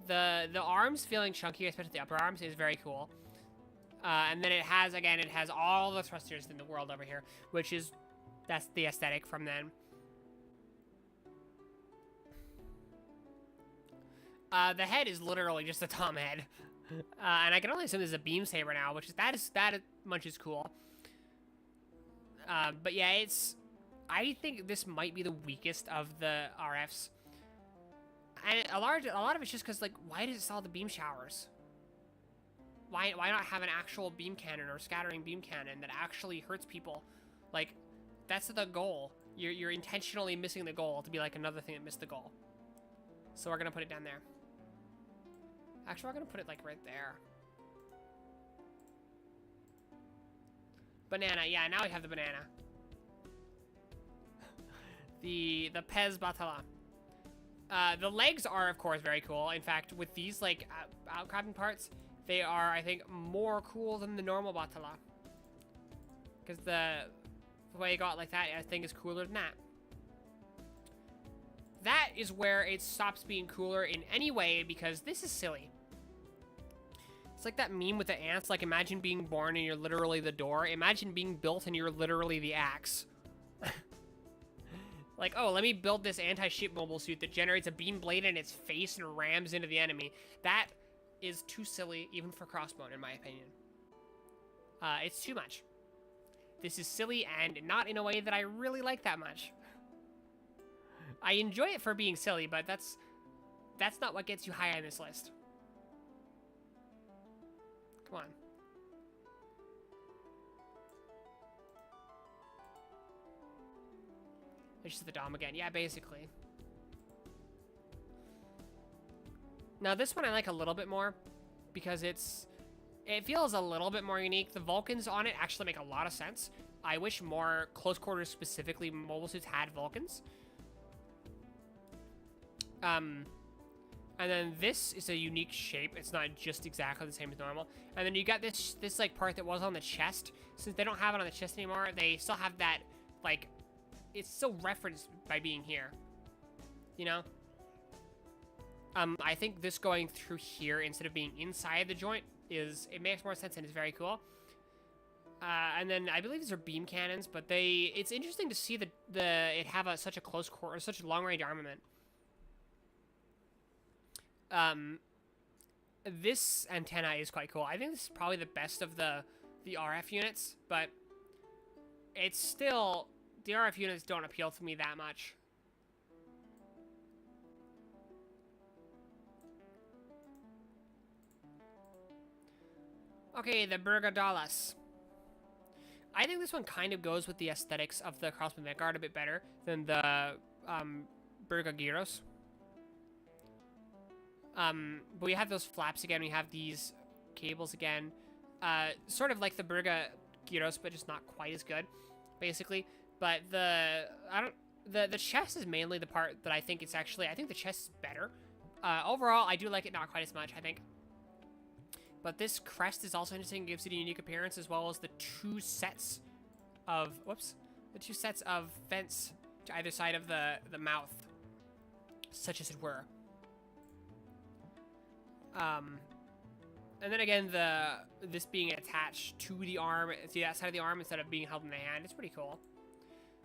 The arms feeling chunky, especially the upper arms, is very cool. And then it has all the thrusters in the world over here, which is, that's the aesthetic from then. The head is literally just a Tom head. And I can only assume this is a beam saber now, which is, that much is cool. But yeah, I think this might be the weakest of the RFs. And a lot of it's just because, like, why does it sell the beam showers? Why not have an actual beam cannon or scattering beam cannon that actually hurts people? Like, that's the goal. You're intentionally missing the goal to be like another thing that missed the goal. So we're gonna put it down there. Actually, we're gonna put it like right there. Banana, yeah, now we have the banana. The Pez Batala. The legs are, of course, very cool. In fact, with these, like, outcropping parts, they are, I think, more cool than the normal Batala. Because the way it got like that, I think, is cooler than that. That is where it stops being cooler in any way, because this is silly. It's like that meme with the ants, like, imagine being born and you're literally the door. Imagine being built and you're literally the axe. Like, oh, let me build this anti-ship mobile suit that generates a beam blade in its face and rams into the enemy. That is too silly, even for Crossbone, in my opinion. It's too much. This is silly, and not in a way that I really like that much. I enjoy it for being silly, but that's not what gets you high on this list. Come on. It's just the Dom again. Yeah, basically. Now, this one I like a little bit more because it feels a little bit more unique. The Vulcans on it actually make a lot of sense. I wish more close quarters, specifically mobile suits, had Vulcans. And then this is a unique shape. It's not just exactly the same as normal. And then you got this like part that was on the chest. Since they don't have it on the chest anymore, they still have that, like, it's still referenced by being here. You know? I think this going through here instead of being inside the joint it makes more sense and is very cool. And then I believe these are beam cannons, but it's interesting to see it have such a close quarter, such a long range armament. This antenna is quite cool. I think this is probably the best of the RF units, but it's still, the RF units don't appeal to me that much. Okay, the Burgadalas. I think this one kind of goes with the aesthetics of the Crossbow Vanguard a bit better than the Burgagiros. But we have those flaps again. We have these cables again. Sort of like the Burgagiros, but just not quite as good, basically. But the chest is mainly the part that I think it's actually, I think the chest is better. Overall, I do like it not quite as much, I think. But this crest is also interesting. It gives it a unique appearance, as well as the two sets of vents to either side of the mouth, such as it were. And then again, this being attached to the arm, to that side of the arm instead of being held in the hand, it's pretty cool.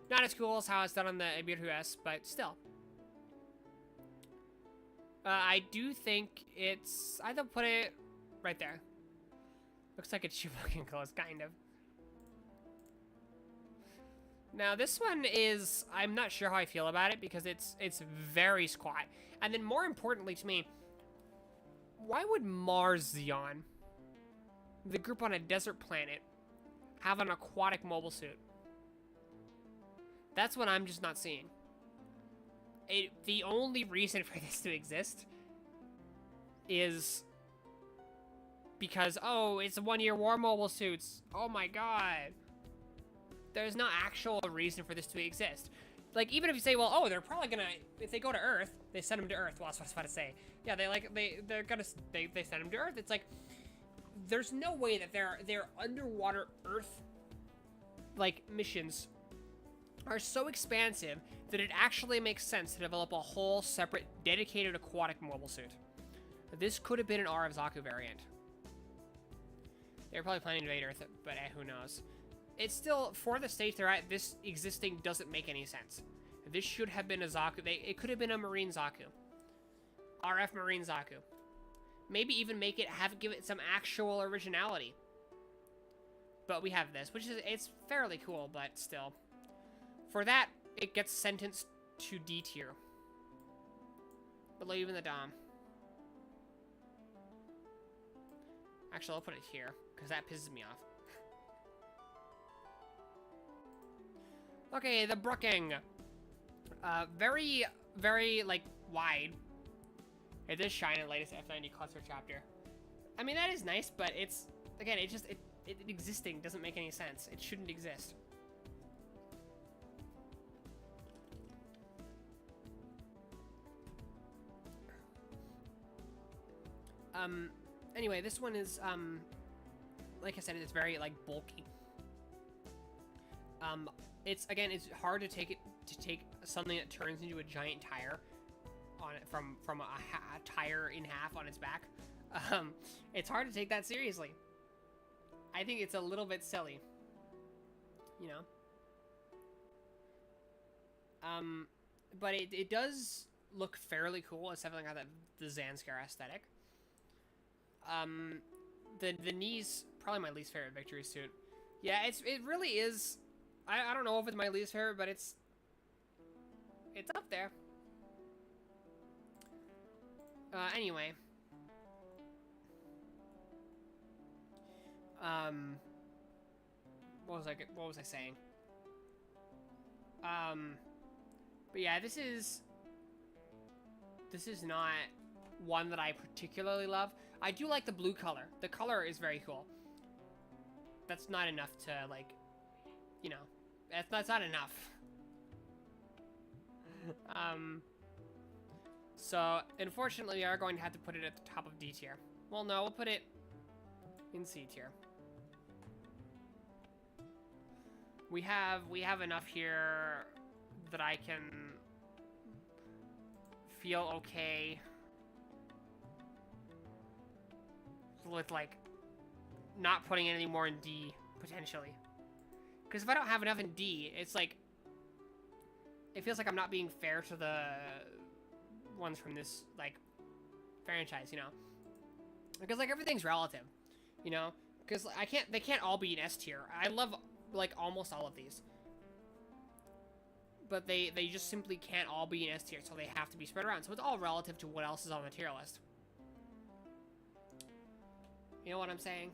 Not as cool as how it's done on the Ibirus, but still. I do think I'd put it right there. Looks like it's looking close, kind of. Now this one is, I'm not sure how I feel about it because it's very squat. And then more importantly to me, why would Mars Xeon, the group on a desert planet, have an aquatic mobile suit? That's what I'm just not seeing. The only reason for this to exist is because, oh, it's a 1-year war mobile suits. Oh my god. There's no actual reason for this to exist. Like, even if you say, well, oh, they're probably gonna, if they go to Earth, they send them to Earth. Well, that's what I was about to say. Yeah, they send them to Earth. It's like, there's no way that their underwater Earth, like, missions are so expansive that it actually makes sense to develop a whole separate, dedicated aquatic mobile suit. This could have been an RF Zaku variant. They were probably planning to invade Earth, but who knows. It's still, for the stage they're at, this existing doesn't make any sense. This should have been a Zaku. It could have been a Marine Zaku. RF Marine Zaku. Maybe even give it some actual originality. But we have this, which is, it's fairly cool, but still. For that, it gets sentenced to D tier. Below even the Dom. Actually, I'll put it here, because that pisses me off. Okay, the Brooking. Very, very, like, wide. It does shine in the latest F90 cluster chapter. I mean, that is nice, but it's, again, it existing doesn't make any sense. It shouldn't exist. Anyway, this one is, like I said, it's very, like, bulky. It's hard to take something that turns into a giant tire on it from a tire in half on its back. It's hard to take that seriously. I think it's a little bit silly, you know. But it does look fairly cool. It's definitely got the Zanskar aesthetic. The knees, probably my least favorite victory suit. Yeah, it really is. I don't know if it's my least favorite, but it's up there. Anyway. What was I saying? But yeah, this is not one that I particularly love. I do like the blue color. The color is very cool. That's not enough to, like, you know, that's not enough. So, unfortunately, we are going to have to put it at the top of D tier. Well, no, we'll put it in C tier. We have enough here that I can feel okay with, like, not putting any more in D, potentially. Because if I don't have enough in D, it's like, it feels like I'm not being fair to the ones from this, like, franchise, you know? Because, like, everything's relative, you know? Because they can't all be in S tier. I love, like, almost all of these. But they just simply can't all be in S tier, so they have to be spread around. So it's all relative to what else is on the tier list. You know what I'm saying?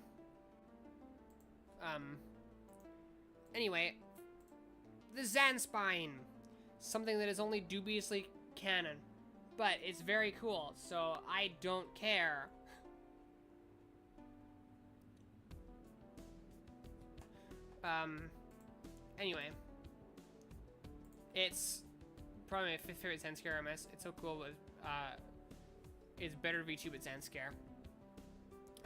Anyway, the Zanspine. Something that is only dubiously canon. But it's very cool, so I don't care. Anyway. It's probably my 5th favorite Zanscare MS. It's so cool, but, it's better VTube at Zanscare.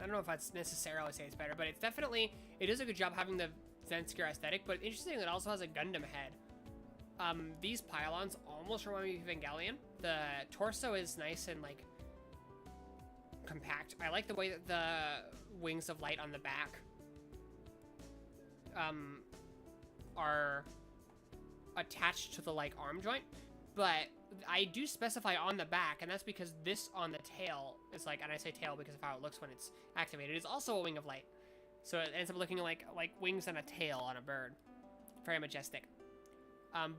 I don't know if I'd necessarily say it's better, but it's definitely, it does a good job having the Zanscare aesthetic, but interesting that it also has a Gundam head. These pylons almost remind me of Evangelion. The torso is nice and, like, compact. I like the way that the wings of light on the back, are attached to the, like, arm joint, but I do specify on the back, and that's because this on the tail is, like, and I say tail because of how it looks when it's activated, is also a wing of light. So it ends up looking like wings and a tail on a bird. Very majestic.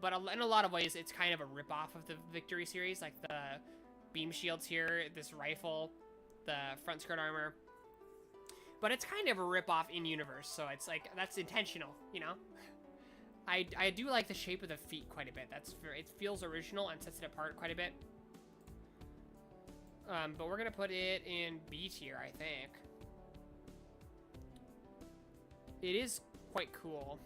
But in a lot of ways, it's kind of a ripoff of the Victory series, like the beam shields here, this rifle, the front skirt armor. But it's kind of a ripoff in universe, so it's like, that's intentional, you know? I do like the shape of the feet quite a bit. It feels original and sets it apart quite a bit. But we're gonna put it in B tier, I think. It is quite cool.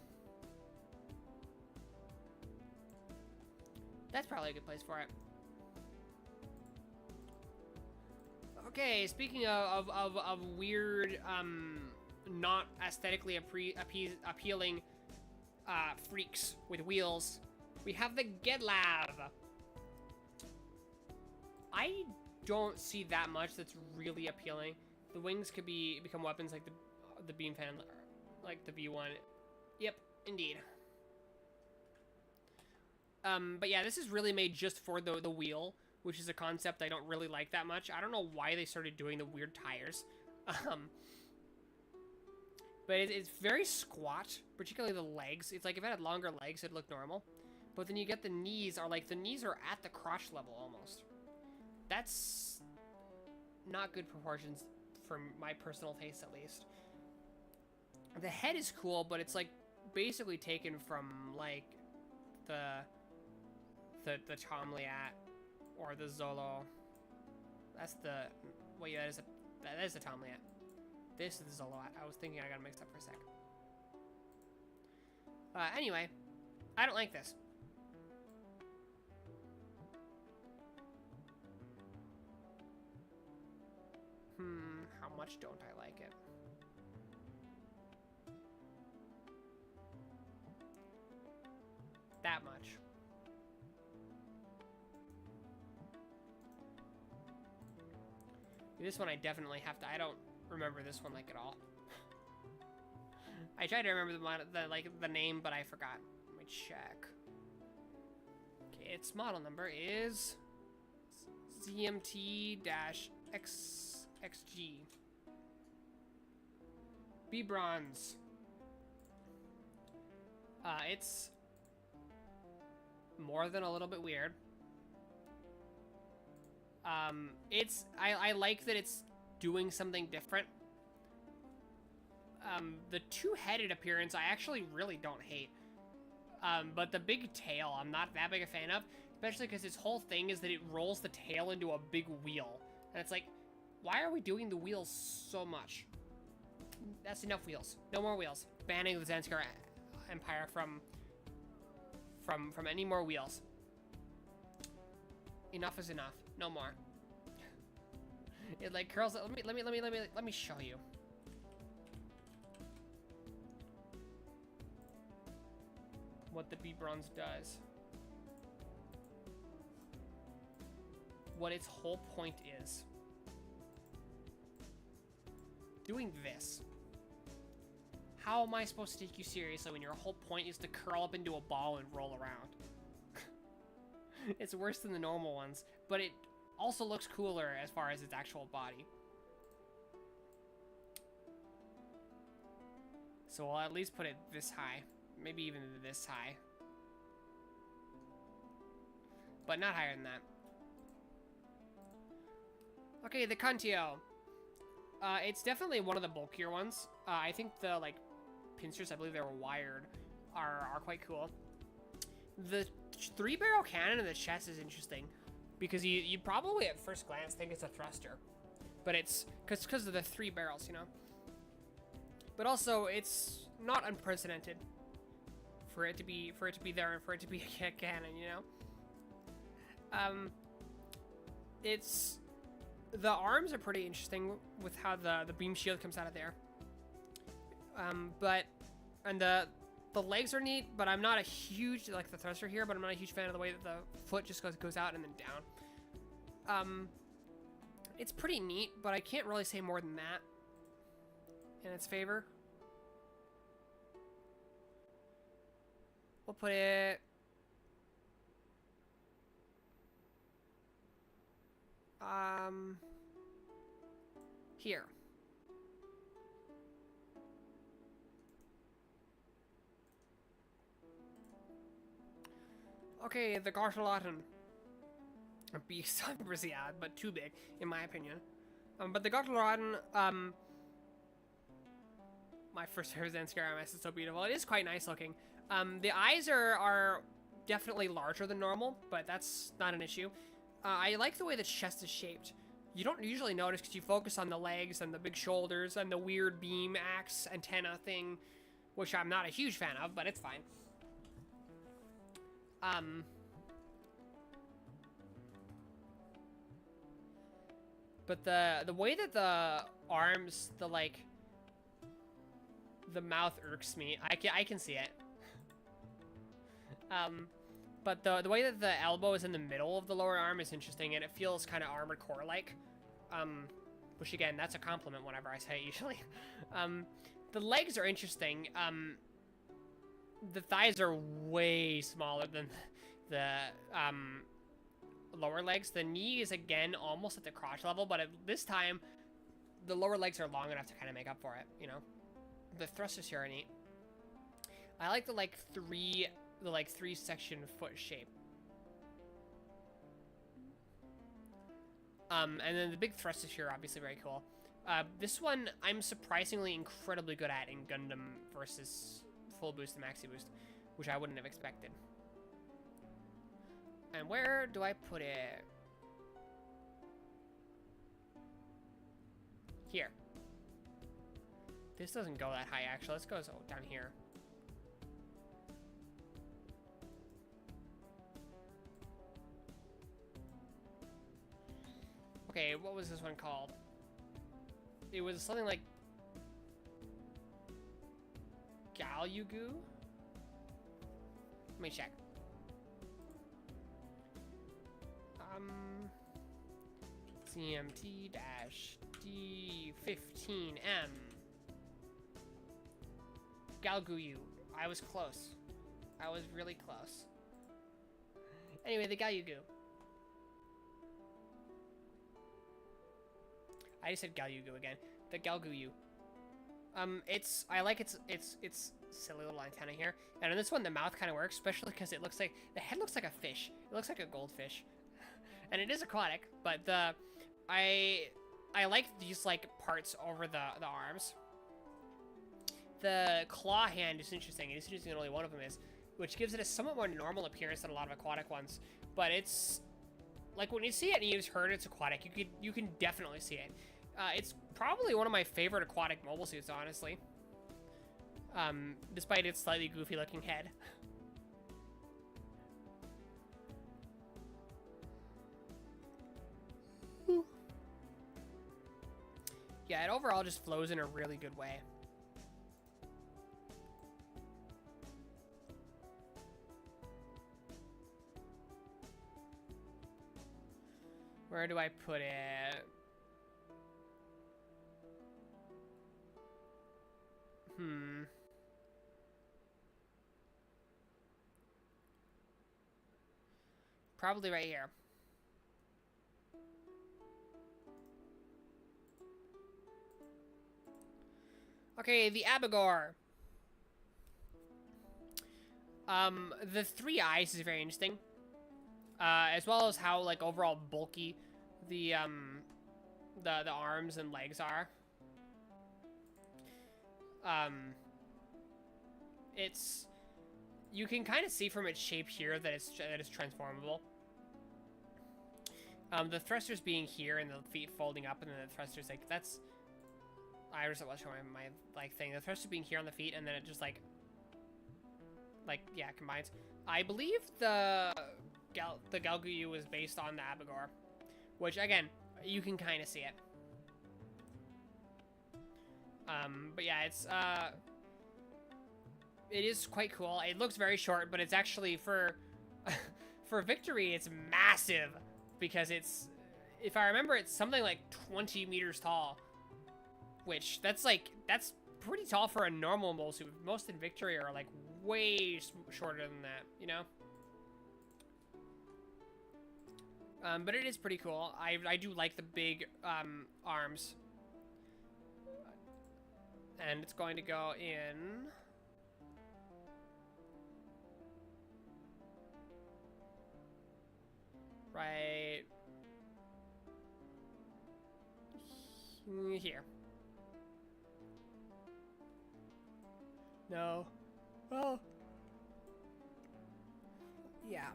That's probably a good place for it. Okay, speaking of weird, not aesthetically appealing freaks with wheels, we have the Gedlav. I don't see that much that's really appealing. The wings could become weapons like the beam fan, like the B1. Yep, indeed. But yeah, this is really made just for the wheel, which is a concept I don't really like that much. I don't know why they started doing the weird tires. But it's very squat, particularly the legs. It's like if it had longer legs, it'd look normal. But then you get the knees are at the crotch level almost. That's not good proportions for my personal taste, at least. The head is cool, but it's like basically taken from like the Tomliat or the Zolo. That's the wait, that is the Tomliat. This is the Zoloat. I was thinking I got mixed up for a sec. Anyway, I don't like this. How much don't I like it? That much. This one I definitely have to. I don't remember this one like at all. I tried to remember the name, but I forgot. Let me check. Okay, its model number is ZMT-XXG. B bronze. It's more than a little bit weird. I like that it's doing something different. The two-headed appearance I actually really don't hate. But the big tail I'm not that big a fan of, especially because its whole thing is that it rolls the tail into a big wheel. And it's like, why are we doing the wheels so much? That's enough wheels. No more wheels. Banning the Zanskar Empire from any more wheels. Enough is enough. No more. It like curls. Let me show you. What the beat bronze does. What its whole point is. Doing this. How am I supposed to take you seriously when your whole point is to curl up into a ball and roll around? It's worse than the normal ones, but it also looks cooler as far as its actual body. So I'll at least put it this high. Maybe even this high. But not higher than that. Okay, the Kantio. It's definitely one of the bulkier ones. I think the, like, pincers, I believe they were wired, are quite cool. The 3-barrel cannon in the chest is interesting because you probably at first glance think it's a thruster, but it's because of the 3 barrels, you know. But also it's not unprecedented for it to be there and for it to be a cannon, you know. It's the arms are pretty interesting with how the beam shield comes out of there. And the legs are neat, but I'm not a huge, like the thruster here, but I'm not a huge fan of the way that the foot just goes out and then down. It's pretty neat, but I can't really say more than that in its favor. We'll put it... here. Okay, the Gartalatin. A beast, yeah, but too big, in my opinion. But the Gartalatin, my first Tarzan Scaramouche is so beautiful. It is quite nice looking. The eyes are definitely larger than normal, but that's not an issue. I like the way the chest is shaped. You don't usually notice because you focus on the legs and the big shoulders and the weird beam axe antenna thing, which I'm not a huge fan of, but it's fine. But the way that the arms, the mouth irks me. I can see it. But the way that the elbow is in the middle of the lower arm is interesting, and it feels kind of Armored Core-like. Which again, that's a compliment whenever I say it usually. The legs are interesting. The thighs are way smaller than the lower legs. The knee is again almost at the crotch level, but at this time, the lower legs are long enough to kind of make up for it, you know? The thrusters here are neat. I like the three section foot shape. And then the big thrusters here are obviously very cool. This one I'm surprisingly incredibly good at in Gundam versus full boost and maxi boost, which I wouldn't have expected. And where do I put it? Here. This doesn't go that high, actually. Let's go down here. Okay, what was this one called? It was something like Galyugu? Let me check. CMT-D15M. Galguyu. I was close. I was really close. Anyway, the Galyugu. I just said Galyugu again. The Galguyu. I like its silly little antenna here. And on this one, the mouth kind of works, especially because it looks like, the head looks like a fish. It looks like a goldfish. And it is aquatic, but I like these, parts over the arms. The claw hand is interesting. It's interesting that only one of them is, which gives it a somewhat more normal appearance than a lot of aquatic ones. But it's, like, when you see it and you just heard it's aquatic, you can definitely see it. It's probably one of my favorite aquatic mobile suits, honestly. Despite its slightly goofy-looking head. Yeah, it overall just flows in a really good way. Where do I put it? Probably right here. Okay, the Abigor. The 3 eyes is very interesting. As well as how, like, overall bulky the arms and legs are. You can kind of see from its shape here that it's transformable. The thrusters being here and the feet folding up, and then the thrusters, like, that's... I was showing my like, thing. The thrusters being here on the feet, and then it just, like, yeah, combines. I believe the Galguyu was based on the Abigor, which, again, you can kind of see it. But yeah, it is quite cool. It looks very short, but it's actually, for Victory, it's massive, because it's, if I remember, it's something like 20 meters tall, which, that's pretty tall for a normal mole suit. Most in Victory are, like, way shorter than that, you know? But it is pretty cool. I do like the big, arms. And it's going to go in... right... here. No. Well... yeah.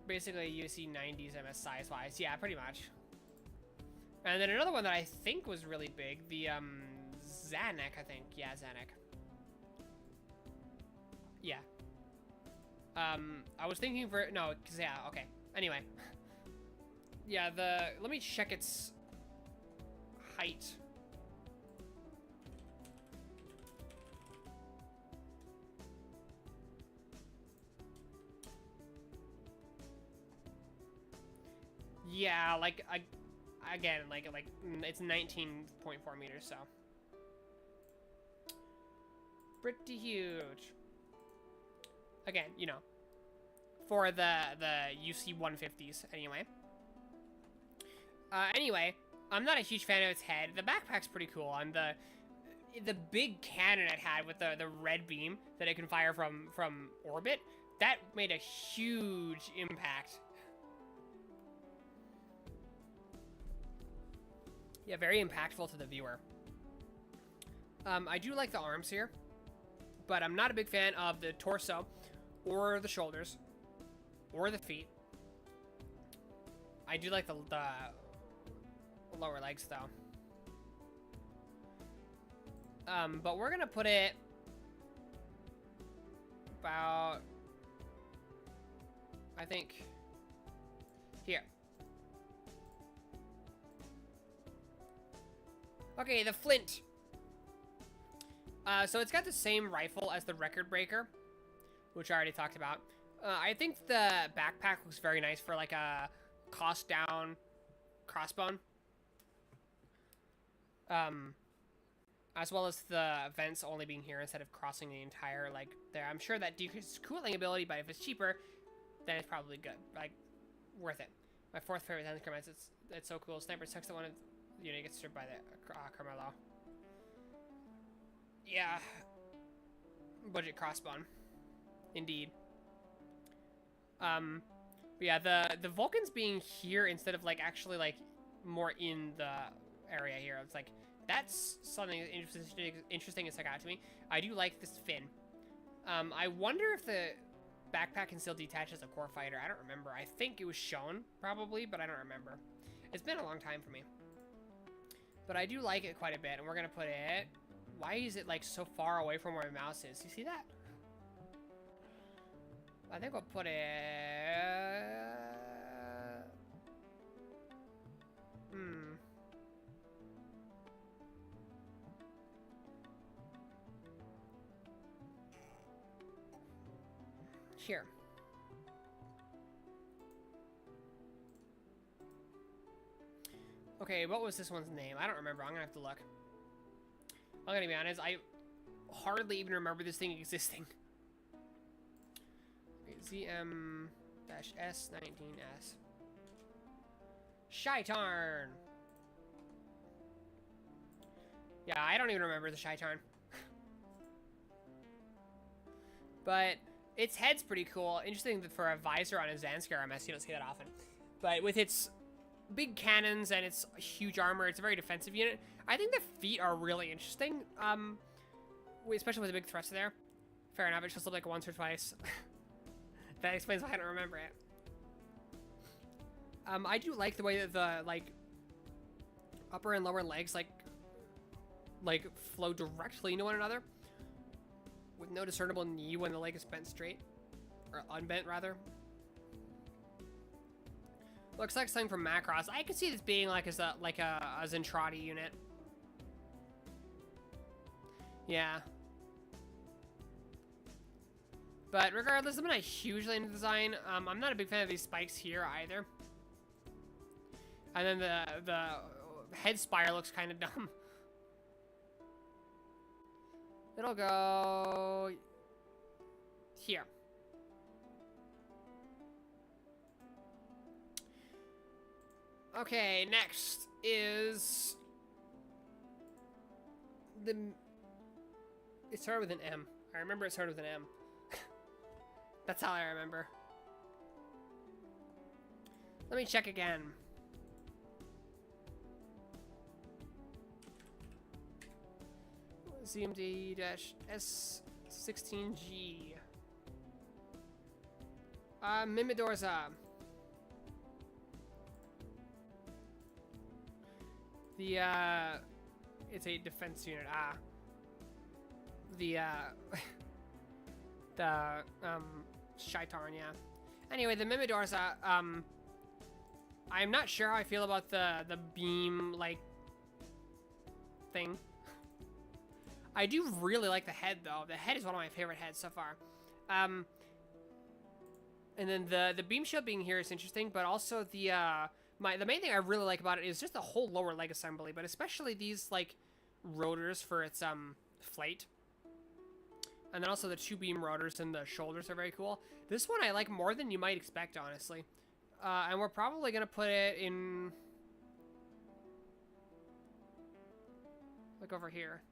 Basically, UC 90s MS size-wise. Yeah, pretty much. And then another one that I think was really big, the, Zanuck, I think. Yeah, Zanuck. Yeah. I was thinking for... no, because, yeah, okay. Anyway. Yeah, let me check its height. Yeah, like, again, like, it's 19.4 meters, so. Pretty huge. Again, you know, for the UC 150s, anyway. Anyway, I'm not a huge fan of its head. The backpack's pretty cool, and the big cannon it had with the red beam that it can fire from orbit, that made a huge impact. Yeah, very impactful to the viewer. I do like the arms here, but I'm not a big fan of the torso, or the shoulders, or the feet. I do like the lower legs, though. But we're gonna put it about, I think, here. Okay, the Flint. So it's got the same rifle as the Record Breaker, which I already talked about. I think the backpack looks very nice for, like, a cost-down crossbone. As well as the vents only being here instead of crossing the entire, like, there. I'm sure that decreases cooling ability, but if it's cheaper, then it's probably good. Like, worth it. My 4th favorite increments. It's so cool. Sniper sucks at one of... you know, you get stripped by the Carmelo. Yeah. Budget crossbone. Indeed. But yeah, the Vulcans being here instead of, like, actually, like, more in the area here. It's like, that's something interesting and stuck out to me. I do like this fin. I wonder if the backpack can still detach as a core fighter. I don't remember. I think it was shown, probably, but I don't remember. It's been a long time for me. But I do like it quite a bit, and we're gonna put it... why is it, like, so far away from where my mouse is? You see that? I think we'll put it... Here. Okay, what was this one's name? I don't remember. I'm gonna have to look. I'm gonna be honest, I hardly even remember this thing existing. ZM-S19S. Shaitarn! Yeah, I don't even remember the Shaitarn. But its head's pretty cool. Interesting that for a visor on a Zanskar RMS, you don't see that often. But with its big cannons and its huge armor, it's a very defensive unit. I think the feet are really interesting, especially with the big thruster there. Fair enough, it's just like once or twice. That explains why I don't remember it. I do like the way that the, like, upper and lower legs, like flow directly into one another, with no discernible knee when the leg is bent straight, or unbent rather. Looks like something from Macross. I could see this being like a Zentradi unit. Yeah. But regardless, I'm not hugely into design. I'm not a big fan of these spikes here either. And then the head spire looks kind of dumb. It'll go here. Okay, next is the... It started with an M. I remember it started with an M. That's how I remember. Let me check again. ZMD-S16G. Mimidorza. It's a defense unit. Shaitarn, yeah. Anyway, the Mimidorza, I'm not sure how I feel about the beam, like, thing. I do really like the head, though. The head is one of my favorite heads so far. And then the beam shield being here is interesting, but also the main thing I really like about it is just the whole lower leg assembly, but especially these, like, rotors for its flight. And then also the two beam rotors and the shoulders are very cool. This one I like more than you might expect, honestly. And we're probably going to put it in... like over here.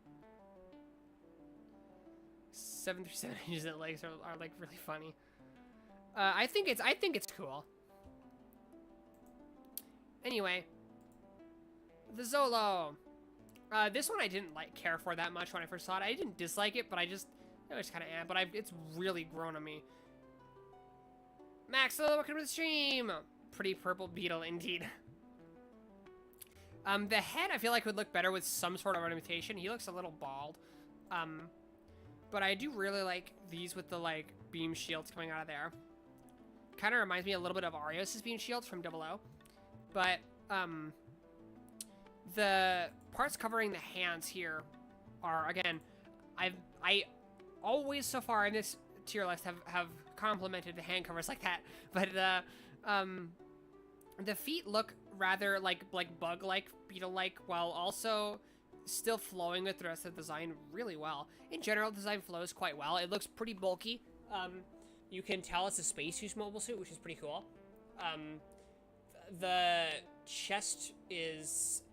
737 inches at legs are like really funny. I think it's cool. Anyway, the Zolo. This one I didn't care for that much when I first saw it. I didn't dislike it, but it was kind of but it's really grown on me. Max, welcome to the stream. Pretty purple beetle indeed. The head I feel like would look better with some sort of ornamentation. He looks a little bald. But I do really like these with the, like, beam shields coming out of there. Kind of reminds me a little bit of Arios' beam shields from 00. But, the parts covering the hands here are, again, I always so far in this tier list have complimented the hand covers like that. But, the feet look rather like bug-like, beetle-like, while also still flowing with the rest of the design really well. In general, the design flows quite well. It looks pretty bulky. You can tell it's a spacesuit mobile suit, which is pretty cool. The chest is...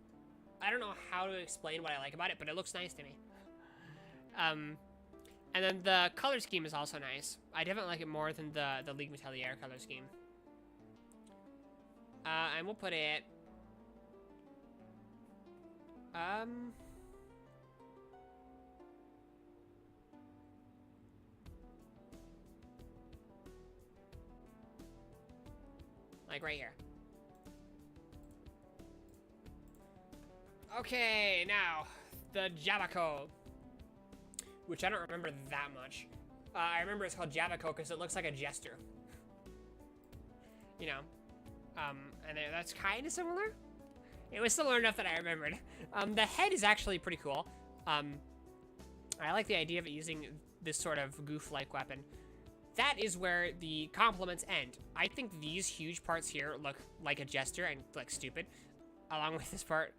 I don't know how to explain what I like about it, but it looks nice to me. And then the color scheme is also nice. I definitely like it more than the Ligue Metalliere color scheme. And we'll put it... like right here. Okay, now the Jabako, which I don't remember that much. I remember it's called Javaco because it looks like a jester. You know, and that's kind of similar. It was similar enough that I remembered. The head is actually pretty cool. I like the idea of it using this sort of goof-like weapon. That is where the compliments end. I think these huge parts here look like a jester and like stupid, along with this part.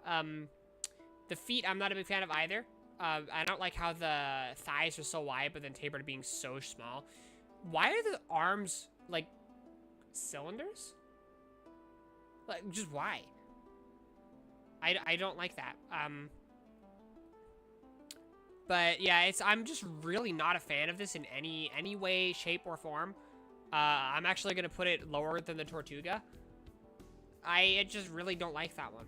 The feet, I'm not a big fan of either. I don't like how the thighs are so wide, but then tapered being so small. Why are the arms like cylinders? Like, just why? I don't like that. But yeah, I'm just really not a fan of this in any way, shape, or form. I'm actually gonna put it lower than the Tortuga. I just really don't like that one.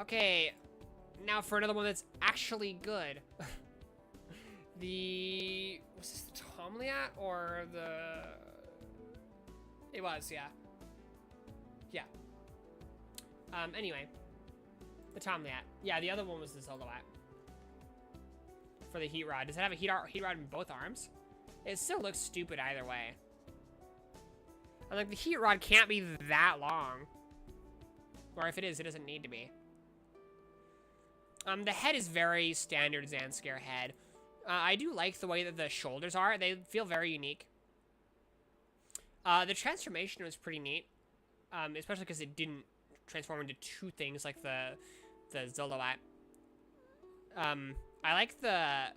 Okay, now for another one that's actually good. Was this the Tomliat or the... It was, yeah. Yeah. Anyway. The Tomliat. Yeah, the other one was the Zoloat. For the heat rod. Does it have a heat rod in both arms? It still looks stupid either way. And like, the heat rod can't be that long. Or if it is, it doesn't need to be. The head is very standard Zanscare head. I do like the way that the shoulders are. They feel very unique. The transformation was pretty neat. Especially because it didn't transform into two things like the Zoloat. I like the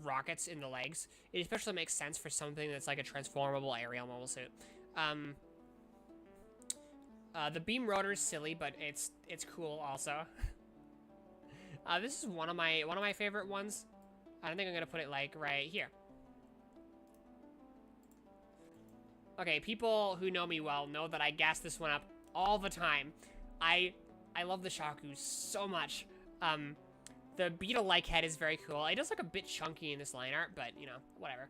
rockets in the legs. It especially makes sense for something that's like a transformable aerial mobile suit. The beam rotor is silly, but it's cool also. This is one of my favorite ones. I think I'm gonna put it like right here. Okay, people who know me well know that I gas this one up all the time. I love the Shaku so much. The beetle-like head is very cool. It does look a bit chunky in this line art, but you know, whatever.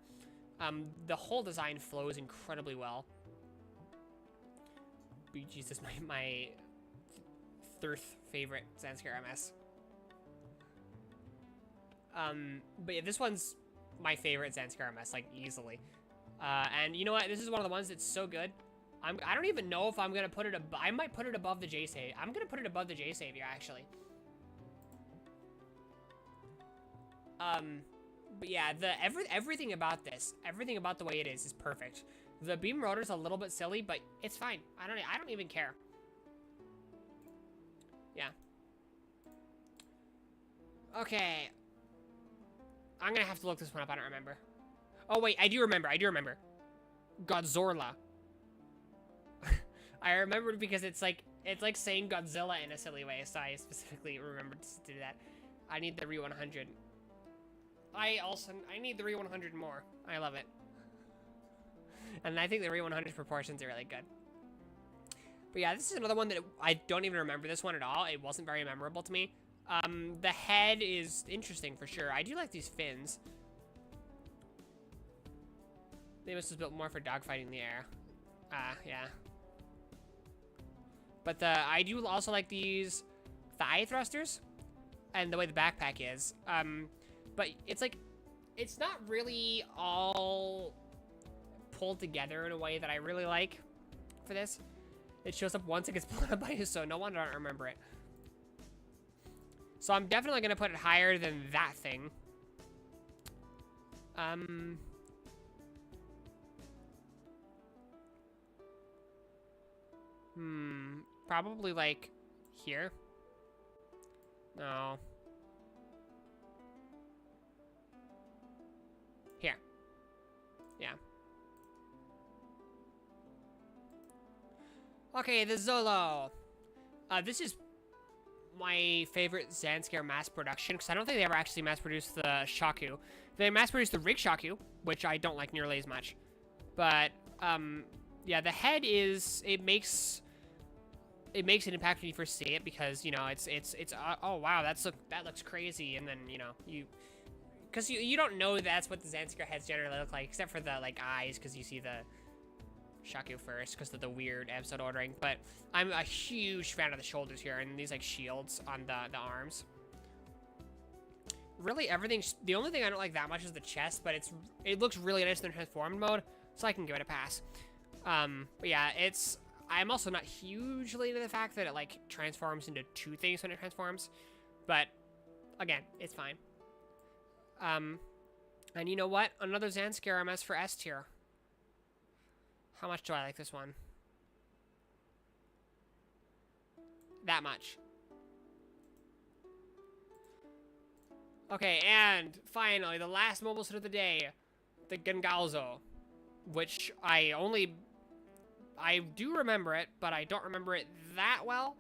The whole design flows incredibly well. Jesus, my third favorite Zanscare MS. But yeah, this one's my favorite Zanscare MS, like, easily. And you know what? This is one of the ones that's so good. I don't even know if I'm gonna put it I might put it above the J-Save. I'm gonna put it above the J-Savior, actually. But yeah, everything about this, everything about the way it is perfect. The beam rotor's a little bit silly, but it's fine. I don't even care. Yeah. Okay. I'm gonna have to look this one up. I don't remember. Oh wait, I do remember. Godzorla. I remembered because it's like saying Godzilla in a silly way, so I specifically remembered to do that. I need the Re 100. I need the Re 100 more. I love it. And I think the Re 100 proportions are really good. But yeah, this is another one that I don't even remember this one at all. It wasn't very memorable to me. The head is interesting for sure. I do like these fins. Maybe this was built more for dogfighting in the air. Yeah. But I do also like these thigh thrusters and the way the backpack is. But it's like, it's not really all pulled together in a way that I really like for this. It shows up once, it gets blown up by you, so no wonder I don't remember it. So I'm definitely gonna put it higher than that thing. Probably like here. No. Here. Yeah. Okay, the Zolo. This is my favorite Zanscare mass production, because I don't think they ever actually mass produced the Shaku. They mass produced the Rig Shaku, which I don't like nearly as much. But, yeah, the head is, it makes an impact when you first see it, because, you know, it's oh wow, that looks crazy, and then, you know, because you don't know that's what the Zanscare heads generally look like, except for the, like, eyes, because you see the Shaku first, because of the weird episode ordering. But I'm a huge fan of the shoulders here, and these, like, shields on the arms. really everything. The only thing I don't like that much is the chest, but it looks really nice in the transformed mode, so I can give it a pass. But yeah, I'm also not hugely into the fact that it like transforms into two things when it transforms, but again, it's fine. And you know what? Another Zanskar MS for S tier. How much do I like this one? That much. Okay, and finally, the last mobile suit of the day, the Gengalzo, which I do remember it, but I don't remember it that well.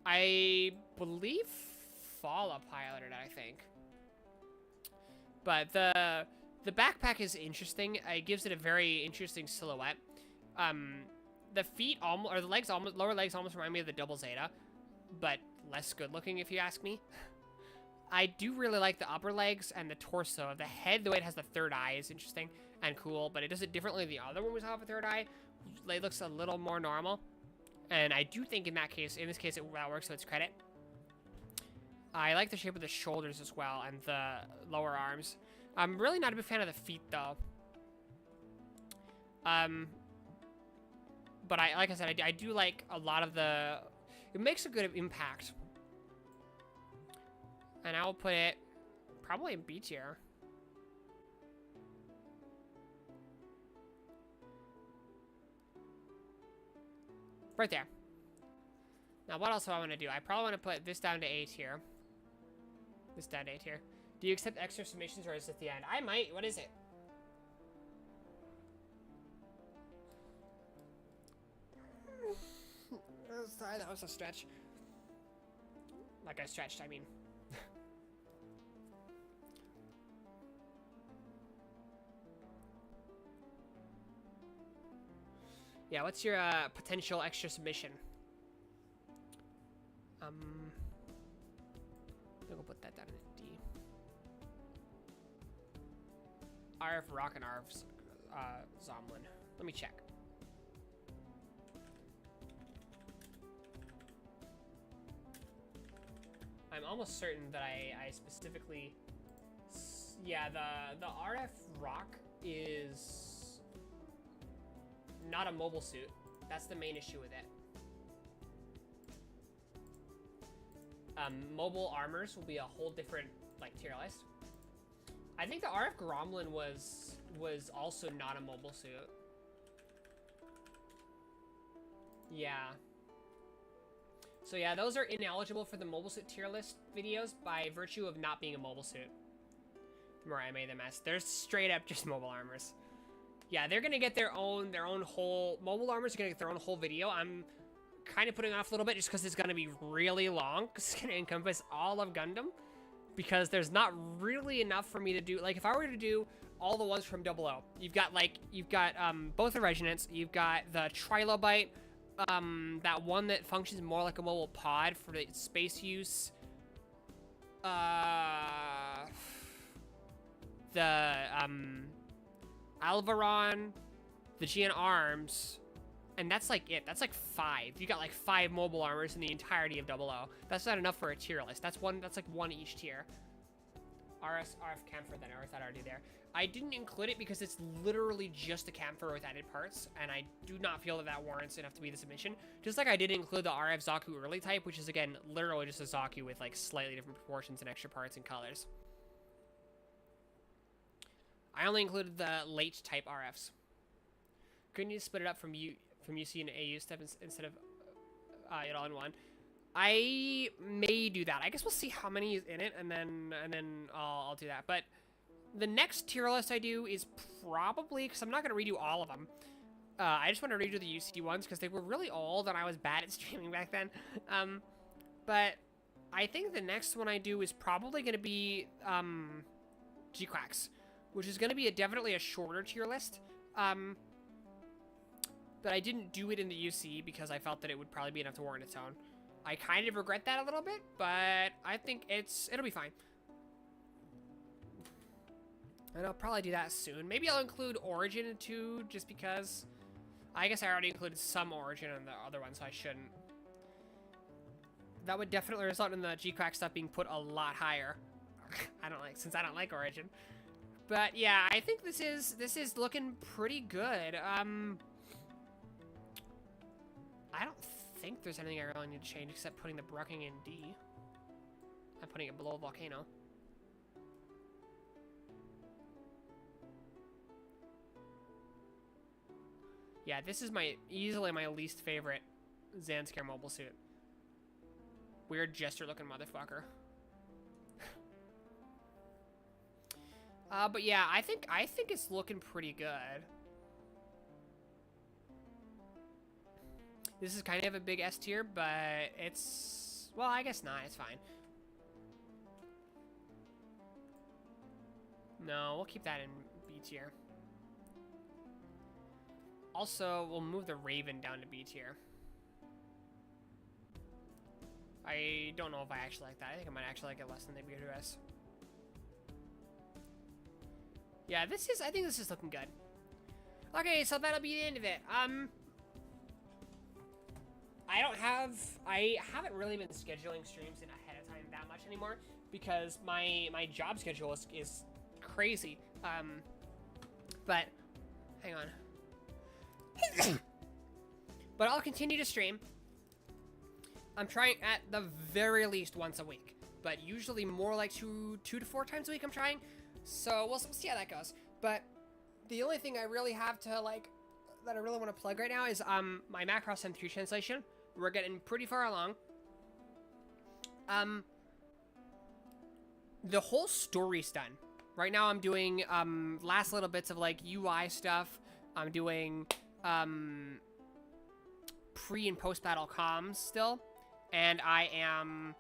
I believe Fala piloted it, I think. But the backpack is interesting. It gives it a very interesting silhouette. The feet almost, or the legs almost, lower legs almost remind me of the Double Zeta, but less good looking if you ask me. I do really like the upper legs and the torso. The head, the way it has the third eye is interesting and cool, but it does it differently than the other one was have a third eye. It looks a little more normal. And I do think in this case, that works to its credit. I like the shape of the shoulders as well and the lower arms. I'm really not a big fan of the feet though. But like I said, I do like a lot of the, it makes a good impact. And I will put it probably in B tier. Right there. Now, what else do I want to do? I probably want to put this down to A tier. This down to A tier. Do you accept extra submissions or is it the end? I might. What is it? Sorry, that was a stretch. Like I stretched, I mean. Yeah, what's your potential extra submission? I'm gonna put that down in D. RF Rock and RF Zomlin. Let me check. I'm almost certain that I specifically, yeah, the RF Rock is not a mobile suit. That's the main issue with it. Mobile armors will be a whole different like tier list. I think the RF Gromlin was also not a mobile suit. Yeah. So yeah, those are ineligible for the mobile suit tier list videos by virtue of not being a mobile suit. From where I made them as. They're straight up just mobile armors. Yeah, they're gonna get their own whole, mobile armors are gonna get their own whole video. I'm kind of putting off a little bit just because it's gonna be really long, because it's gonna encompass all of Gundam, because there's not really enough for me to do. Like if I were to do all the ones from 00, you've got both the regiments, you've got the Trilobite, that one that functions more like a mobile pod for the space use, the Alvaron, the GN Arms, and that's like it. That's like 5. You got like 5 mobile armors in the entirety of 00. That's not enough for a tier list. That's like one each tier. RF Camphor then, or is that already there? I didn't include it because it's literally just a Camphor with added parts, and I do not feel that that warrants enough to be the submission. Just like I didn't include the RF Zaku early type, which is again literally just a Zaku with like slightly different proportions and extra parts and colors. I only included the late type RFs. Couldn't you split it up from UC and AU step instead of it all in one? I may do that. I guess we'll see how many is in it, and then I'll do that. But the next tier list I do is probably, because I'm not going to redo all of them. I just want to redo the UC ones because they were really old and I was bad at streaming back then. But I think the next one I do is probably going to be G-Quacks, which is going to be definitely a shorter tier list. But I didn't do it in the UC because I felt that it would probably be enough to warrant its own. I kind of regret that a little bit, but I think it'll be fine. And I'll probably do that soon. Maybe I'll include Origin too, just because I guess I already included some Origin in the other one, so I shouldn't. That would definitely result in the G-Quack stuff being put a lot higher. I don't like Origin. But yeah, I think this is looking pretty good. I don't think there's anything I really need to change except putting the brucking in D. I'm putting it below a volcano. Yeah, this is easily my least favorite Zanskar mobile suit. Weird jester looking motherfucker. But yeah, I think it's looking pretty good. This is kind of a big S tier, but it's, well, I guess not. It's fine. No, we'll keep that in B tier. Also, we'll move the Raven down to B tier. I don't know if I actually like that. I think I might actually like it less than the B2S. Yeah, I think this is looking good. Okay, so that'll be the end of it. I haven't really been scheduling streams in ahead of time that much anymore because my job schedule is crazy. But hang on. But I'll continue to stream. I'm trying at the very least once a week, but usually more like two to 4 times a week I'm trying. So we'll see how that goes. But the only thing I really have to that I really want to plug right now is my Macross M3 translation. We're getting pretty far along. The whole story's done. Right now I'm doing last little bits of UI stuff. I'm doing pre and post battle comms still, and I'm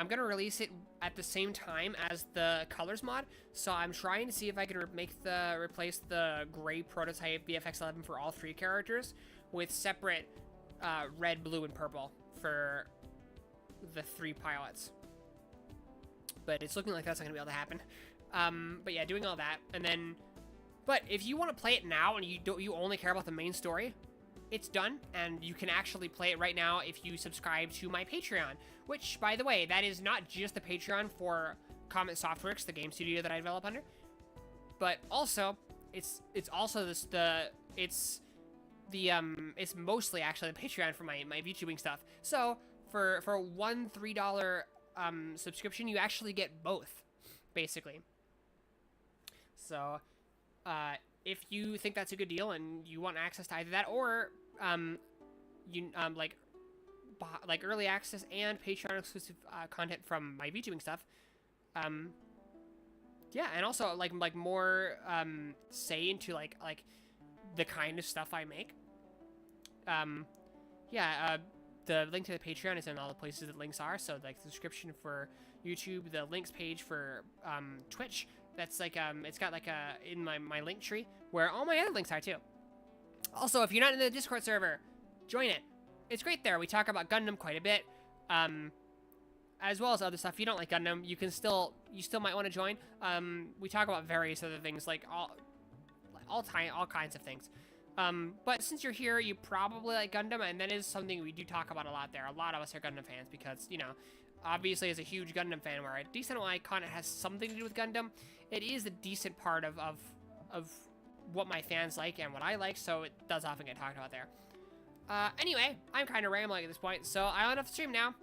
gonna release it at the same time as the colors mod. So I'm trying to see if I can replace the gray prototype BFX11 for all 3 characters with separate red, blue, and purple for the 3 pilots. But it's looking like that's not gonna be able to happen. But yeah, doing all that, and then. But if you want to play it now and you only care about the main story, it's done, and you can actually play it right now if you subscribe to my Patreon. Which, by the way, that is not just the Patreon for Comet Softworks, the game studio that I develop under, but also it's mostly actually the Patreon for my VTubing stuff. So for one $3 subscription, you actually get both, basically. So. If you think that's a good deal and you want access to either that or like early access and Patreon exclusive content from my VTubing stuff, yeah, and also like more say into like the kind of stuff I make. Yeah, the link to the Patreon is in all the places that links are. So like the description for YouTube, the links page for Twitch. That's it's got in my link tree where all my other links are too. Also, if you're not in the Discord server, join it. It's great there. We talk about Gundam quite a bit, as well as other stuff. If you don't like Gundam, you still might want to join. We talk about various other things like all kinds of things. But since you're here, you probably like Gundam, and that is something we do talk about a lot there. A lot of us are Gundam fans because, obviously as a huge Gundam fan where a decent amount of my content has something to do with Gundam, it is a decent part of what my fans like and what I like, so it does often get talked about there. Anyway, I'm kind of rambling at this point, so I'll end off the stream now.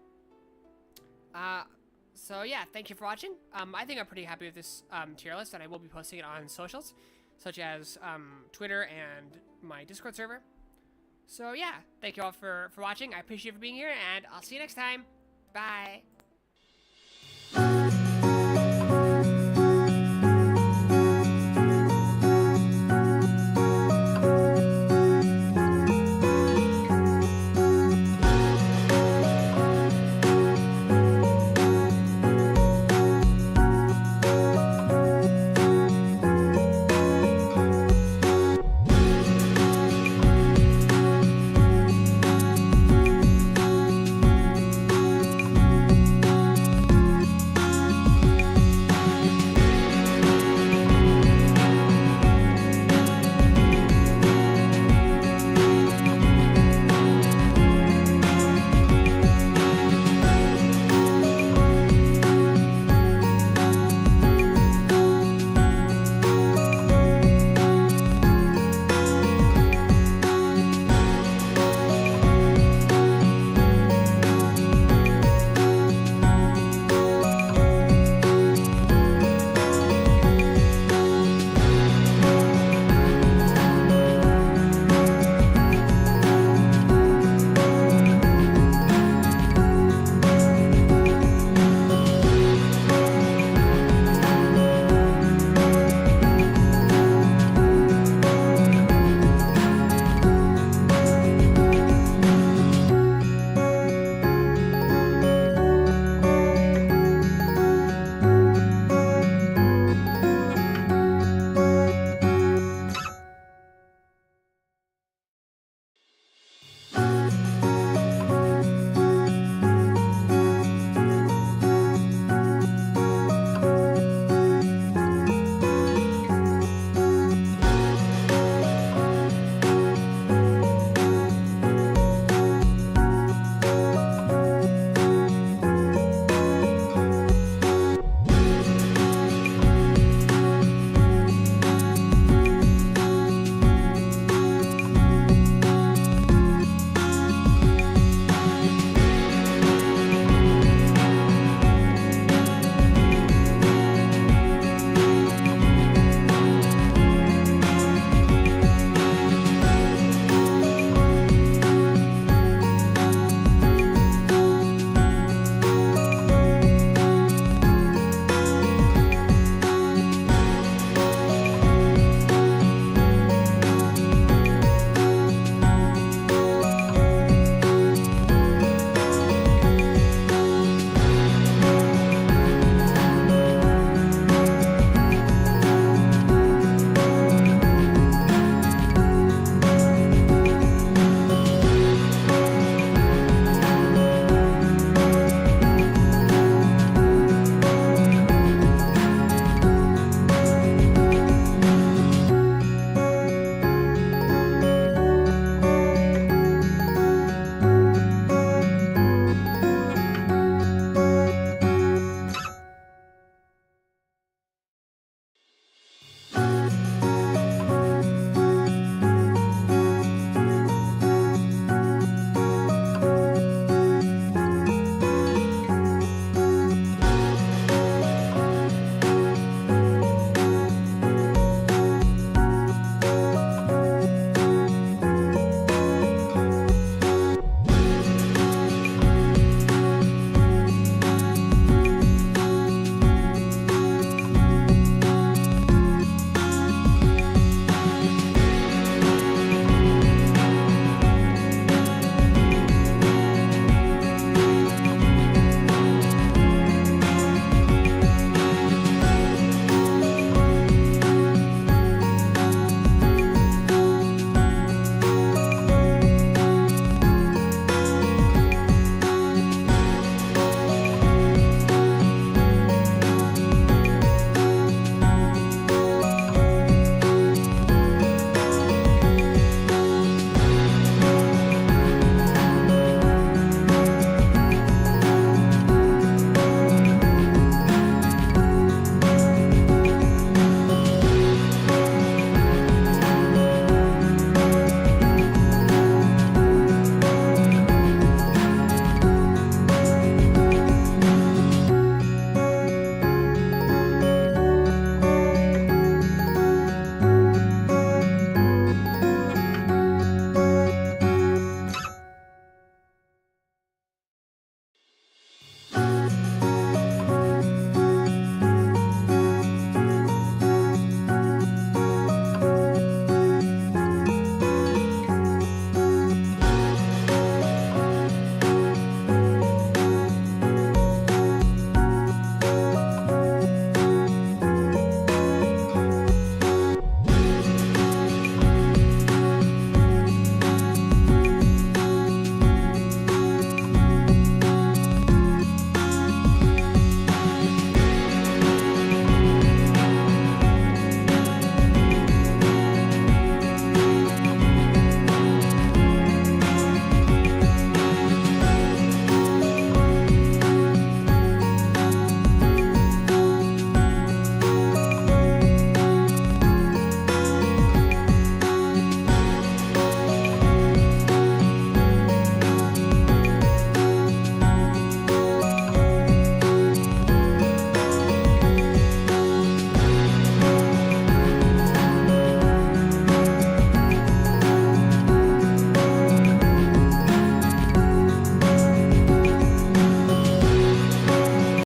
So yeah, thank you for watching. I think I'm pretty happy with this tier list, and I will be posting it on socials, such as Twitter and my Discord server. So yeah, thank you all for watching. I appreciate you for being here, and I'll see you next time. Bye.